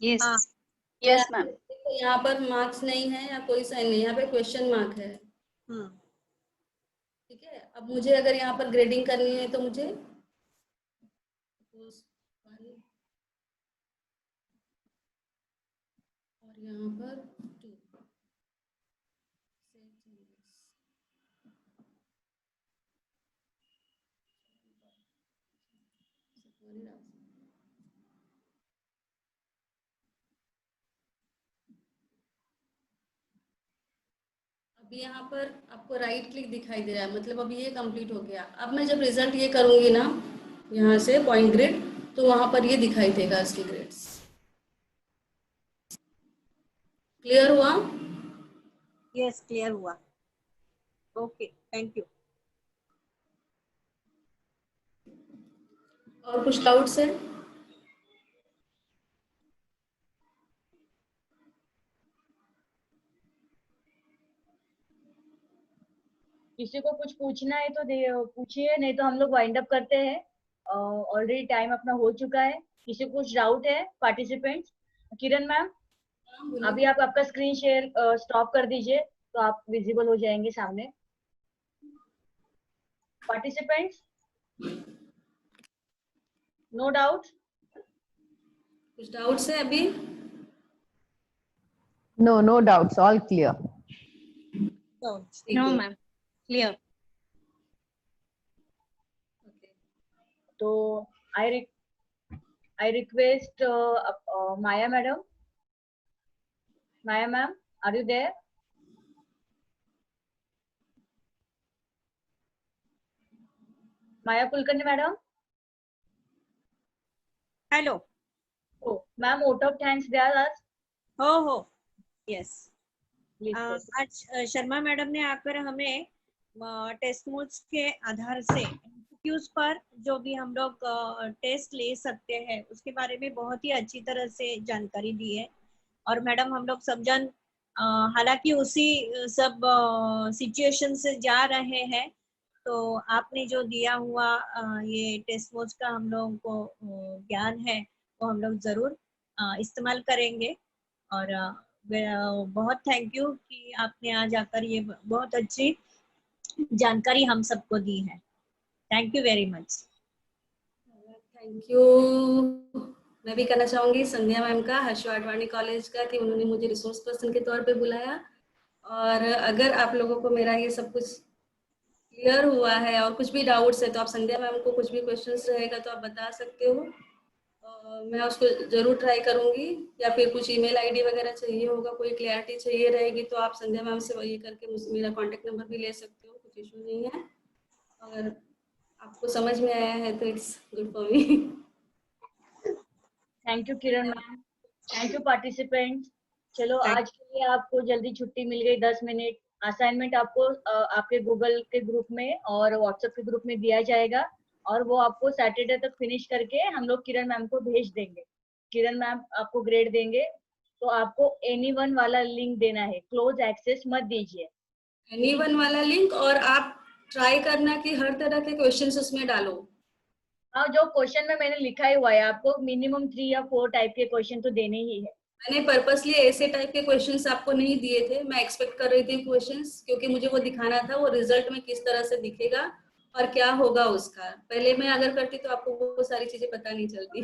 Yes yes ma'am. यहाँ पर मार्क्स नहीं है या कोई साइन नहीं, यहाँ पे क्वेश्चन मार्क है। ठीक है, अब मुझे अगर यहाँ पर ग्रेडिंग करनी है तो मुझे और यहाँ पर 2 अब यहाँ पर आपको राइट क्लिक दिखाई दे रहा है, मतलब अब ये कंप्लीट हो गया। अब मैं जब रिजल्ट ये करूंगी ना यहाँ से पॉइंट ग्रिड, तो वहां पर ये दिखाई देगा इसके ग्रेड्स। क्लियर हुआ? यस, क्लियर हुआ। Okay, thank you. और कुछ डाउट्स है? किसी को कुछ पूछना है तो पूछिए, नहीं तो हम लोग वाइंड अप करते हैं। ऑलरेडी टाइम अपना हो चुका है। किसी को कुछ डाउट है पार्टिसिपेंट्स? किरण मैम, अभी आप आपका स्क्रीन शेयर स्टॉप कर दीजिए तो आप विजिबल हो जाएंगे सामने। Participants, no doubt? कुछ डाउट्स है अभी? No, no doubts. All clear. No, ma'am. Clear. तो I request Maya madam. Maya ma'am, are you there? Maya Kulkarni madam. Hello. Ma'am, vote of thanks द्याल आज? हो यस। आज शर्मा मैडम ने आकर हमें टेस्ट नोट्स के आधार से एमसीक्यूज पर जो भी हम लोग टेस्ट ले सकते हैं उसके बारे में बहुत ही अच्छी तरह से जानकारी दी है। और मैडम, हम लोग सब जन हालांकि उसी सब सिचुएशन से जा रहे हैं, तो आपने जो दिया हुआ ये टेस्ट नोट्स का हम लोगों को ज्ञान है वो हम लोग जरूर इस्तेमाल करेंगे। और बहुत थैंक यू कि आपने आज आकर ये बहुत अच्छी जानकारी हम सबको दी है। Thank you very much. Thank you. मैं भी कहना चाहूंगी संध्या मैम का, हर्षो आडवाणी कॉलेज का, कि उन्होंने मुझे रिसोर्स पर्सन के तौर पे बुलाया। और अगर आप लोगों को मेरा ये सब कुछ क्लियर हुआ है और कुछ भी डाउट्स है तो आप संध्या मैम को कुछ भी क्वेश्चंस रहेगा तो आप बता सकते हो। मैं उसको जरूर ट्राई करूंगी, या फिर कुछ ईमेल आईडी वगैरह चाहिए होगा, कोई क्लैरिटी चाहिए रहेगी तो आप संध्या मैम से वही करके मेरा कांटेक्ट नंबर भी ले सकते हो, कुछ इशू नहीं है। अगर आपको समझ में आया है तो it's good for me. Thank you Kiran ma'am, thank you participant. चलो आज के लिए आपको जल्दी छुट्टी मिल गई, 10 मिनट। असाइनमेंट आपको आपके गूगल के ग्रुप में और व्हाट्सएप के ग्रुप में दिया जाएगा और वो आपको सैटरडे तक फिनिश करके हम लोग किरण मैम को भेज देंगे। किरण मैम आपको ग्रेड देंगे। तो आपको एनीवन वाला लिंक देना है, क्लोज एक्सेस मत दीजिए। एनीवन वाला लिंक, और आप ट्राई करना कि हर तरह के क्वेश्चंस उसमें डालो। हाँ, जो क्वेश्चन में मैंने लिखा ही हुआ है, आपको मिनिमम 3 या 4 टाइप के क्वेश्चन तो देने ही है। मैंने पर्पसली ऐसे टाइप के क्वेश्चंस आपको नहीं दिए थे, मैं एक्सपेक्ट कर रही थी क्वेश्चंस, क्योंकि मुझे वो दिखाना था वो रिजल्ट में किस तरह से दिखेगा और क्या होगा उसका। पहले मैं अगर करती तो आपको वो सारी चीजें पता नहीं चलती।